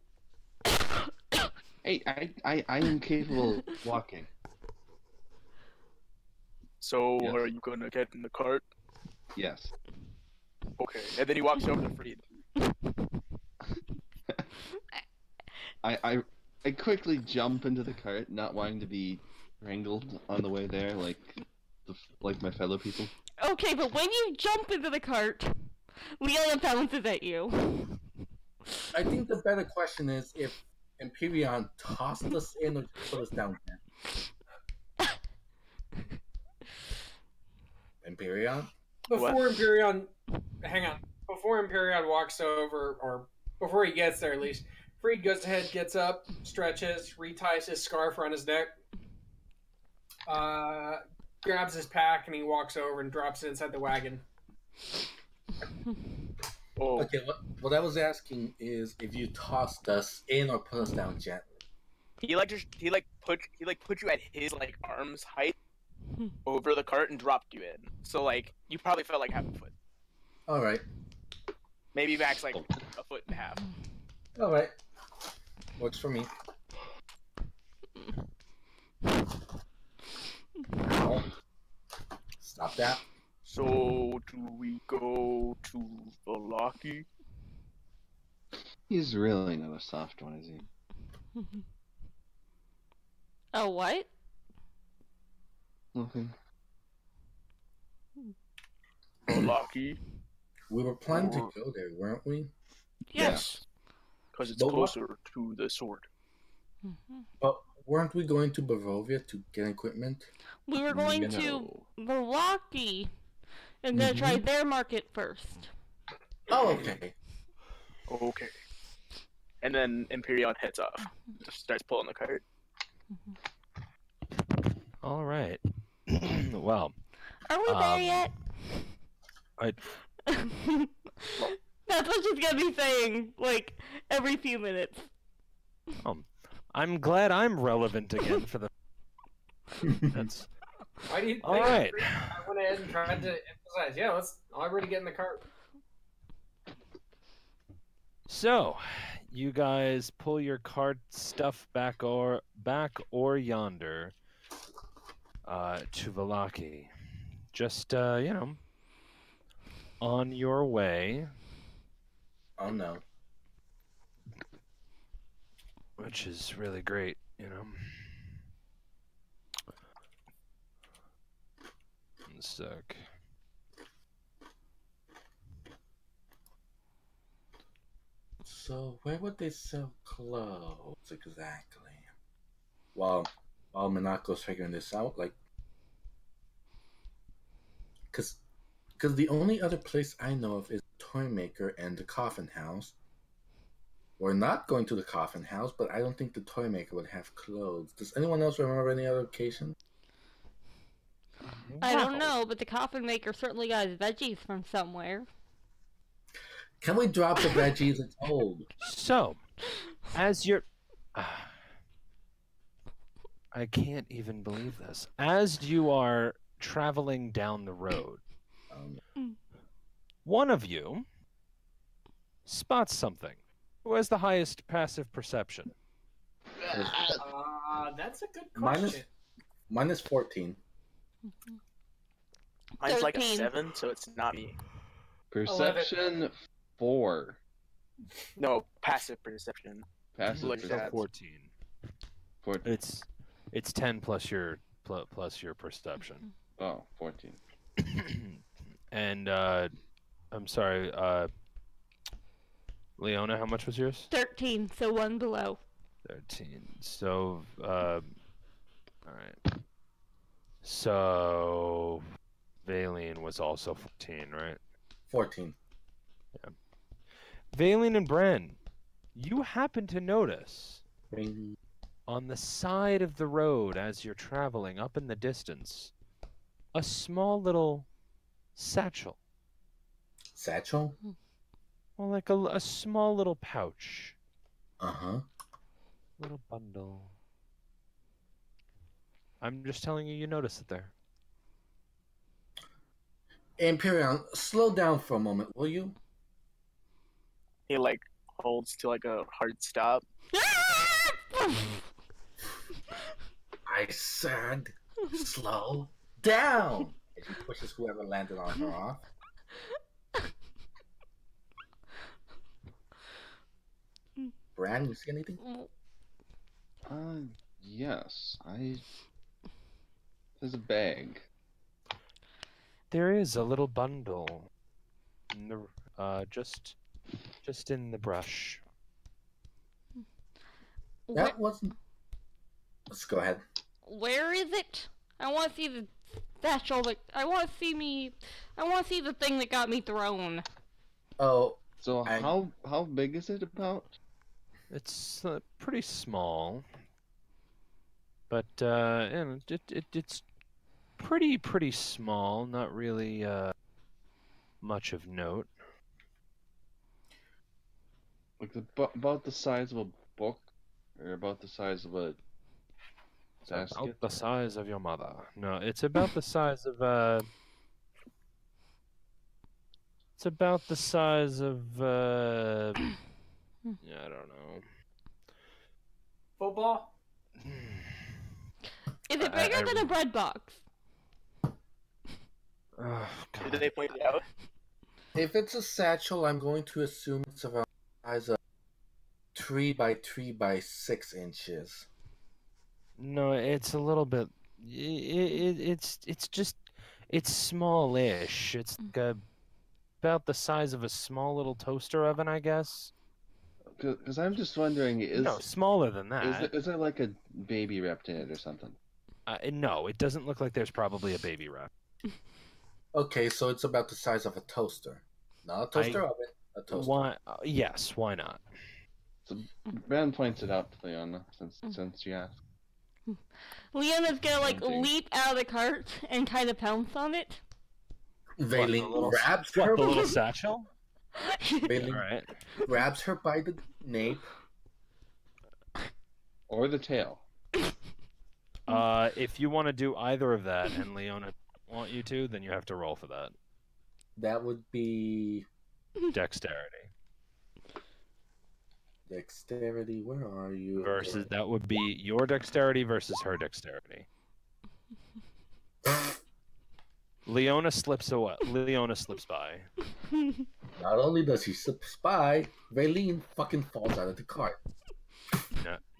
Hey, I am capable of walking. So, Yes. are you gonna get in the cart? Yes. Okay. And then he walks over to Freed. I quickly jump into the cart, not wanting to be wrangled on the way there, like my fellow people. Okay, but when you jump into the cart, Leona bounces at you. I think the better question is if Empyrean tossed us in or just put us down there. Empyrean? Before Empyrean, hang on. Before Empyrean walks over, or before he gets there at least, Freed goes ahead, gets up, stretches, reties his scarf around his neck, grabs his pack, and he walks over and drops it inside the wagon. Oh, Okay, what I was asking is if you tossed us in or put us down gently. He put you at his like arm's height over the cart and dropped you in. So like you probably felt like half a foot, All right. maybe max like a foot and a half. All right. Works for me. Oh, stop that. so do we go to Valaki? He's really not a soft one, is he? Oh, what? Nothing. Valaki? We were planning to go there, weren't we? Yes. Because it's But what- closer to the sword. But weren't we going to Barovia to get equipment? We were going to No. Milwaukee and gonna try their market first. Oh, okay. Okay. And then Empyrean heads off, just starts pulling the cart. All right. Well, Are we there yet? I That's what she's gonna be saying, like, every few minutes. I'm glad I'm relevant again for the. That's Why do you think all right. I went ahead and tried to emphasize, yeah, let's already get in the cart. So, you guys pull your cart stuff back or yonder to Valaki. Just on your way, Oh no. which is really great, One sec. So where would they sell clothes exactly? While Minako's figuring this out, like, because the only other place I know of is Toy Maker and the Coffin House. We're not going to the Coffin House, but I don't think the Toy Maker would have clothes. Does anyone else remember any other location? I don't know, but the coffin maker certainly got his veggies from somewhere. Can we drop the veggies? It's old. So, as you're. I can't even believe this. As you are traveling down the road, one of you spots something. Who has the highest passive perception? That's a good question. Mine is 14. Mine's like a 13. 7, so it's not me. Perception 4. No, passive perception. Passive Look at perception. that. 14. 14. It's 10 plus your perception. Oh, 14. And I'm sorry, Leona, how much was yours? 13, so one below. 13. So all right. So Valine was also 14, right? 14. Valine and Bren, you happen to notice Bing. on the side of the road as you're traveling up in the distance a small little satchel. Satchel? Well, like a small little pouch. Uh-huh. Little bundle. I'm just telling you, you notice it there. Imperion, slow down for a moment, will you? He like holds to like a hard stop. I said slow down! As he pushes whoever landed on her off. Bran, you see anything? Yes. There's a bag. There is a little bundle in the just in the brush. That wasn't. Let's go ahead. Where is it? I want to see the satchel. I want to see the thing that got me thrown. Oh, So how big is it about? It's pretty small, but it's pretty small. Not really much of note. Like about the size of a book, or about the size of a It's basket? about the size of your mother. No, it's about the size of It's about the size of yeah, I don't know. Football? Is it bigger than a bread box? Oh, Did God. they point it out? if it's a satchel, I'm going to assume it's around the size of 3 by 3 by 6 inches. No, it's a little bit. It's just it's smallish. It's like about the size of a small little toaster oven, I guess. Because I'm just wondering, No, smaller than that. is there like a baby wrapped in it or something? No, it doesn't look like there's probably a baby wrap. Okay, so it's about the size of a toaster. Not a toaster oven, a toaster. Why? Yes, why not? So Ben points it out to Leona since you asked. Leona's gonna like Something. leap out of the cart and kind of pounce on it. Veiling grabs What, her. the little satchel? Veiling All right. grabs her by the nape. Or the tail. If you want to do either of that, and Leona want you to, then you have to roll for that. That would be Dexterity. dexterity. Where are you? Versus that would be your dexterity versus her dexterity. Leona slips away. Leona slips by. Not only does she slip by, Valine fucking falls out of the cart.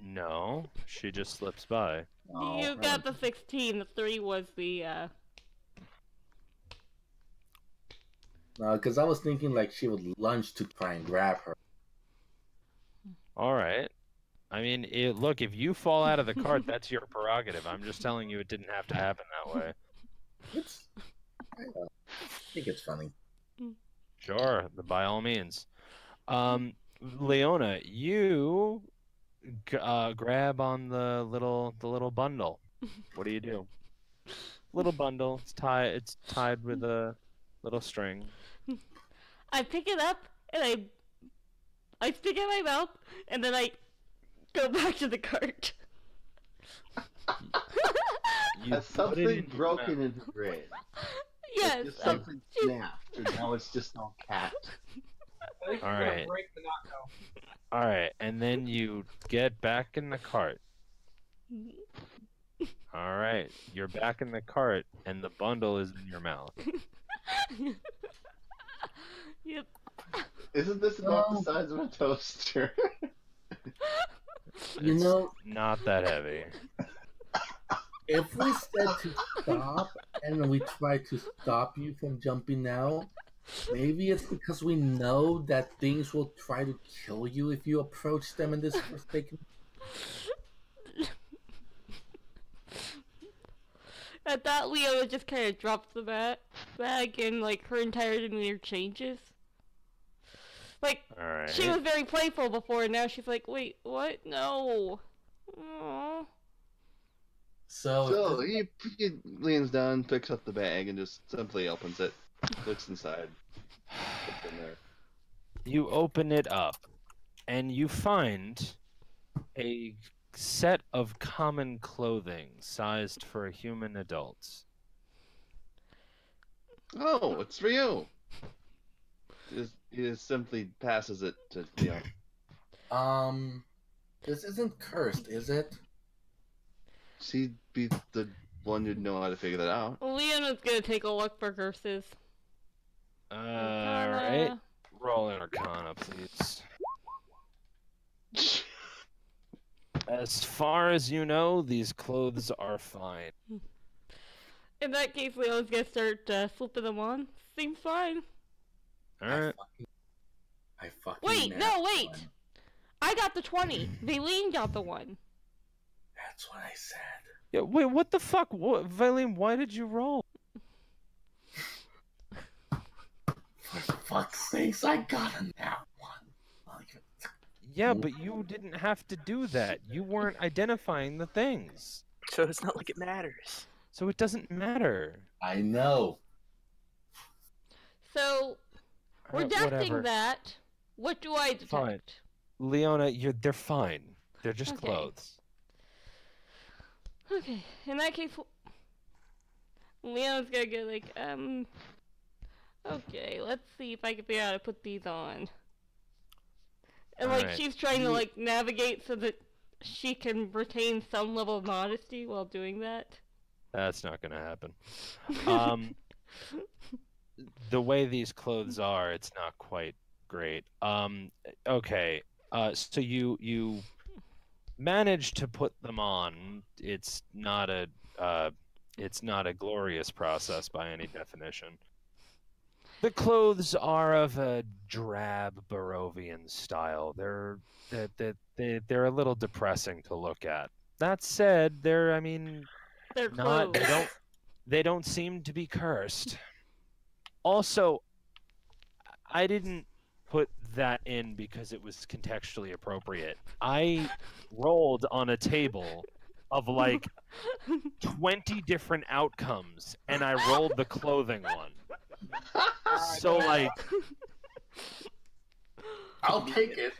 No, she just slips by. Oh, You got the 16. The 3 was the because I was thinking like she would lunge to try and grab her. All right. I mean, look, if you fall out of the cart, that's your prerogative. I'm just telling you it didn't have to happen that way. I think it's funny. Sure, by all means. Leona, you grab on the little bundle. What do? Little bundle. It's tied with a little string. I pick it up and I stick it in my mouth and then I go back to the cart. You Has put it in something your broken mouth. in the brain? Yes. Just something snapped, and now it's just all cat. I think All we're gonna right. break the knot now. All right, and then you get back in the cart. All right, you're back in the cart, and the bundle is in your mouth. Yep. Isn't this about the size of a toaster? You It's know, not that heavy. if we said to stop and we try to stop you from jumping out, maybe it's because we know that things will try to kill you if you approach them in this forsaken. At that, Leona just kind of drops the bag and like her entire demeanor changes. Like, All right. she was very playful before, and now she's like, wait, what? No. Aww. So he leans down, picks up the bag, and just simply opens it, looks inside. Puts it in there. You open it up, and you find a set of common clothing sized for human adults. Oh, it's for you. He just simply passes it to Leon. This isn't cursed, is it? She'd be the one who'd know how to figure that out. Leona's gonna take a look for curses. Alright. Roll an Arcana, please. As far as you know, these clothes are fine. In that case, Leona's gonna start slipping them on. Seems fine. Alright. I fucking Wait, nabbed no, wait! one. I got the 20. Valine got the 1. That's what I said. Yeah, wait, what the fuck? What, Valine, why did you roll? For fuck's sakes, I got a nat one. Yeah, but you didn't have to do that. You weren't identifying the things. So it's not like it matters. So it doesn't matter. I know. So, redacting whatever. that, what do I detect? Fine. Leona, they're fine. They're just Okay. clothes. Okay, in that case, Leon's gonna go like, okay, let's see if I can figure out how to put these on. And like, Alright. she's trying to like navigate so that she can retain some level of modesty while doing that. That's not gonna happen. The way these clothes are, it's not quite great. Okay. So you managed to put them on. It's not a glorious process by any definition. The clothes are of a drab Barovian style. They're a little depressing to look at. That said, They're not clothes. they don't seem to be cursed. Also, I didn't put that in because it was contextually appropriate. I rolled on a table of like 20 different outcomes, and I rolled the clothing one. So like, I'll take it.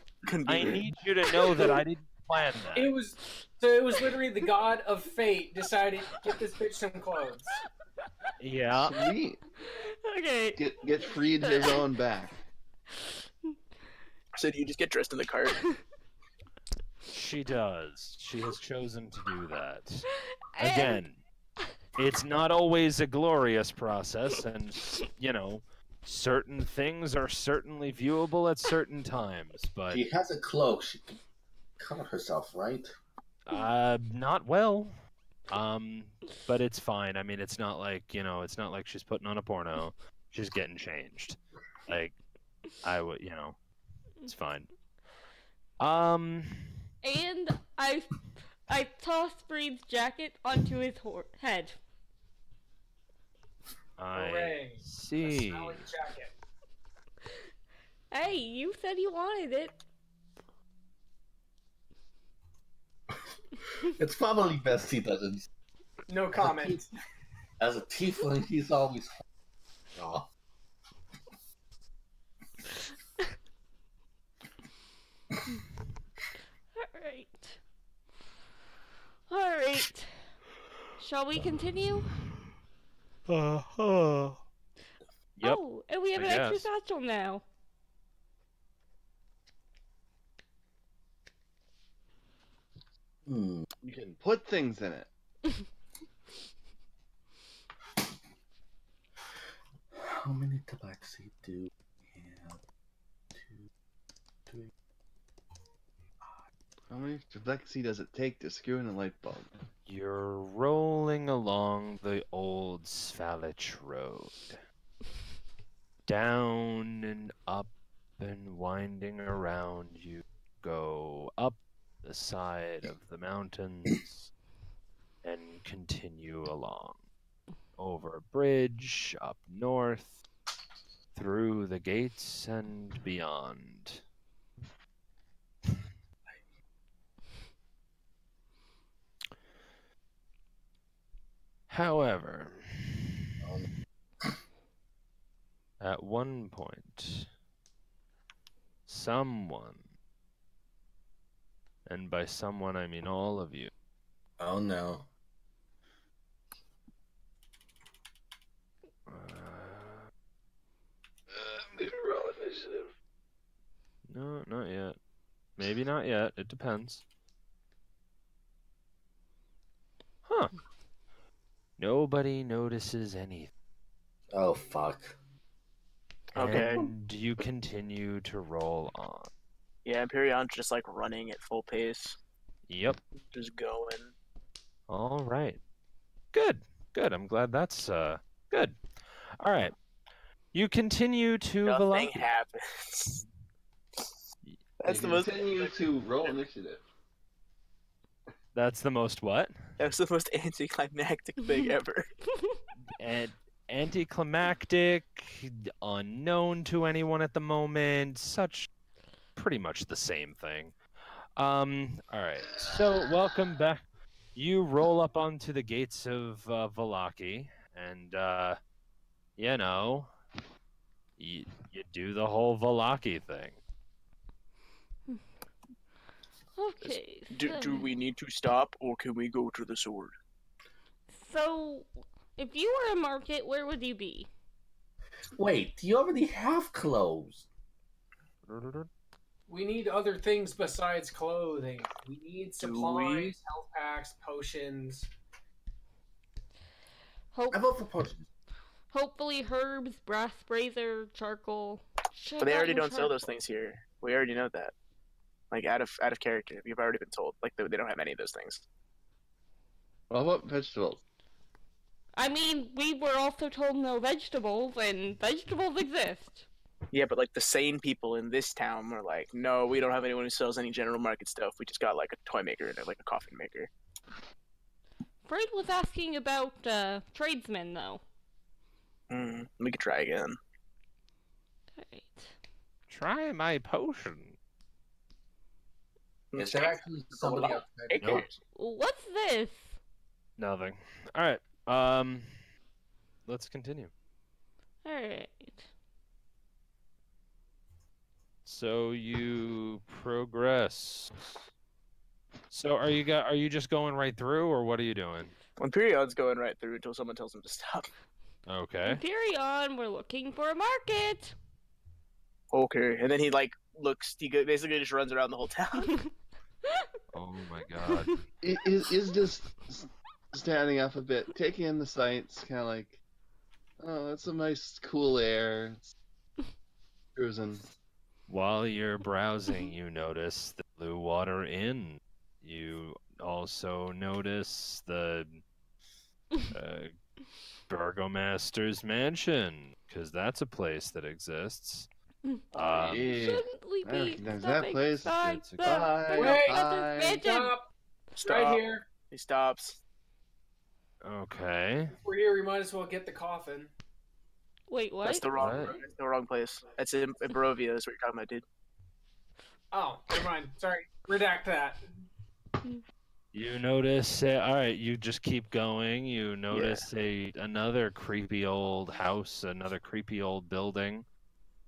I need you to know that I didn't plan that. It was literally the god of fate decided get this bitch some clothes. Yeah. Sweet. Okay. Get freed his own back. So do you just get dressed in the cart? She does. She has chosen to do that. Again, it's not always a glorious process, and, you know, certain things are certainly viewable at certain times, but... She has a cloak. She can cover herself, right? Not well. But it's fine. I mean, it's not like, you know, it's not like she's putting on a porno. She's getting changed. Like, you know, it's fine. And I tossed Breed's jacket onto his head. I Hooray. see. A smelly jacket. Hey, you said you wanted it. It's probably best he doesn't. No comment. As a tiefling, he's always. Aw. Alright. Shall we continue? Yep. Oh, and we have I an extra guess. satchel now. Hmm. You can put things in it. How many tabaxi do we have? 2, 3. How many flexi does it take to screw in a light bulb? You're rolling along the old Svalich Road. Down and up and winding around you go up the side of the mountains and continue along. Over a bridge, up north, through the gates and beyond. However, at one point, someone, and by someone I mean all of you, Oh no. Maybe roll initiative. no, not yet. Maybe not yet. It depends. Huh. Nobody notices anything. Oh fuck. Okay. And you continue to roll on. Yeah, Emperion's just like running at full pace, Yep. just going. All right. Good. Good. I'm glad that's good. All right. You continue to Nothing velocity. happens. That's You the most. continue to roll initiative. That's the most what? That's the most anticlimactic thing ever. And anticlimactic, unknown to anyone at the moment, such pretty much the same thing. All right. So welcome back. You roll up onto the gates of Valaki, and you know, you do the whole Valaki thing. Okay. Do we need to stop, or can we go to the sword? So, if you were a market, where would you be? Wait, you already have clothes. We need other things besides clothing. We need supplies, health packs, potions. I vote for potions. Hopefully herbs, brass brazier, charcoal. But they already don't sell those things here. We already know that. Like out of character, we've already been told. Like they don't have any of those things. What about vegetables? I mean, we were also told no vegetables, and vegetables exist. Yeah, but like the sane people in this town were like, no, we don't have anyone who sells any general market stuff. We just got like a toy maker and like a coffin maker. Fred was asking about tradesmen, though. We could try again. Alright. Try my potion. Is there actually somebody outside? Nope. What's this? Nothing. All right. Let's continue. Alright. So you progress. So are you just going right through, or what are you doing? When Period's going right through until someone tells him to stop. Okay. Carry on, we're looking for a market. Okay, and then he like looks. He basically just runs around the whole town. Oh my god. Is just standing up a bit, taking in the sights, kind of like, oh, that's a nice cool air. It's cruising. While you're browsing, you notice the Blue Water Inn. You also notice the Burgomaster's Mansion, because that's a place that exists. Yeah, Shouldn't we I be recognize that stopping place. by It's a the guy. Burgomaster's Mansion? Stop! Stop. Right here. He stops. Okay. If we're here, we might as well get the coffin. Wait, what? That's the wrong. What? That's the wrong place. That's in Barovia. That's what you're talking about, dude. Oh, never mind. Sorry. Redact that. You notice, all right, you just keep going. You notice another creepy old house, another creepy old building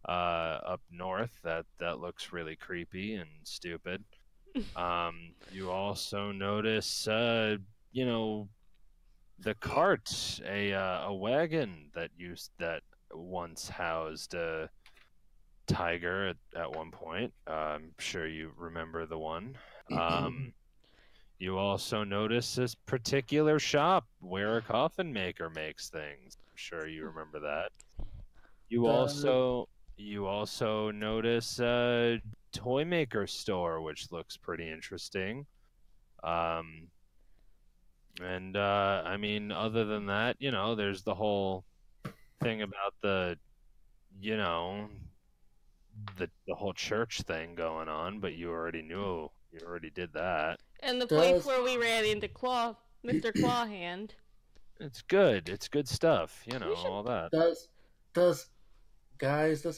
up north that looks really creepy and stupid. You also notice, the cart, a wagon that once housed a tiger at one point. I'm sure you remember the one. You also notice this particular shop where a coffin maker makes things. I'm sure you remember that. You also notice a toy maker store, which looks pretty interesting. I mean, other than that, there's the whole thing about the whole church thing going on, but you already did that. And the place where we ran into Mr. Clawhand. It's good. It's good stuff, all that. Does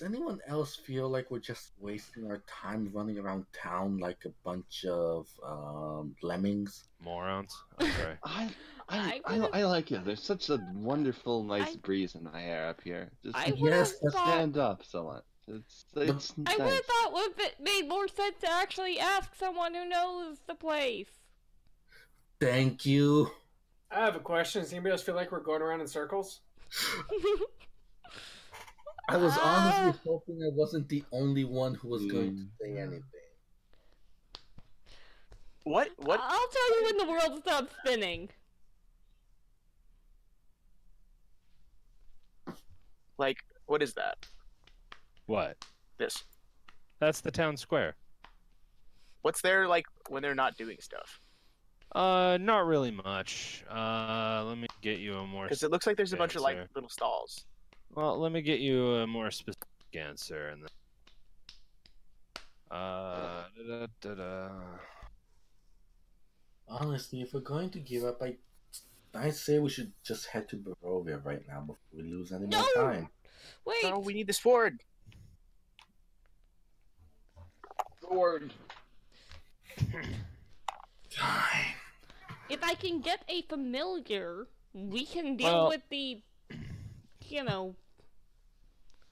anyone else feel like we're just wasting our time running around town like a bunch of lemmings? Morons. I'm sorry. I like it. There's such a wonderful, nice breeze in the air up here. Just stand up somewhat. It's I nice. would have thought it made more sense to actually ask someone who knows the place. Thank you. I have a question. Does anybody else feel like we're going around in circles? I was honestly hoping I wasn't the only one who was going to say anything. What? I'll tell you when the world stops spinning. Like, what is that? What? This. That's the town square. What's there like when they're not doing stuff? Not really much. Let me get you a more. Because it looks like there's a bunch of like answer. little stalls. Well, let me get you a more specific answer, and then. Honestly, if we're going to give up, I say we should just head to Barovia right now before we lose any more No! time. Wait. No, we need this sword. Sword. Fine. If I can get a familiar, we can deal Well- with the, you know,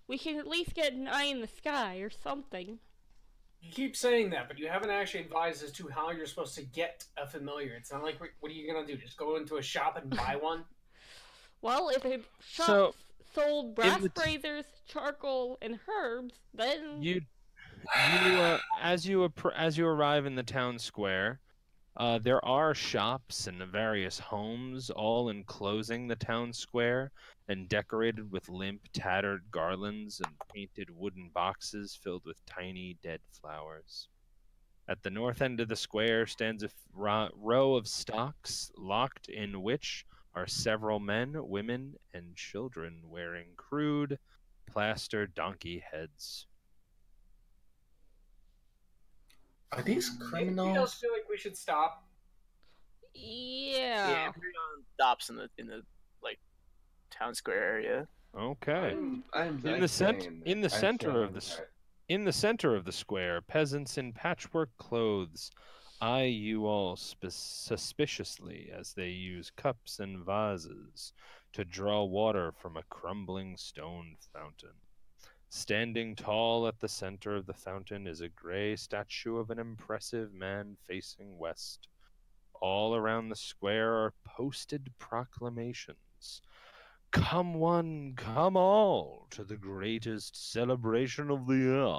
we can at least get an eye in the sky or something. You keep saying that, but you haven't actually advised as to how you're supposed to get a familiar. It's not like, what are you gonna do? Just go into a shop and buy one? Well, if a shop So, sold brass the braziers, charcoal, and herbs, then as you arrive in the town square, there are shops and various homes all enclosing the town square and decorated with limp, tattered garlands and painted wooden boxes filled with tiny dead flowers. At the north end of the square stands a row of stocks, locked in which are several men, women, and children wearing crude, plaster donkey heads. Are these Anybody else criminals? feel like we should stop? yeah. Imperion stops in the like town square area. Okay. I'm In the saying- in the I'm center saying of the that- in the center of the square, peasants in patchwork clothes eye you all suspiciously as they use cups and vases to draw water from a crumbling stone fountain. Standing tall at the center of the fountain is a gray statue of an impressive man facing west. All around the square are posted proclamations. Come one, come all, to the greatest celebration of the year,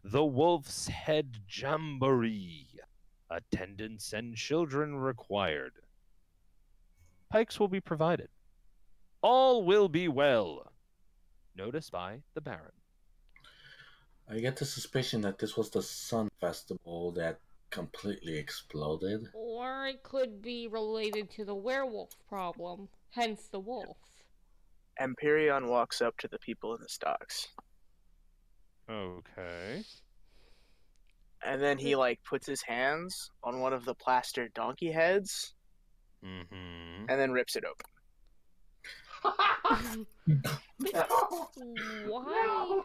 the Wolf's Head Jamboree. Attendants and children required. Pikes will be provided. All will be well. Notice by the Baron. I get the suspicion that this was the Sun Festival that completely exploded. Or it could be related to the werewolf problem, hence the wolves. Empyreon walks up to the people in the stocks, Okay. and then he like puts his hands on one of the plaster donkey heads, Mm-hmm. and then rips it open. Why?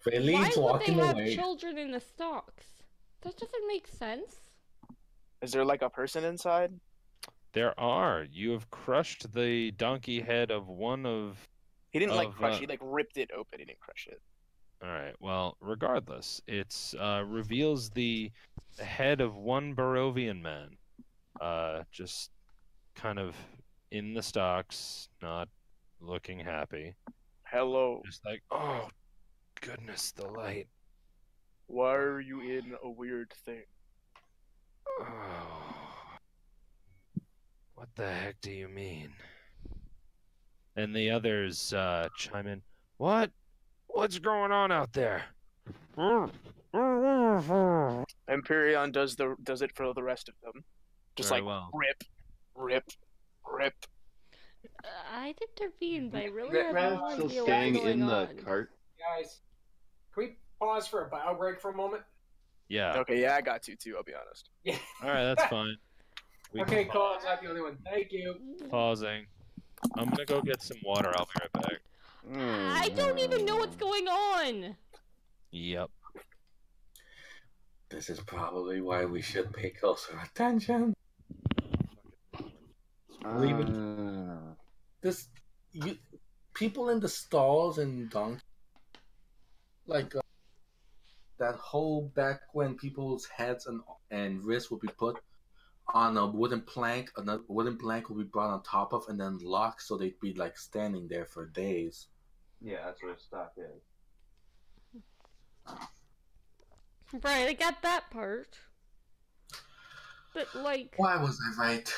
Rayleigh's Why would they walking have away. children in the stocks? That doesn't make sense. Is there like a person inside? There are. You have crushed the donkey head of one of. He didn't like Of, crush it. He like ripped it open. He didn't crush it. All right. Well, regardless, it's reveals the head of one Barovian man, just kind of in the stocks, not looking happy. Hello. Just like, oh, goodness, the light. Why are you in a weird thing? Oh, what the heck do you mean? And the others chime in. What? What's going on out there? Empyreon does it for the rest of them. Just Very like well. rip. I'd intervene, but I really have Rat's no still idea staying what's going in the on. cart. Guys, can we pause for a bio break for a moment? Yeah. Okay, yeah, I got to too. I'll be honest. Yeah. All right, that's fine. We Okay, can Cole's not the only one. Thank you. pausing. I'm gonna go get some water. I'll be right back. I don't even know what's going on. Yep. This is probably why we should pay closer attention. People in the stalls and donkeys, like that whole back when people's heads and wrists would be put on a wooden plank, another wooden plank would be brought on top of and then locked so they'd be like standing there for days. Yeah, that's where stock is. Right, I got that part. But like, Why was I right?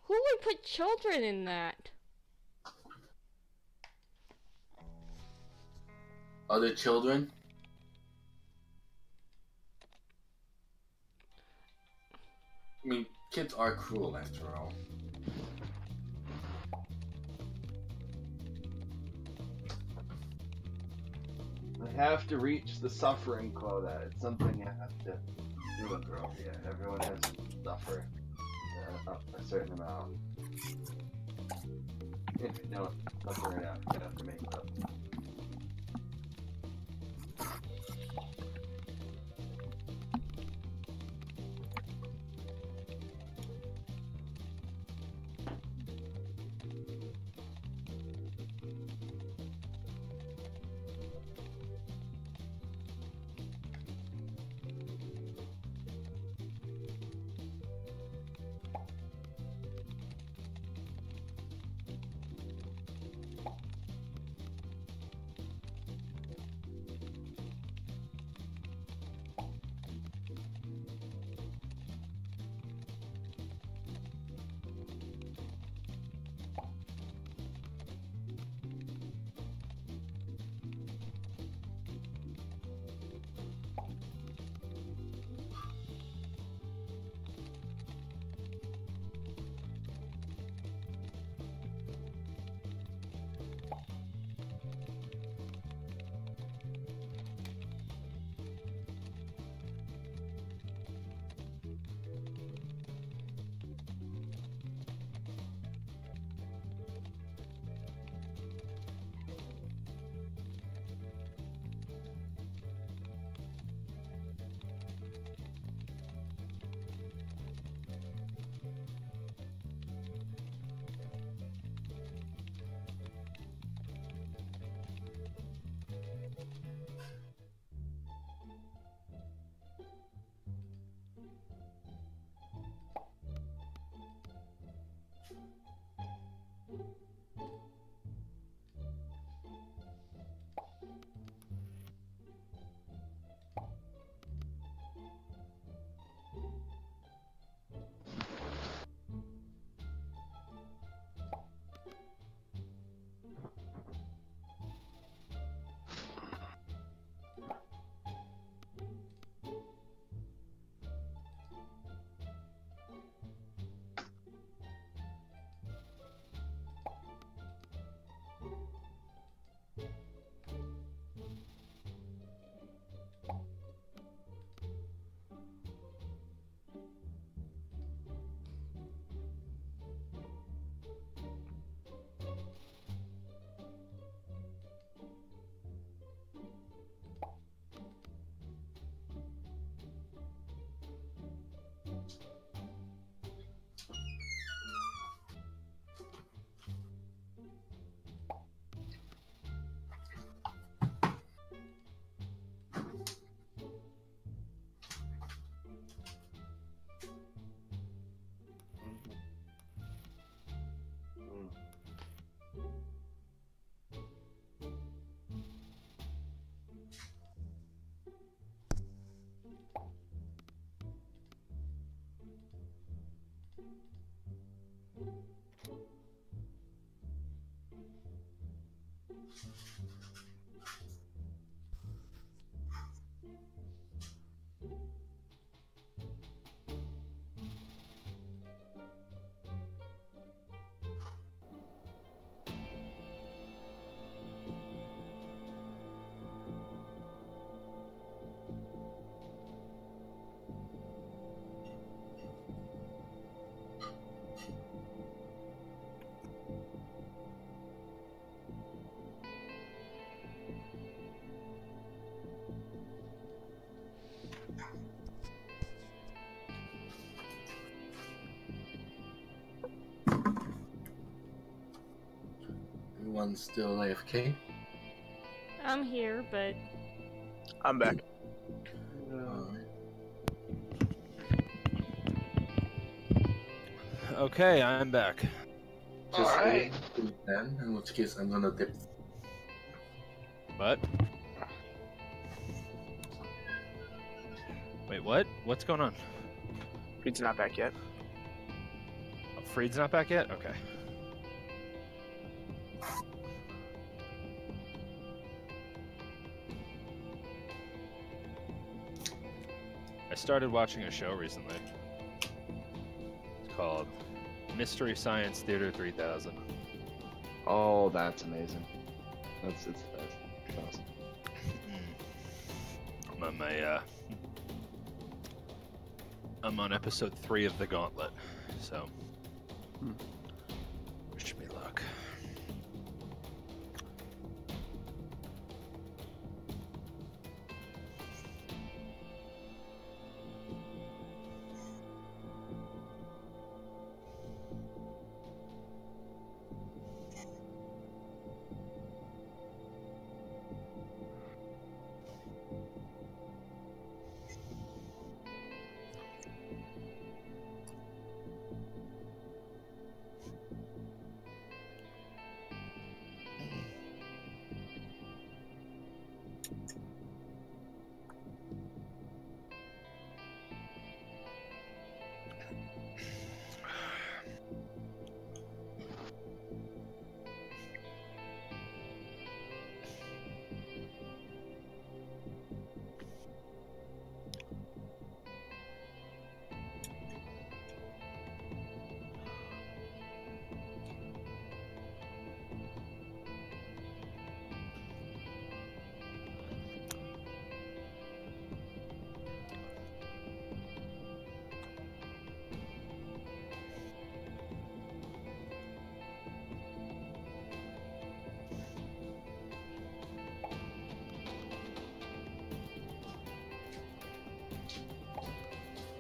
who would put children in that? Other children? I mean, kids are cruel after all. I have to reach the suffering quota. It's something I have to You a girl, yeah. Everyone has to suffer a certain amount. If you don't suffer enough, you have to make it up. Everyone's still AFK. I'm here, but I'm back. Okay, I'm back. Just Alright. then, in which case I'm gonna dip. What? Wait, what? What's going on? Reed's not back yet. Oh, Freed's not back yet? Okay. I started watching a show recently. It's called Mystery Science Theater 3000. Oh, that's amazing. That's awesome. I'm on my I'm on episode 3 of the Gauntlet, so wish me luck.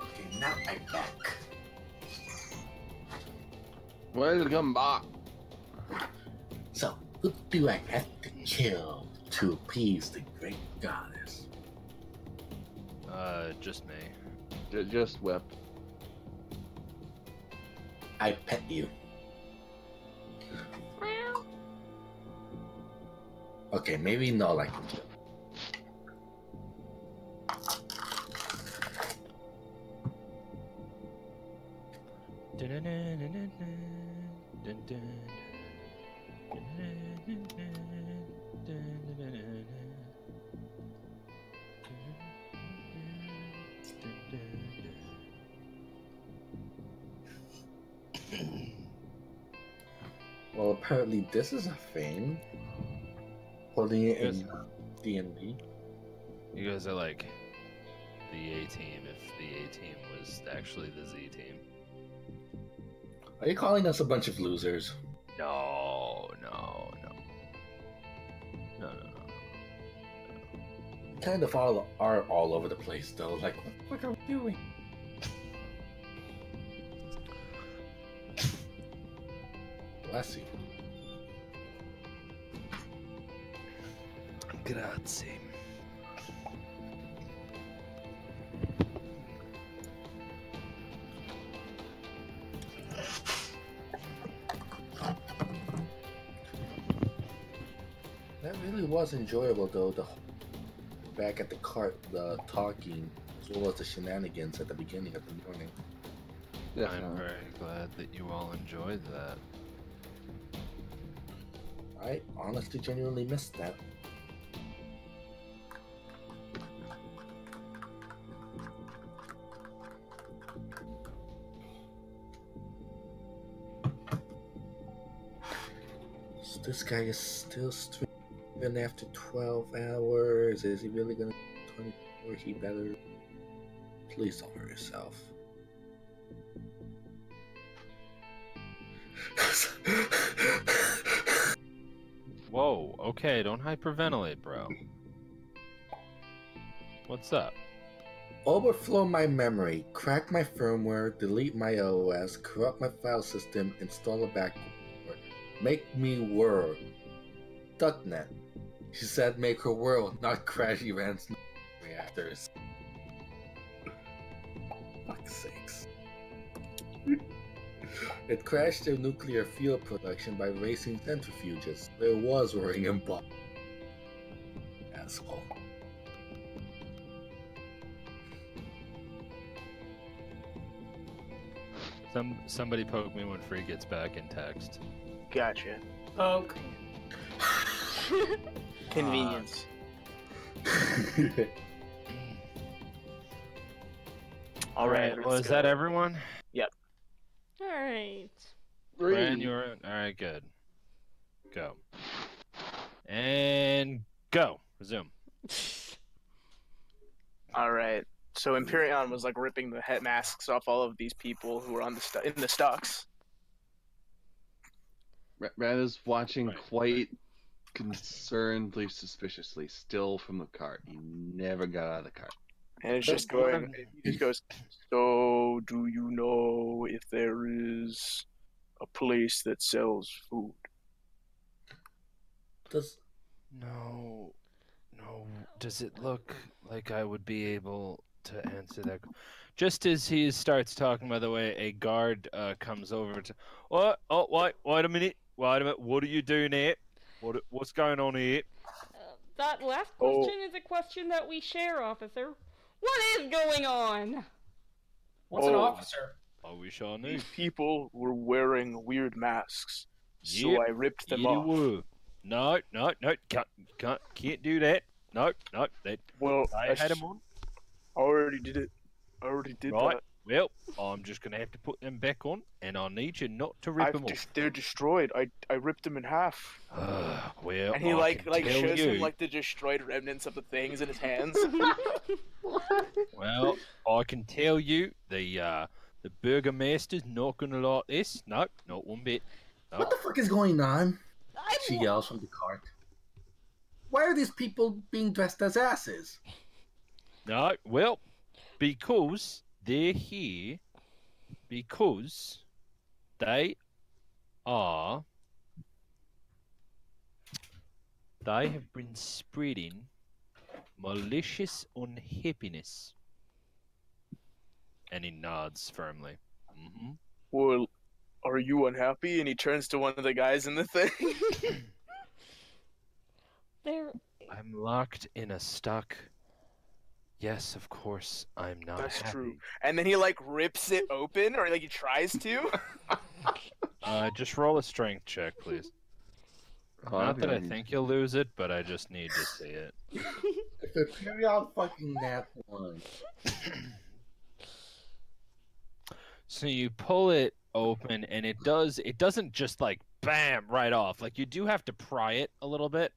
Okay, now I'm back. Welcome back. So, who do I have to kill to appease the great goddess? Just me. Just whip. I pet you. Okay, maybe not like a kill. Well, apparently this is a thing. Holding it in D&D. You guys are like the A team if the A team was actually the Z team. Are you calling us a bunch of losers? No. Kind of all are all over the place though. Like, what are we doing? Bless you. Grazie. That really was enjoyable though. The back at the cart, the talking, as well as the shenanigans at the beginning of the morning. I'm very glad that you all enjoyed that. I honestly, genuinely missed that. So this guy is still streaming after 12 hours. Is he really gonna 24? He better. Please don't hurt yourself. Whoa, okay, don't hyperventilate, bro. What's up? Overflow my memory, crack my firmware, delete my OS, corrupt my file system, install a backup, make me whir. Ducknet. She said make her whirl, not crash Iran's reactors. Fuck's sakes. It crashed their nuclear fuel production by racing centrifuges. There was whirring and bomb. Asshole. Somebody poke me when Free gets back in text. Gotcha. Poke. Convenience. All right. Well, let's is go. that everyone? Alright. Brian, you're in. All right, good. Go. And go. Resume. All right. So Empyreon was like ripping the head masks off all of these people who were on the in the stocks. Ran is watching Right. quite concernedly, suspiciously, still from the cart. He never got out of the cart. And it's just going. He just goes. So, do you know if there is a place that sells food? Does No. Does it look like I would be able to answer that? Just as he starts talking, by the way, a guard comes over to. What? Oh, wait a minute. What are you doing here? What's going on here? That last question is a question that we share, officer. What is going on? What's an officer? I wish I knew. These people were wearing weird masks, so Yep, I ripped them you off. were. No, can't do that. No, that. Well, I had them on. I already did it. I already did Right. that. Well, I'm just gonna have to put them back on, and I need you not to rip them off. They're destroyed. I ripped them in half. Well, And he I like can tell shows you. him like the destroyed remnants of the things in his hands. Well, I can tell you the burgomaster's not gonna like this. Nope, not one bit. what the fuck is going on? I She wa- yells from the cart. Why are these people being dressed as asses? No, well, because they're here, because they are. They have been spreading malicious unhappiness. And he nods firmly. Mm-hmm. Well, are you unhappy? And he turns to one of the guys in the thing. There. I'm locked in a stock. Yes, of course, I'm not That's happy. true. And then he like rips it open, or like he tries to. Just roll a strength check, please. Not that I think you'll lose it, but I just need to see it. If the period fucking that one. So you pull it open, and it doesn't just like bam right off. Like you do have to pry it a little bit.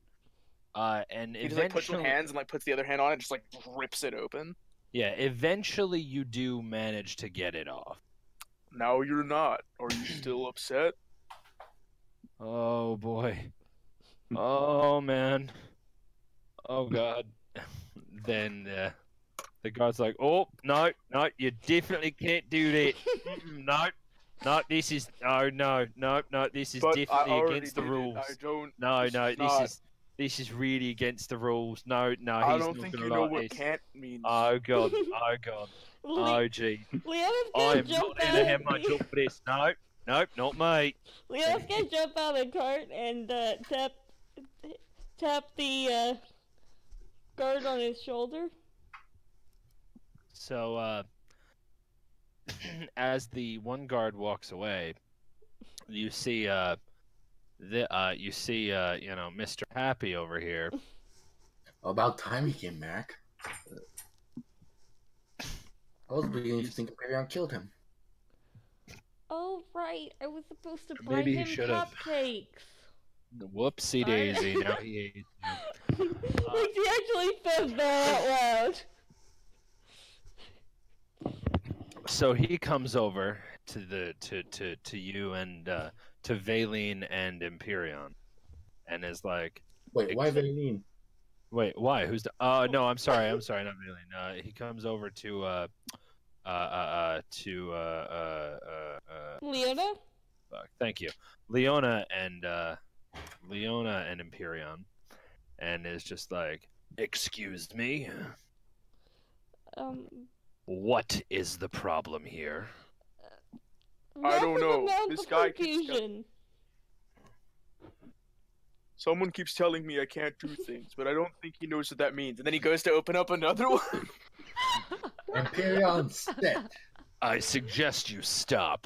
And He just like puts eventually, one hands and like puts the other hand on it, just like rips it open. yeah, eventually you do manage to get it off. Now you're not. Are you still upset? Oh boy. Oh man. Oh god. Then the guy's like, "Oh no, you definitely can't do that. No, this is no, this is But I definitely already against the did it. rules. I don't. No, it's this not. is really against the rules. No, he's I don't not think gonna you know like what this. can't means. Oh god, oh gee. Leona's I gonna am jump not out. gonna have my job for this. No, not me. Leona's gonna jump out of the cart and tap the guard on his shoulder. So, as the one guard walks away, you see, Mr. Happy over here. About time he came back. I was beginning to think Period killed him. Oh right, I was supposed to buy Maybe he him should've. cupcakes. Whoopsie daisy! Now he hates you. Like he actually says that out loud. So he comes over to you and to Valine and Empyreon, and is like, Wait, why Valine? "Wait, why? Who's the? Oh no, I'm sorry, not Valine. He comes over to Leona? thank you, Leona and Empyreon, and is just like, excuse me, what is the problem here? I don't massive know. amounts This of guy keeps confusion. Someone keeps telling me I can't do things, but I don't think he knows what that means. And then he goes to open up another one. Period said. I suggest you stop.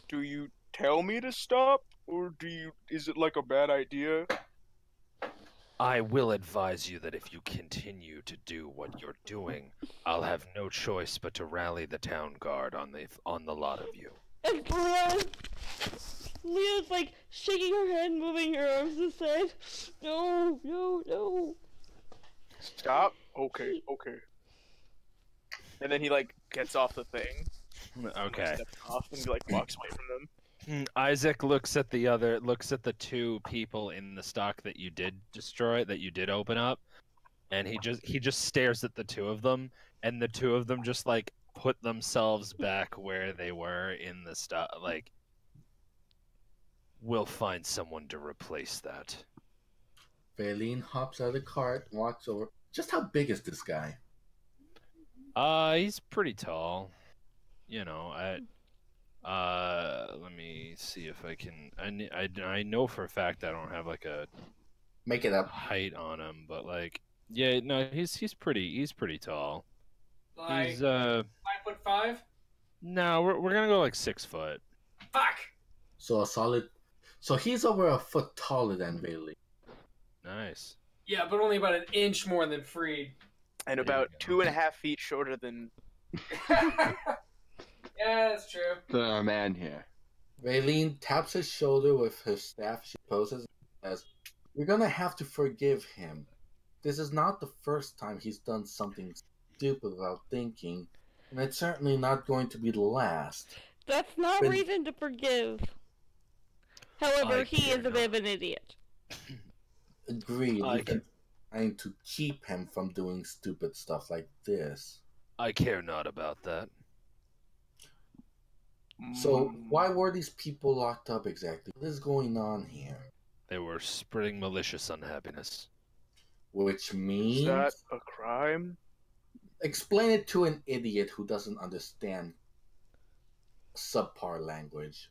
Do you tell me to stop, or is it like a bad idea? I will advise you that if you continue to do what you're doing, I'll have no choice but to rally the town guard on the lot of you. And Leona's like shaking her head, moving her arms and said, No. Stop. Okay. Okay. And then he like gets off the thing, Okay. steps off, and like walks away from them. Isaac looks at the two people in the stock that you did destroy, that you did open up, and he just stares at the two of them, and the two of them just like put themselves back where they were in the stock. Like, we'll find someone to replace that. Valine hops out of the cart, walks over. Just how big is this guy? He's pretty tall. You know, let me see if I can. I know for a fact I don't have like a Make it up. height on him, but like, yeah, no, he's pretty tall. Like He's 5'5". no, we're gonna go like 6 foot. Fuck. So a solid. So he's over a foot taller than Valine. Nice. Yeah, but only about an inch more than Freed. And There you about go. 2.5 feet shorter than. Yeah, that's true. The man here. Valine taps his shoulder with her staff. She poses and says, "You're gonna have to forgive him. This is not the first time he's done something stupid without thinking, and it's certainly not going to be the last." That's not Been- reason to forgive. However, I he care is a bit of an idiot. Agreed. I We've been trying to keep him from doing stupid stuff like this. I care not about that. So why were these people locked up exactly? What is going on here? They were spreading malicious unhappiness. Which Is means that a crime? explain it to an idiot who doesn't understand subpar language.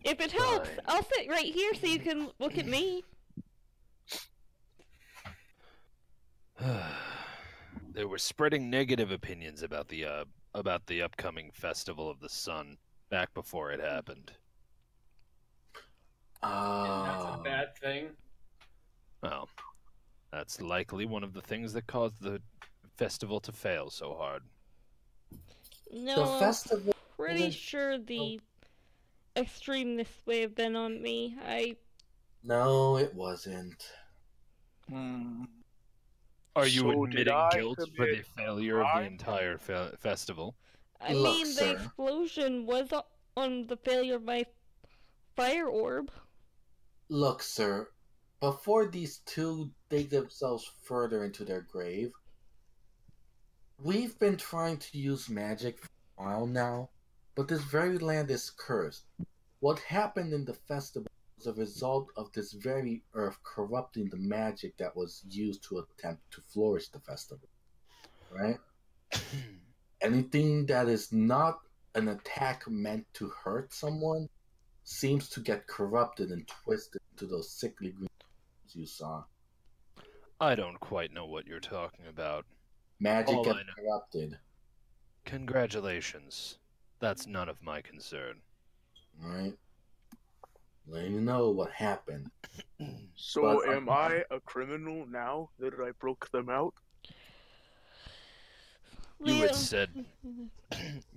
If it helps, Fine. I'll sit right here so you can look at me. They were spreading negative opinions about the upcoming Festival of the Sun back before it happened. That's a bad thing. Well, that's likely one of the things that caused the festival to fail so hard. No, The I'm festival pretty isn't- sure the extremists may have been on me. No, it wasn't. Are you So did admitting I guilt for the commit failure of the crime? entire festival? I Look, mean, the sir. explosion was on the failure of my fire orb. Look, sir, before these two dig themselves further into their grave, we've been trying to use magic for a while now, but this very land is cursed. What happened in the festival was a result of this very earth corrupting the magic that was used to attempt to flourish the festival. Right? Anything that is not an attack meant to hurt someone seems to get corrupted and twisted into those sickly green you saw. I don't quite know what you're talking about. Magic All gets I know- corrupted. Congratulations. That's none of my concern. Alright? Letting you know what happened. So But- am I a criminal now that I broke them out? You Leo- had said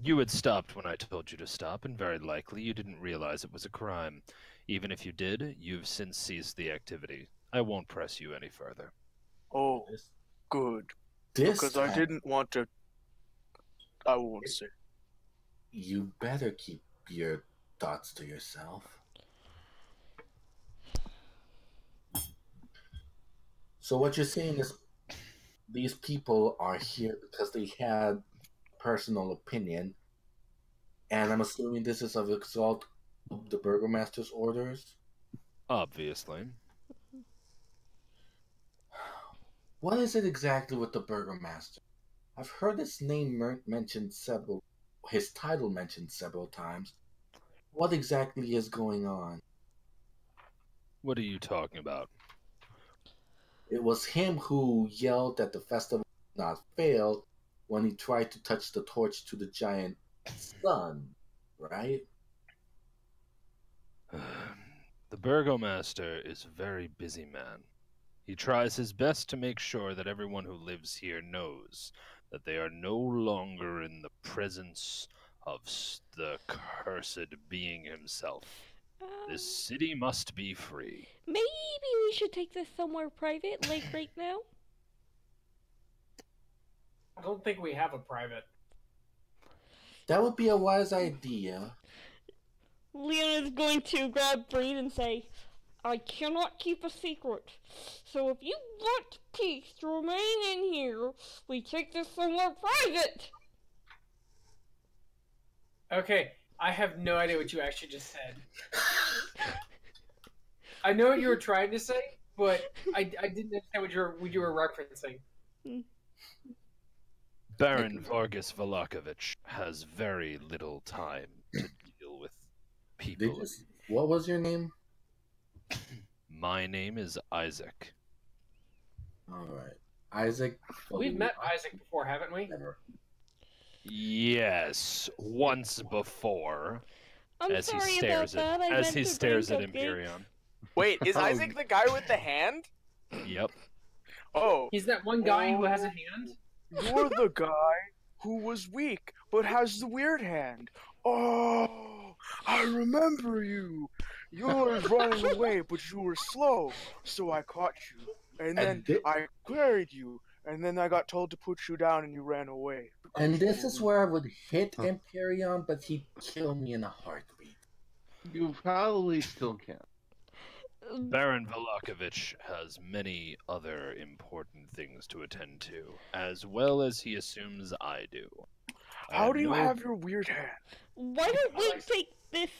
you had stopped when I told you to stop, and very likely you didn't realize it was a crime. Even if you did, you've since ceased the activity. I won't press you any further. Oh, good. This Because time, I didn't want to. I won't say. you better keep your thoughts to yourself. So what you're saying is these people are here because they had personal opinion, and I'm assuming this is a result of the burgomaster's orders. Obviously. What is it exactly with the burgomaster? I've heard his name mentioned his title mentioned several times. What exactly is going on? What are you talking about? It was him who yelled that the festival did not fail when he tried to touch the torch to the giant sun, right? The burgomaster is a very busy man. He tries his best to make sure that everyone who lives here knows that they are no longer in the presence of the cursed being himself. This city must be free. Maybe we should take this somewhere private, like right now. I don't think we have a private. That would be a wise idea. Leon is going to grab Breed and say, I cannot keep a secret. So if you want peace to remain in here, we take this somewhere private. Okay, I have no idea what you actually just said. I know what you were trying to say, but I didn't understand what you were referencing. Baron Vargas Valakovich has very little time to deal with people. What was your name? My name is Isaac. All right, Isaac. We've met Isaac before, haven't we? Never. Yes, once before. I'm as he sorry stares about that. at I as meant he to stares bring at Imperion. Wait, is Isaac the guy with the hand? Yep. Oh, He's that one guy who has a hand. You're the guy who was weak but has the weird hand. Oh, I remember you. You were running away, but you were slow, so I caught you. And then I carried you, and then I got told to put you down, and you ran away. And this is where I would hit Imperion, but he'd kill me in a heartbeat. You probably still can. Baron Valakovich has many other important things to attend to, as well as he assumes I do. How do you have your weird hand? Why don't we take this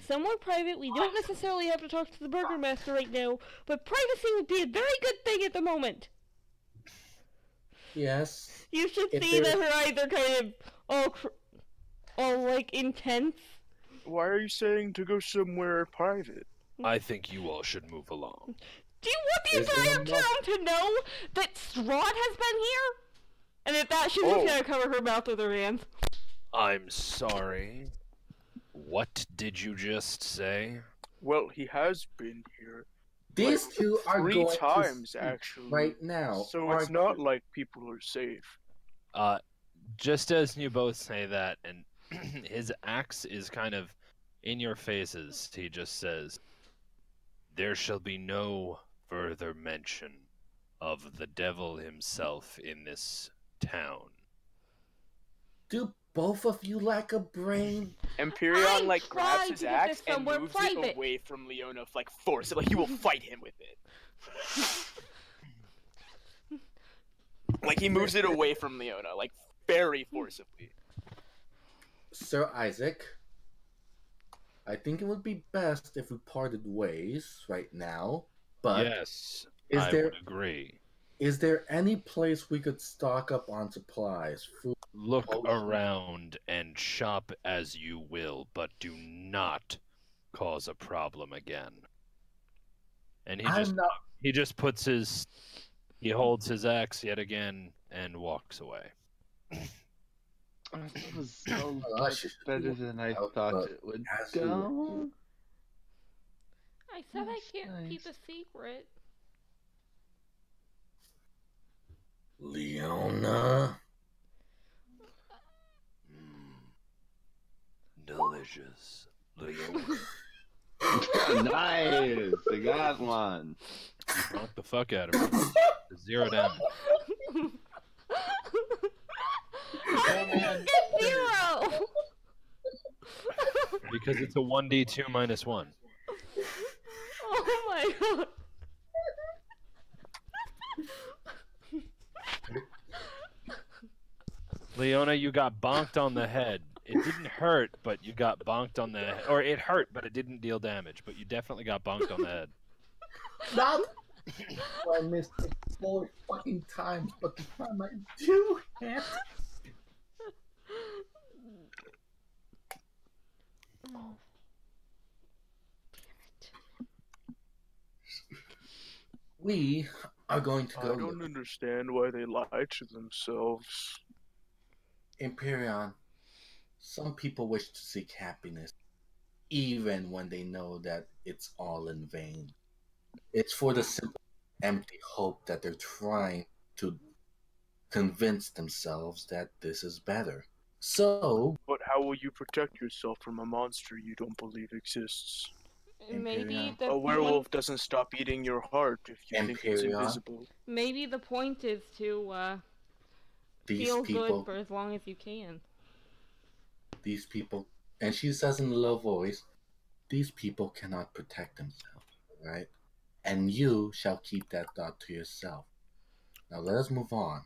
somewhere private? We don't necessarily have to talk to the Burgermaster right now, but privacy would be a very good thing at the moment. Yes. You should If see that there- her eyes are kind of all like intense. Why are you saying to go somewhere private? I think you all should move along. Do you want the Is there entire town to know that Strahd has been here? And at that, she's just gonna cover her mouth with her hands. I'm sorry. What did you just say? Well, he has been here. These two are Three going times, to actually. right now. So it's not like people are safe. Just as you both say that, and his axe is kind of in your faces, he just says, there shall be no further mention of the devil himself in this town. Do both of you lack a brain? Imperion I'm grabs trying his to get axe this and somewhere moves private. it away from Leona, force it, he will fight him with it. He moves it away from Leona, very forcibly. Sir Isaac, I think it would be best if we parted ways right now. But yes, is I there would agree. is there any place we could stock up on supplies, food? Look around and shop as you will, but do not cause a problem again. And he holds his axe yet again and walks away. That was so I much should better than I thought it would go. I said I That's can't nice. keep a secret. Leona. Delicious. Leona. Nice! I got one. You knocked the fuck out of him. 0 damage. How did you get 0? Because it's a 1d2 minus 1. Oh my god. Leona, you got bonked on the head. It didn't hurt, but you got bonked on the head. Or it hurt, but it didn't deal damage. But you definitely got bonked on the head. Not. I missed it 4 fucking times, but the time I do hit. We are going to I go don't look. understand why they lie to themselves. Imperion. Some people wish to seek happiness, even when they know that it's all in vain. It's for the simple, empty hope that they're trying to convince themselves that this is better. So, But how will you protect yourself from a monster you don't believe exists? Maybe Imperion. the A point, werewolf doesn't stop eating your heart if you think it's Imperion. invisible. maybe the point is to These feel good people, for as long as you can. these people, and she says in a low voice, these people cannot protect themselves, right? And you shall keep that thought to yourself. Now let us move on.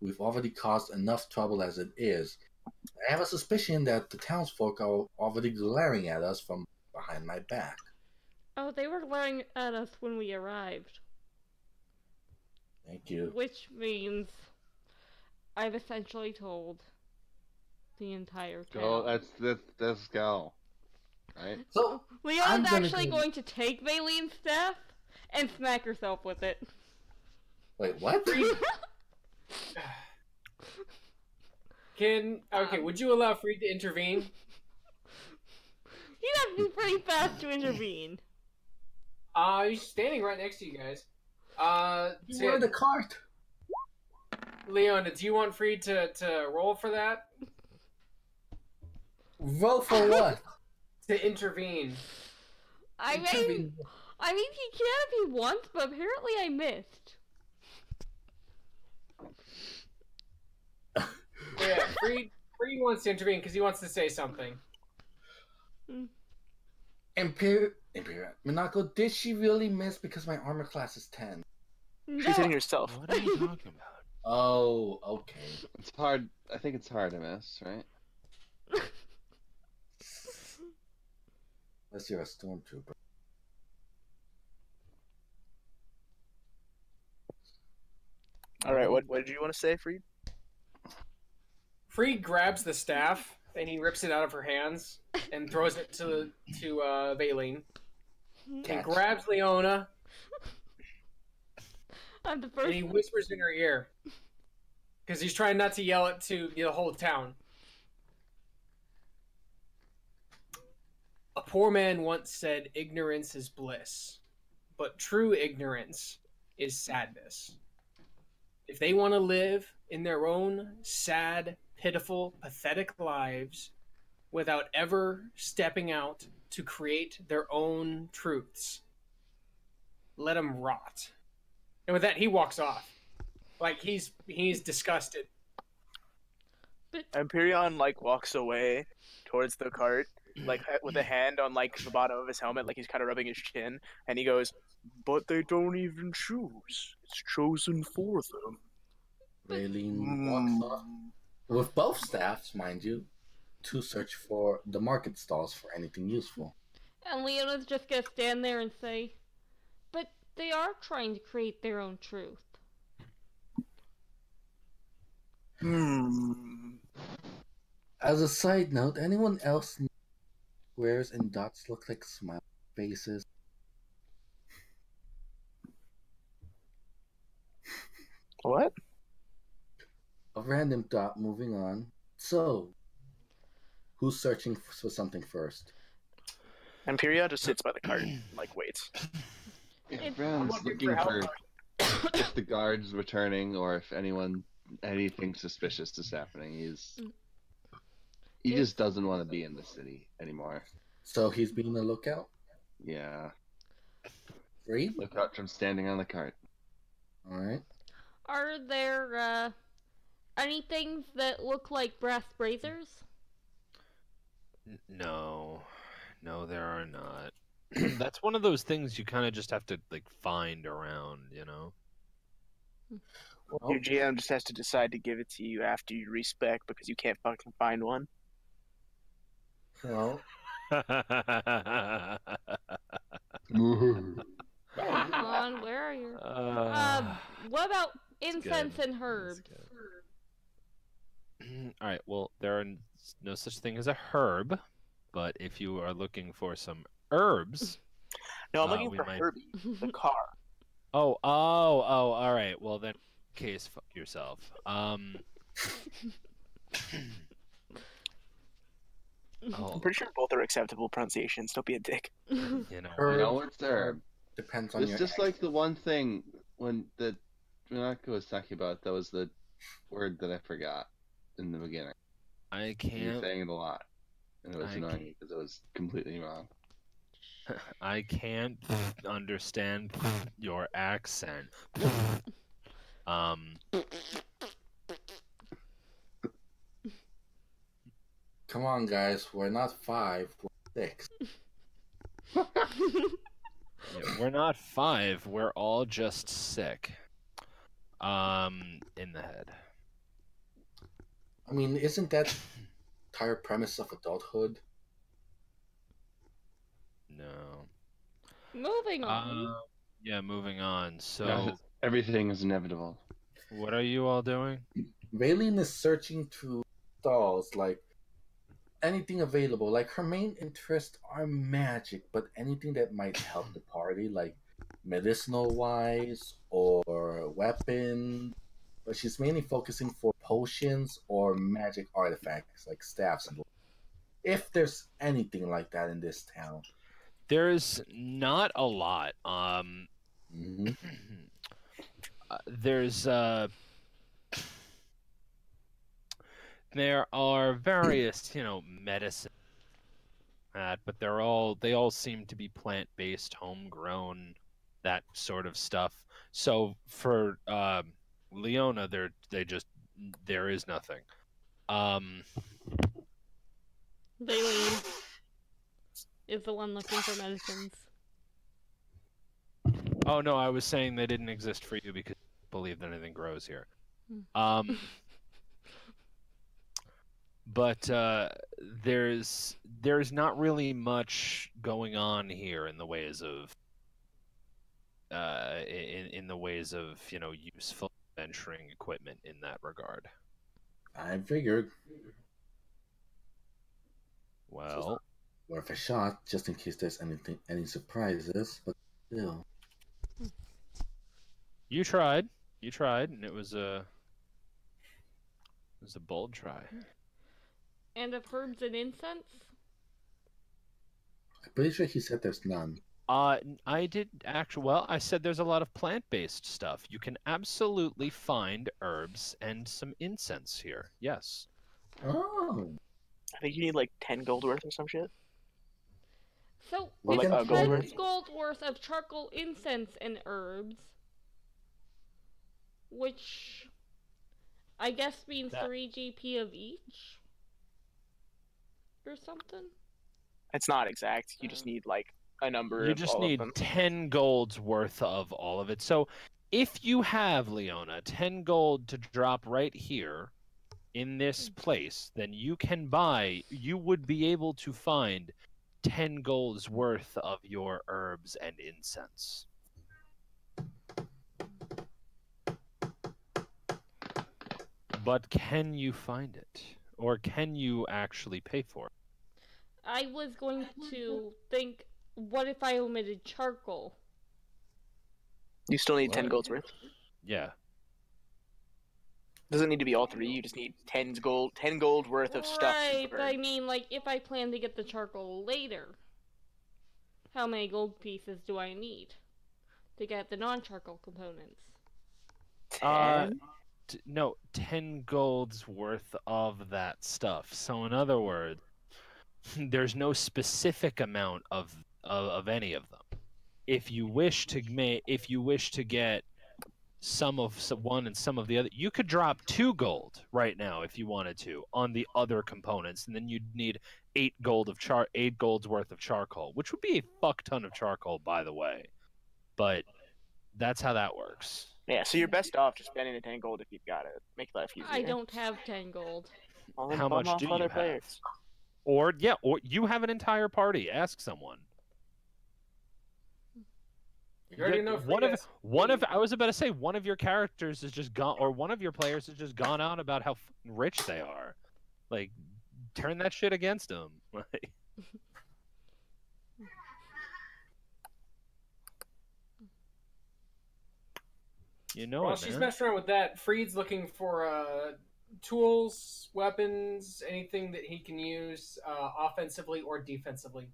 We've already caused enough trouble as it is. I have a suspicion that the townsfolk are already glaring at us from behind my back. Oh, they were glaring at us when we arrived, Thank you. which means I've essentially told the entire town. Go. That's go. Right. So Leona's gonna actually go- going to take Valeen's staff and smack herself with it. Wait, what? Would you allow Freed to intervene? You'd have to be pretty fast to intervene. He's standing right next to you guys. You were the cart. Leona, do you want Freed to roll for that? Roll for what? To intervene. I mean, he can if he wants, but apparently I missed. Yeah, Freed wants to intervene because he wants to say something. Imperial. Minako, did she really miss because my armor class is 10? She's hitting herself. What are you talking about? Oh, okay. It's hard. I think it's hard to miss, right? Unless you're a stormtrooper. Alright, what did you want to say, Freed? Freed grabs the staff and he rips it out of her hands and throws it to Valine. And Catch. grabs Leona I'm the and first. he whispers in her ear because he's trying not to yell it to the whole town. A poor man once said, "Ignorance is bliss, but true ignorance is sadness." If they want to live in their own sad, pitiful, pathetic lives without ever stepping out to create their own truths, let them rot. And with that, he walks off. Like, he's disgusted. Empyrean walks away towards the cart, with a hand on the bottom of his helmet, like he's kind of rubbing his chin, and he goes, "But they don't even choose. It's chosen for them." Raylene walks off with both staffs, mind you, to search for the market stalls for anything useful. And Leona's just gonna stand there and say, "But they are trying to create their own truth." As a side note, anyone else know squares and dots look like smile faces? What? A random dot moving on. So, who's searching for something first? Empyrean just sits by the cart, waits. Yeah, Brown's looking for if the guard's returning or if anything suspicious is happening. He just doesn't want to be in the city anymore. So he's being a lookout? Yeah. Reed? Look out from standing on the cart. Alright. Are there any things that look like brass braziers? No, there are not. That's one of those things you kind of just have to find around, you know. Your GM just has to decide to give it to you after you respec because you can't fucking find one. Well, Come on, where are you? What about incense and herbs? All right. Well, there are no such thing as a herb, but if you are looking for some herbs, No, I'm looking we for might- Herbie, the car. Oh. All right. Well, then, case fuck yourself. I'm pretty sure both are acceptable pronunciations. Don't be a dick. You know, Herb. No, it's there. depends on It's your just like the one thing when the Ravnica was talking about. That was the word that I forgot in the beginning. I You were can't. saying it a lot, and it was I annoying can't- because it was completely wrong. I can't understand your accent. Um, Come on, guys. We're not 5. We're 6. yeah, we're not 5. We're all just sick. In the head. I mean, isn't that the entire premise of adulthood? No. Moving on. Yeah, moving on. So, Everything is inevitable. what are you all doing? Raylene is searching through stalls, like anything available. Like her main interests are magic, but anything that might help the party, like medicinal wise or weapons. But she's mainly focusing for potions or magic artifacts like staffs and if there's anything like that in this town. There's not a lot. Mm-hmm. There's there are various, medicine, but they all seem to be plant-based, homegrown, that sort of stuff. So for Leona, there is nothing. Baleen is the one looking for medicines. Oh no, I was saying they didn't exist for you because I believe that anything grows here. But there's not really much going on here in the ways of in the ways of useful venturing equipment in that regard. I figured. Well, worth a shot just in case there's any surprises, but still. You tried, and it was a bold try. And of herbs and incense? I'm pretty sure he said there's none. I did actually. Well, I said there's a lot of plant-based stuff. You can absolutely find herbs and some incense here. Yes. Oh. I think you need like 10 gold worth or some shit. So, Or it's like 10 gold gold worth of charcoal, incense, and herbs. Which I guess means 3 GP of each? Or something? It's not exact. You just need like a number. You just need 10 golds worth of all of it. So if you have, Leona, 10 gold to drop right here in this place, then you would be able to find 10 golds worth of your herbs and incense. But can you find it? Or can you actually pay for it? I was going to think, what if I omitted charcoal? You still need 10 golds worth. Yeah. Doesn't need to be all 3. You just need 10 gold worth of stuff. Right, but I mean, like, if I plan to get the charcoal later, how many gold pieces do I need to get the non-charcoal components? 10? No, 10 golds worth of that stuff. So in other words, there's no specific amount of any of them. If you wish to get some of one and some of the other, you could drop 2 gold right now if you wanted to on the other components, and then you'd need 8 golds worth of charcoal, which would be a fuck ton of charcoal, by the way. But that's how that works. Yeah, so you're best off just spending the 10 gold if you've got it. Make life easier. I don't have 10 gold. Well, How much do you have? players. Or you have an entire party. Ask someone. You already know One of I was about to say one of your characters has just gone, or one of your players has just gone on about how rich they are. Like, turn that shit against them. Like, While she's messing around with that, Freed's looking for tools, weapons, anything that he can use offensively or defensively.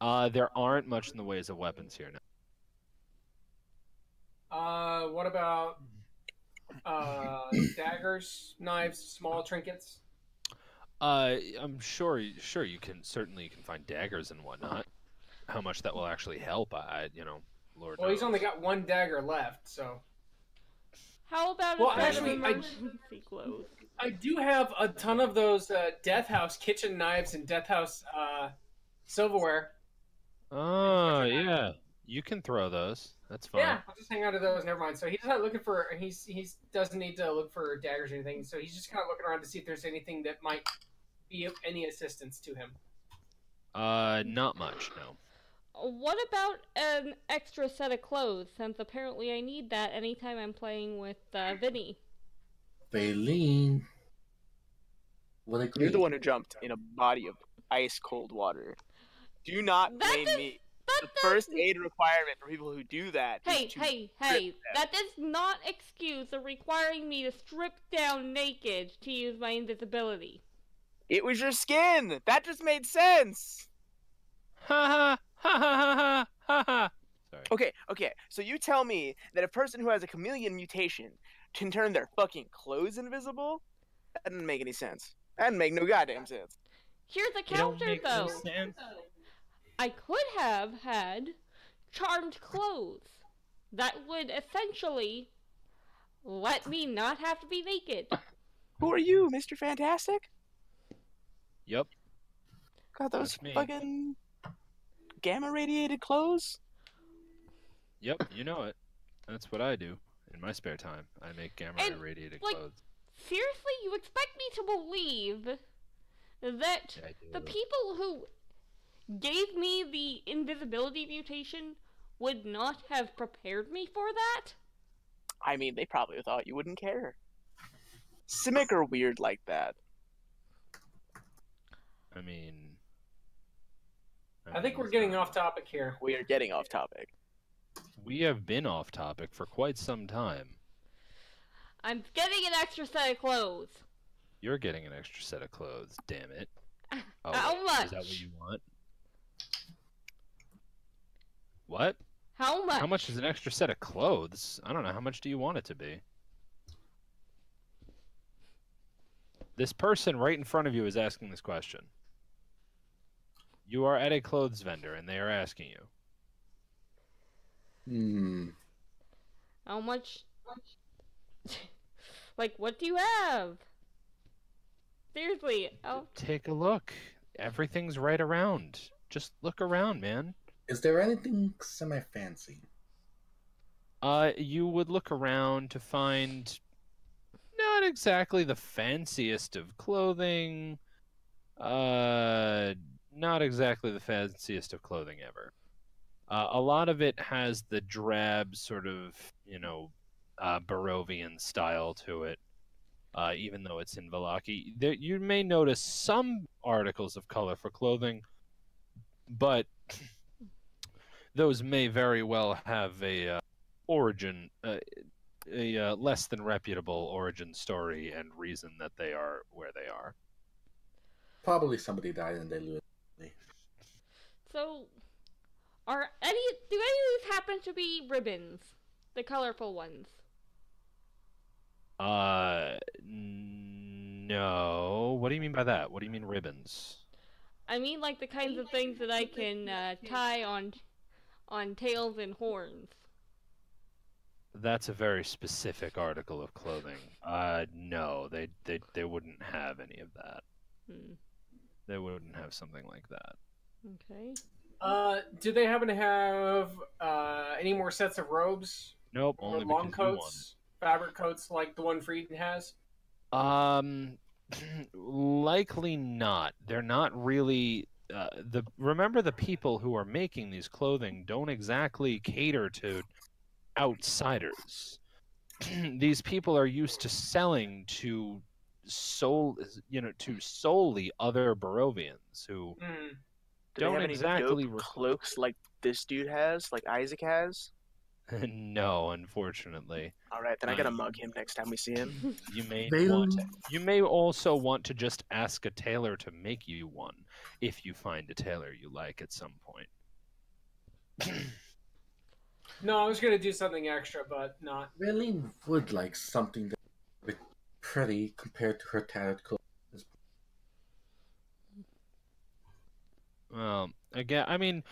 There aren't much in the ways of weapons here now. What about daggers, knives, small trinkets? I'm sure you can find daggers and whatnot. how much that will actually help, Lord Well, he's knows. only got one dagger left, so. How about Well, a set of actually, emergency clothes? I do have a ton of those Death House kitchen knives and Death House silverware. Oh, yeah. You can throw those. That's fine. Yeah, I'll just hang on to those. Never mind. So he's not looking for. He doesn't need to look for daggers or anything. So he's just kind of looking around to see if there's anything that might be of any assistance to him. Not much, no. What about an extra set of clothes? Since apparently I need that anytime I'm playing with Vinny. Baleen would agree. You're the one who jumped in a body of ice cold water. Do not blame me. The first aid requirement for people who do that. Hey! That does not excuse the requiring me to strip down naked to use my invisibility. It was your skin. That just made sense. Ha ha ha ha ha ha ha. Sorry. Okay. So you tell me that a person who has a chameleon mutation can turn their fucking clothes invisible? That doesn't make any sense. That doesn't make no goddamn sense. Here's a counter, though. I could have had charmed clothes. That would essentially let me not have to be naked. Who are you, Mr. Fantastic? Yep. Got those fucking gamma radiated clothes? Yep, you know it. That's what I do in my spare time. I make gamma radiated clothes. Seriously, you expect me to believe that the people who gave me the invisibility mutation would not have prepared me for that? I mean, they probably thought you wouldn't care. Simic are weird like that. I think we're getting off topic here. We are getting off topic. We have been off topic for quite some time. I'm getting an extra set of clothes. You're getting an extra set of clothes, damn it. Oh, How much? Is that what you want? What? How much? How much is an extra set of clothes? I don't know. How much do you want it to be? This person right in front of you is asking this question. You are at a clothes vendor, and they are asking you. How much? Like, what do you have? Seriously. Take a look. Everything's right around. Just look around, man. Is there anything semi-fancy? You would look around to find not exactly the fanciest of clothing. Not exactly the fanciest of clothing ever. A lot of it has the drab sort of, Barovian style to it. Even though it's in Vallaki. You may notice some articles of color for clothing, but those may very well have a origin, a less than reputable origin story and reason that they are where they are. Probably somebody died and they lose. So, do any of these happen to be ribbons? The colorful ones? No. What do you mean by that? What do you mean ribbons? I mean like the kinds of things that I can tie on tails and horns. That's a very specific article of clothing. No, they wouldn't have any of that. They wouldn't have something like that. Okay. Do they happen to have any more sets of robes? Nope, Or only long because you coats, fabric coats like the one Frieden has? Likely not. They're not really. Remember, the people who are making these clothing don't exactly cater to outsiders. These people are used to selling to solely other Barovians who Do they don't have any exactly dope cloaks like this dude has, like Isaac has? No, unfortunately. All right, then I gotta mug him next time we see him. You may also want to just ask a tailor to make you one, if you find a tailor you like at some point. No, I was gonna do something extra, but not. Raylene would like something that would be pretty compared to her tattered clothes. Again, I mean,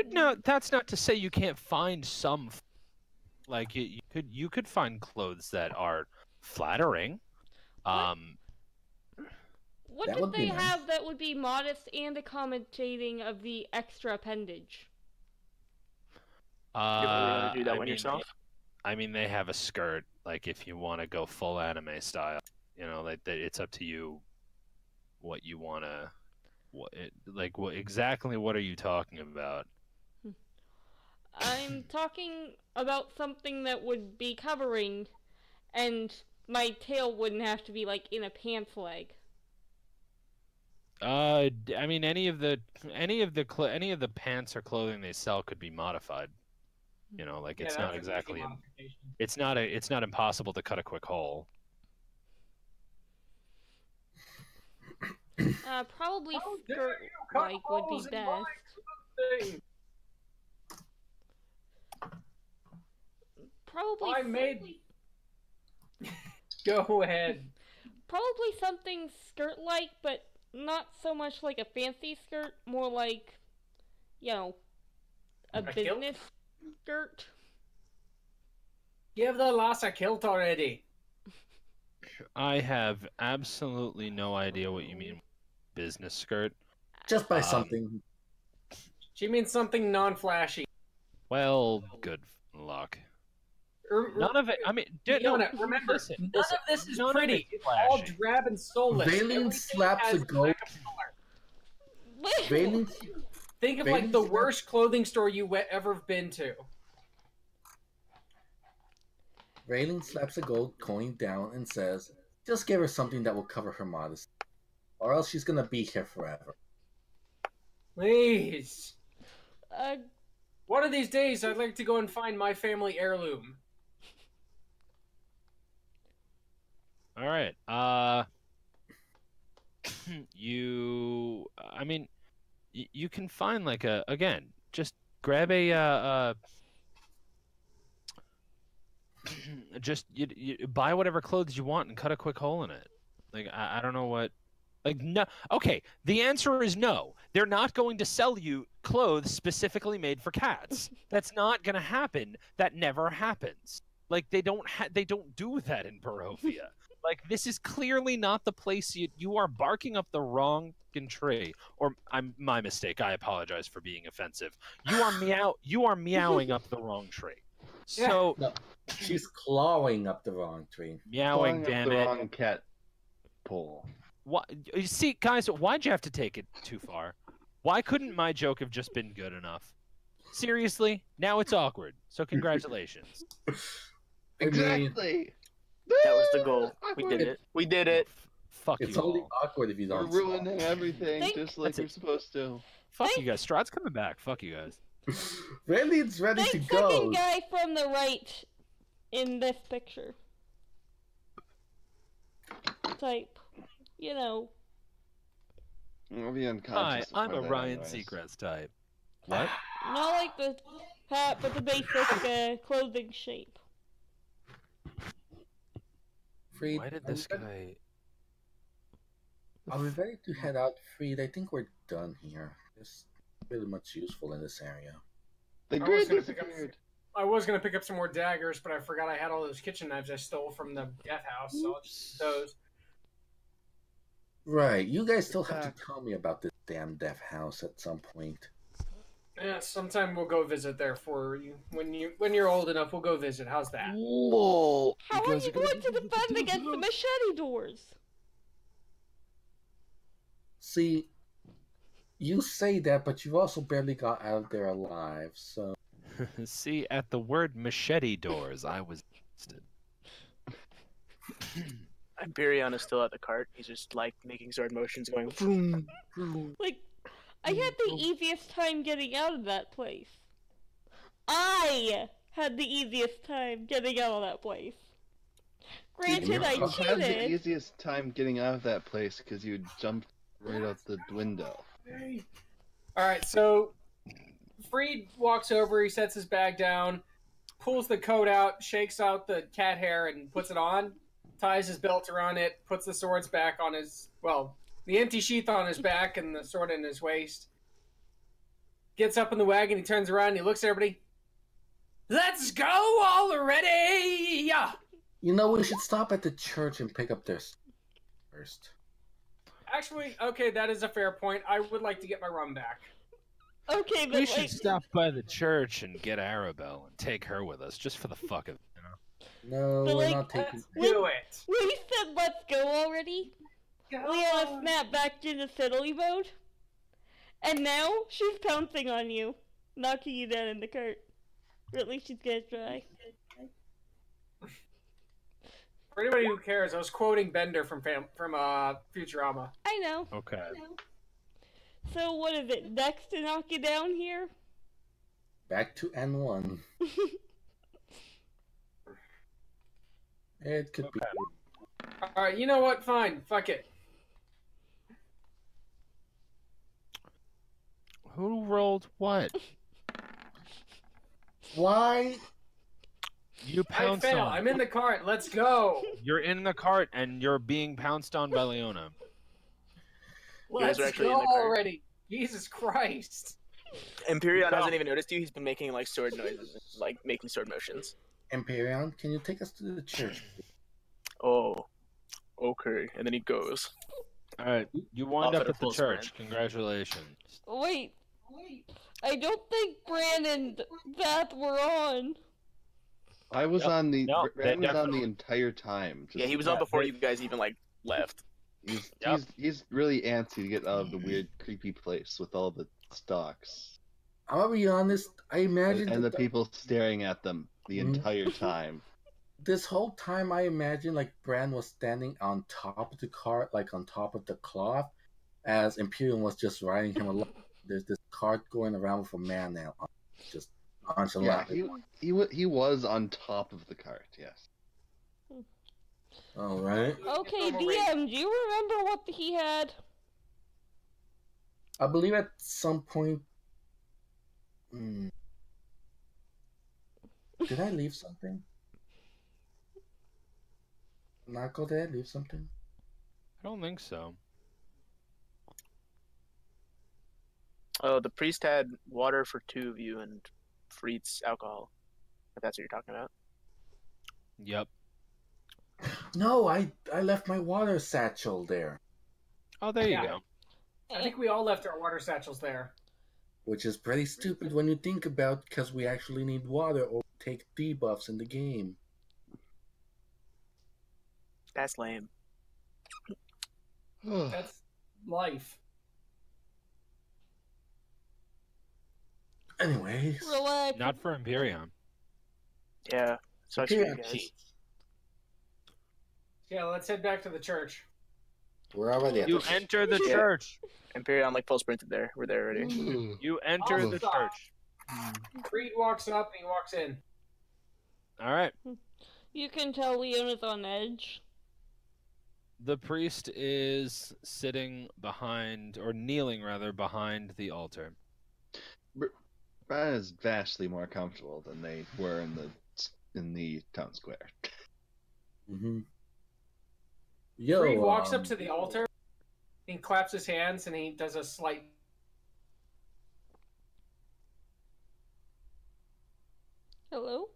no, that's not to say you can't find some. Like you could find clothes that are flattering. What That did would be they nice. have that would be modest and accommodating of the extra appendage? You really want to do that I one mean, yourself? I mean, they have a skirt. Like, if you want to go full anime style, it's up to you. What you want to, what exactly? What are you talking about? I'm talking about something that would be covering, and my tail wouldn't have to be like in a pants leg. I mean, any of the pants or clothing they sell could be modified. Like Yeah, it's that's not an easy exactly modification. it's not impossible to cut a quick hole. Probably How dare skirt you cut like would be holes in my best. thing? Probably. I made. Go ahead. Probably something skirt-like, but not so much like a fancy skirt. More like, a A kilt? business skirt. Give the lass a kilt already. I have absolutely no idea what you mean business skirt. Just buy something. She means something non-flashy. Well, good luck. None of it. I mean, Fiona, remember, listen, none of this is none of pretty. it's It's all flashy. drab and soulless. Valen Everything slaps has a goat. lack of color. Valen, Think of like the Valen's- worst clothing store you ever been to. Raylan slaps a gold coin down and says, "Just give her something that will cover her modesty, or else she's gonna be here forever." Please. Uh, One of these days, I'd like to go and find my family heirloom. All right. I mean, you can find like again, just grab just you buy whatever clothes you want and cut a quick hole in it. Like I don't know what. Like no. Okay, the answer is no. They're not going to sell you clothes specifically made for cats. That's not going to happen. That never happens. Like they don't do that in Barovia. Like this is clearly not the place you are barking up the wrong tree. Or my mistake. I apologize for being offensive. You are meowing up the wrong tree. So No, she's clawing up the wrong tree. meowing, Clawing up damn the it. wrong cat pole. What you see, guys? Why'd you have to take it too far? Why couldn't my joke have just been good enough? Seriously, now it's awkward. So congratulations. I mean, Exactly. That was the goal. We did it. We did it. Fuck it's you only all. awkward if you We're don't. ruining everything Think- just like That's we're it. supposed to. Fuck you guys. Strahd's coming back. Fuck you guys. Raylan's ready to think go. second guy from the right in this picture. Type, I'll be Hi, unconscious. I'm a before that Ryan anyways. Seacrest type. What? not like the hat, but the basic clothing shape. Freed, Why did are we this ready- guy? Are we ready to head out, Freed? I think we're done here. There's really much useful in this area. The I was grid gonna pick up- disappeared. I was gonna pick up some more daggers, but I forgot I had all those kitchen knives I stole from the death house, so I'll just use those. Right, you guys still have Back. to tell me about this damn death house at some point. Yeah, sometime we'll go visit there for you. When you're old enough, we'll go visit. How's that? Lol. How are you going to defend against the machete doors? See, you say that, but you also barely got out of there alive, so... See, at the word machete doors, I was interested. Hyperion is still at the cart. He's just like making sword motions, going vroom, vroom. Like, I had the easiest time getting out of that place. I had the easiest time getting out of that place. Granted, I You had the cheated. easiest time getting out of that place because you jumped right out the window. Alright, so Freed walks over, he sets his bag down, pulls the coat out, shakes out the cat hair and puts it on, ties his belt around it, puts the swords back on his, well, the empty sheath on his back and the sword in his waist, gets up in the wagon, he turns around, and he looks at everybody. Let's go already! Yeah. You know, we should stop at the church and pick up their stuff first. Actually, okay, that is a fair point. I would like to get my rum back. Okay, but We like, should stop by the church and get Arabelle and take her with us, just for the fuck of it, you know? No, But, we're like, not taking. Let's do it. when he said let's go already, Leona snapped back into fiddly mode. And now she's pouncing on you, knocking you down in the cart. Or at least she's gonna try. For anybody who cares, I was quoting Bender from Futurama. I know. Okay. So what is it, next to knock you down here? Back to N1. It could be. Alright, you know what? Fine. Fuck it. Who rolled what? Why? You I pounced fail. on. I'm in the cart. Let's go. You're in the cart and you're being pounced on by Leona. Let's are actually in go the cart. already. Jesus Christ. Imperion hasn't even noticed you. He's been making like sword noises, like making sword motions. Empyrean, can you take us to the church? Oh, okay. And then he goes. All right, you wind Off up at a at the full church. sprint. Congratulations. Wait. I don't think Brandon and Beth were on. I was Yep. on the. No, Brand they was on definitely- the entire time. Yeah, he was on Yeah, before they- you guys even like left. He's really antsy to get out of the weird, creepy place with all the stocks I'm gonna be honest. I imagine and the that people staring at them the Mhm. entire time. this whole time I imagine like Bran was standing on top of the cart, like on top of the cloth, as Imperium was just riding him along. There's this cart going around with a man now, just Yeah, nonchalant. he was on top of the cart. Yes. All right. Okay, DM, do you remember what he had? I believe at some point. Did I leave something? Nako, did I leave something? I don't think so. Oh, the priest had water for 2 of you and Fried's alcohol. If that's what you're talking about. Yep. No, I left my water satchel there, Oh, there you Yeah. go. I think we all left our water satchels there. which is pretty stupid when you think about because we actually need water or take debuffs in the game. That's lame. That's life. Anyways, Relax. Not for Imperium. Yeah. Sucks for you Imperium guys. cheats. Yeah, let's head back to the church. We're already at You the church. enter the Yeah. church. Imperion like full sprinted there. We're there already. You enter Oh, the stop. church. Creed walks up and he walks in. All right. You can tell Leona's on edge. The priest is sitting behind, or kneeling rather, behind the altar. Brian is vastly more comfortable than they were in the town square. Mm-hmm. Yo, Creed walks up to the altar, he claps his hands, and he does a slight. Hello?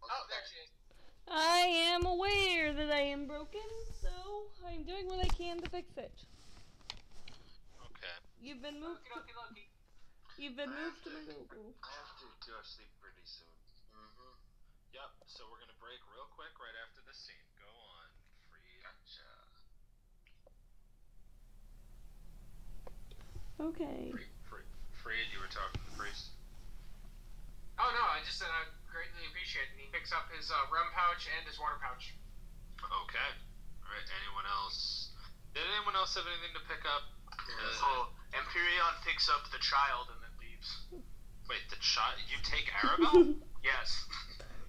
Oh, there she is. I am aware that I am broken, so I'm doing what I can to fix it. Okay. You've been moved. You've been moved to my local. I have to go to sleep pretty soon. Yep, so we're gonna break real quick right after this scene. Go on, Freed. Gotcha. Okay. Freed, you were talking to the priest? Oh no, I just said I greatly appreciate it. And he picks up his rum pouch and his water pouch. Okay. Alright, anyone else? Did anyone else have anything to pick up? Empyreon picks up the child and then leaves. Wait, the child? You take Arabelle? Yes.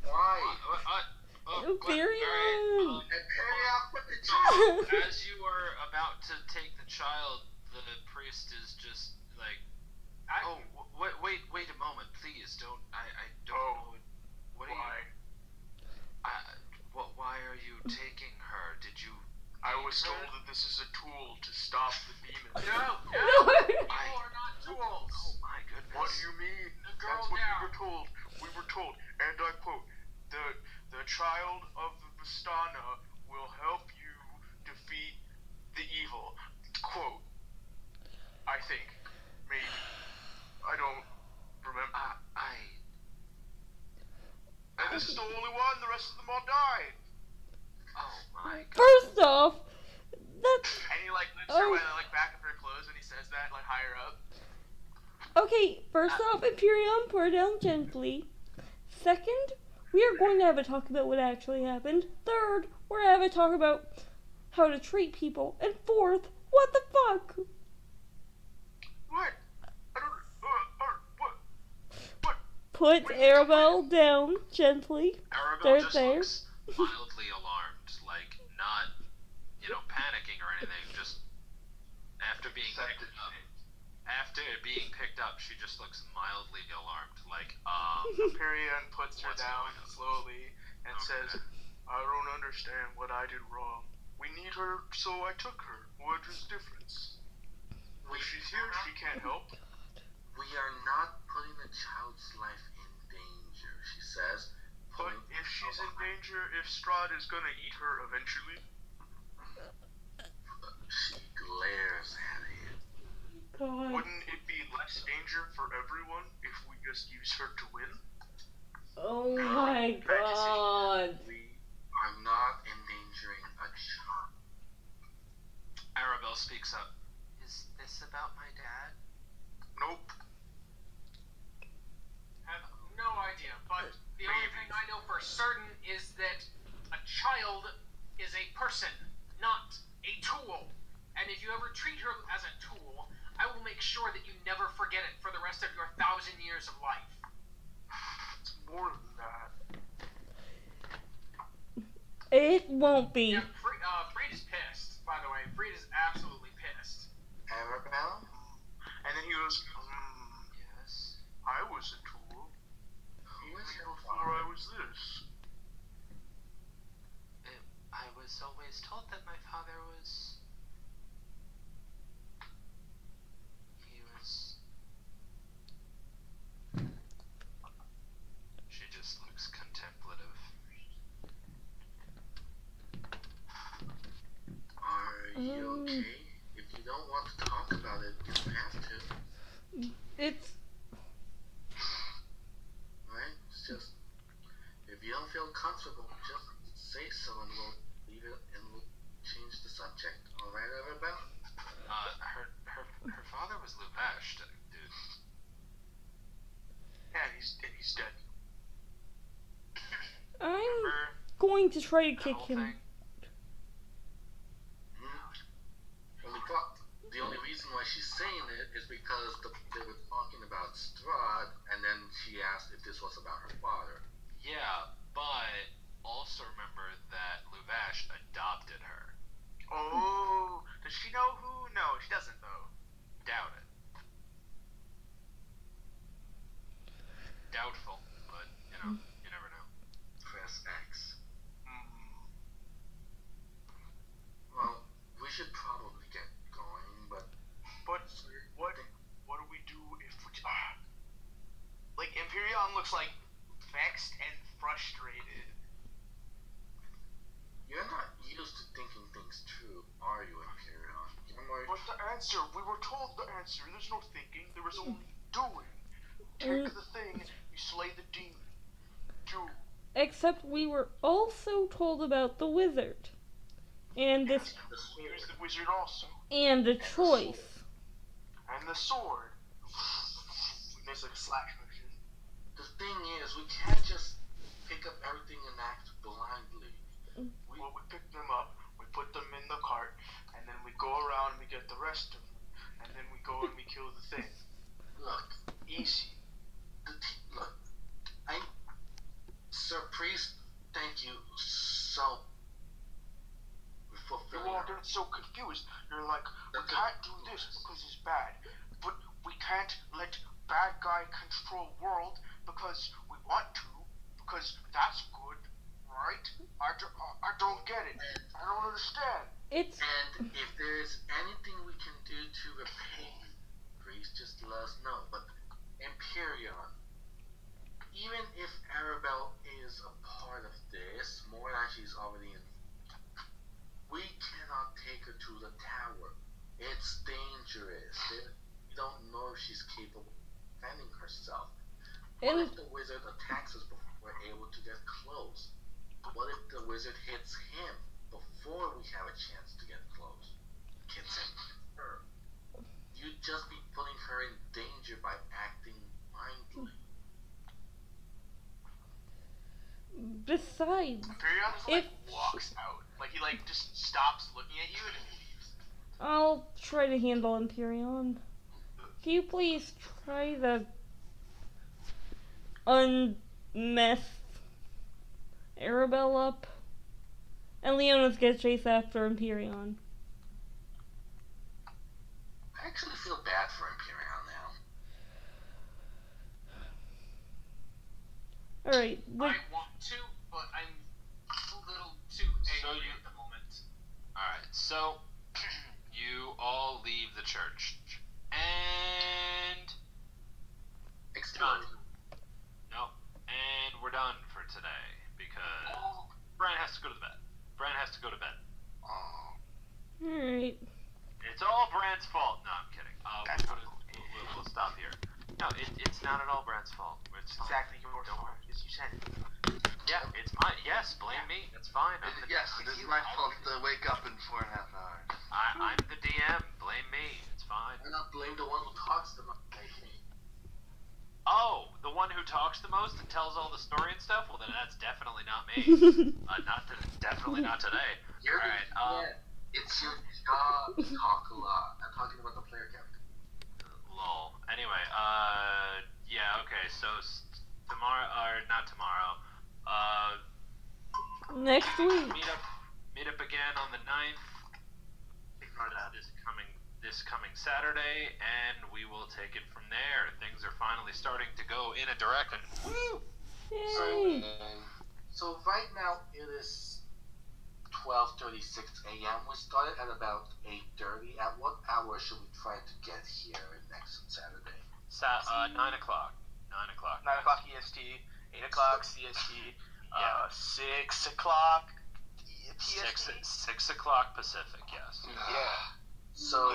Why? Empyreon! Imperial, put the child. As you are about to take the child, the priest is just like, wait a moment, please, don't, I don't know, what are Why? why are you taking her? Did you? I was told that this is a tool to stop the demons. No! No! You are not tools! Oh my goodness. What do you mean? The girl That's what now. we were told. We were told, and I quote, the child of the Vistana will help you defeat the evil. Quote. I think. Maybe. I don't remember. And this is the only one. The rest of them all died. Oh my god. First off, that's... And he like lifts her like back of her clothes when he says that, like higher up. Okay, first off, Imperium, pour down gently. Second, we are going to have a talk about what actually happened. Third, we're going to have a talk about how to treat people. And fourth, what the fuck? What? I don't. What? Put Arabelle down gently. Arabelle just looks mildly alarmed, like not, panicking or anything. Just after being picked up, she just looks mildly alarmed, like Perion puts her down slowly and says, I don't understand what I did wrong. We need her, so I took her. What is the difference? If she's here, she can't help. We are not putting the child's life in danger, she says. But if she's in danger, if Strahd is gonna eat her eventually. She glares at him. God. Wouldn't it be less danger for everyone if we just use her to win? Oh my god. We are not endangering a child. Arabelle speaks up. Is this about my dad? Nope. Have no idea, but the only thing I know for certain is that a child is a person, not a tool. And if you ever treat her as a tool, I will make sure that you never forget it for the rest of your 1,000 years of life. It's more than that. It won't be. Yeah, Freed is pissed, by the way. Freed is absolutely pissed. Arabelle? And then he goes, Yes. I was a tool. Who is Even your before father? I was this. I was always told that my father was... He was... She just looks contemplative. Are you okay? If you don't want to talk about it, you don't have to. It's... Right? It's just, if you don't feel comfortable, just say so and we'll leave it and we'll change the subject. Alright, Arabelle? Her father was Luvash, dude. Yeah, he's dead. I'm Remember going to try to that kick whole him. thing? The only reason why she's saying it is because they were talking about Strahd, and then she asked if this was about her father. Yeah, but also remember that Luvash adopted her. Oh, does she know who? No, she doesn't though. Doubt it. Doubtful, but, you never know. Press X. Mm. Well, we should probably get going, but But what do we do if we... Like, Imperion looks like vexed and frustrated. you're not used to thinking things through, are you, Imperion? You're more... But the answer, we were told the answer. There's no thinking, there was only doing. Take the thing, you slay the demon. Do. Except we were also told about the wizard. And this Here's the wizard also. and the choice. And the sword. There's like a slash motion. The thing is, we can't just pick up everything and act blindly. We pick them up, we put them in the cart, and then we go around and we get the rest of them. And then we go and we kill the thing. Look, Easy. look, Sir Priest, thank you so for You're fulfilling all our- getting so confused. You're like, we can't do this because he's bad. But we can't let bad guy control world because we want to. Because that's good, right? I don't get it. I don't understand. It's And if there's anything we can do to repay you, please just let us know. But Empyrean, even if Arabelle is a part of this, more than she's already in, we cannot take her to the tower. It's dangerous. We don't know if she's capable of defending herself. What and if the wizard attacks us before we're able to get close? What if the wizard hits him before we have a chance to get close? Gets him her. You'd just be putting her in danger by acting blindly. besides, Empyrean just If- walks out. Like he just stops looking at you and leaves. I'll try to handle Empyrean. Can you please try to unmess Arabelle up? And Leona's gonna chase after Empyrean. I actually feel bad for Empyrean now. Alright, I want to, but I'm a little too angry at the moment. Alright, so you all leave the church. And Explode. no. And we're done for today because Brian has to go to bed. Brian has to go to bed. alright. It's all Brand's fault. No, I'm kidding. We'll stop here. No, it's not at all Brand's fault. It's fine. Exactly your Don't fault, worry. because you said it. Yeah, it's my yes. Blame me. It's fine. Yes, it is my fault to wake up in 4.5 hours. I'm the DM. Blame me. It's fine. Why not blame the one who talks the most like me? Oh, the one who talks the most and tells all the story and stuff? Well, then that's definitely not me. Definitely not today. You're Alright, it's your job to talk a lot. I'm talking about the player character. lol. Anyway, yeah, okay, so tomorrow, or not tomorrow, Next week. meet up again on the 9th. This coming Saturday, and we will take it from there. Things are finally starting to go in a direction. Woo! Yay. So right now it is 12:36 a.m. We started at about 8:30. At what hour should we try to get here next Saturday? 9 o'clock. 9 o'clock. 9 o'clock EST, 8 o'clock CST, Yeah. 6 o'clock PST. 6 o'clock Pacific, yes. Yeah. So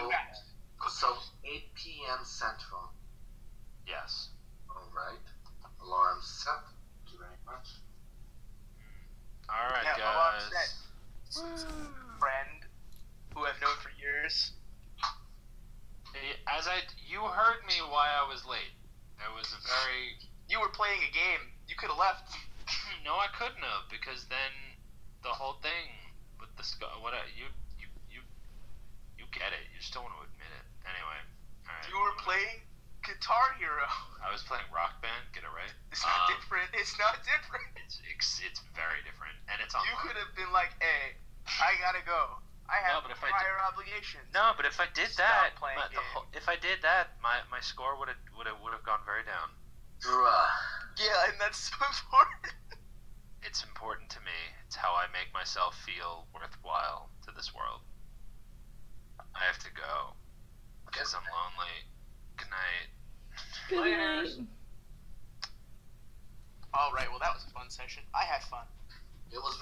8 p.m. Central. Yes. All right. Alarm set. Thank you very much. Alright, Yeah, guys. Friend who I've known for years. You heard me why I was late. There was a very... You were playing a game. You could have left. No, I couldn't have, because then the whole thing with the you get it. You just don't want to admit it. Anyway, alright. You were playing Guitar Hero. I was playing Rock Band. Get it right. It's not different. It's not different. It's very different, and it's online. You could have been like, "Hey, I gotta go. I have but if I prior obligations." No, but if I did Stop that, playing if I did that, my score would have gone very down. Bruh. Yeah, and that's so important. It's important to me. It's how I make myself feel worthwhile to this world. I have to go because I'm lonely. Good night. Good night. All right. Well, that was a fun session. I had fun. It was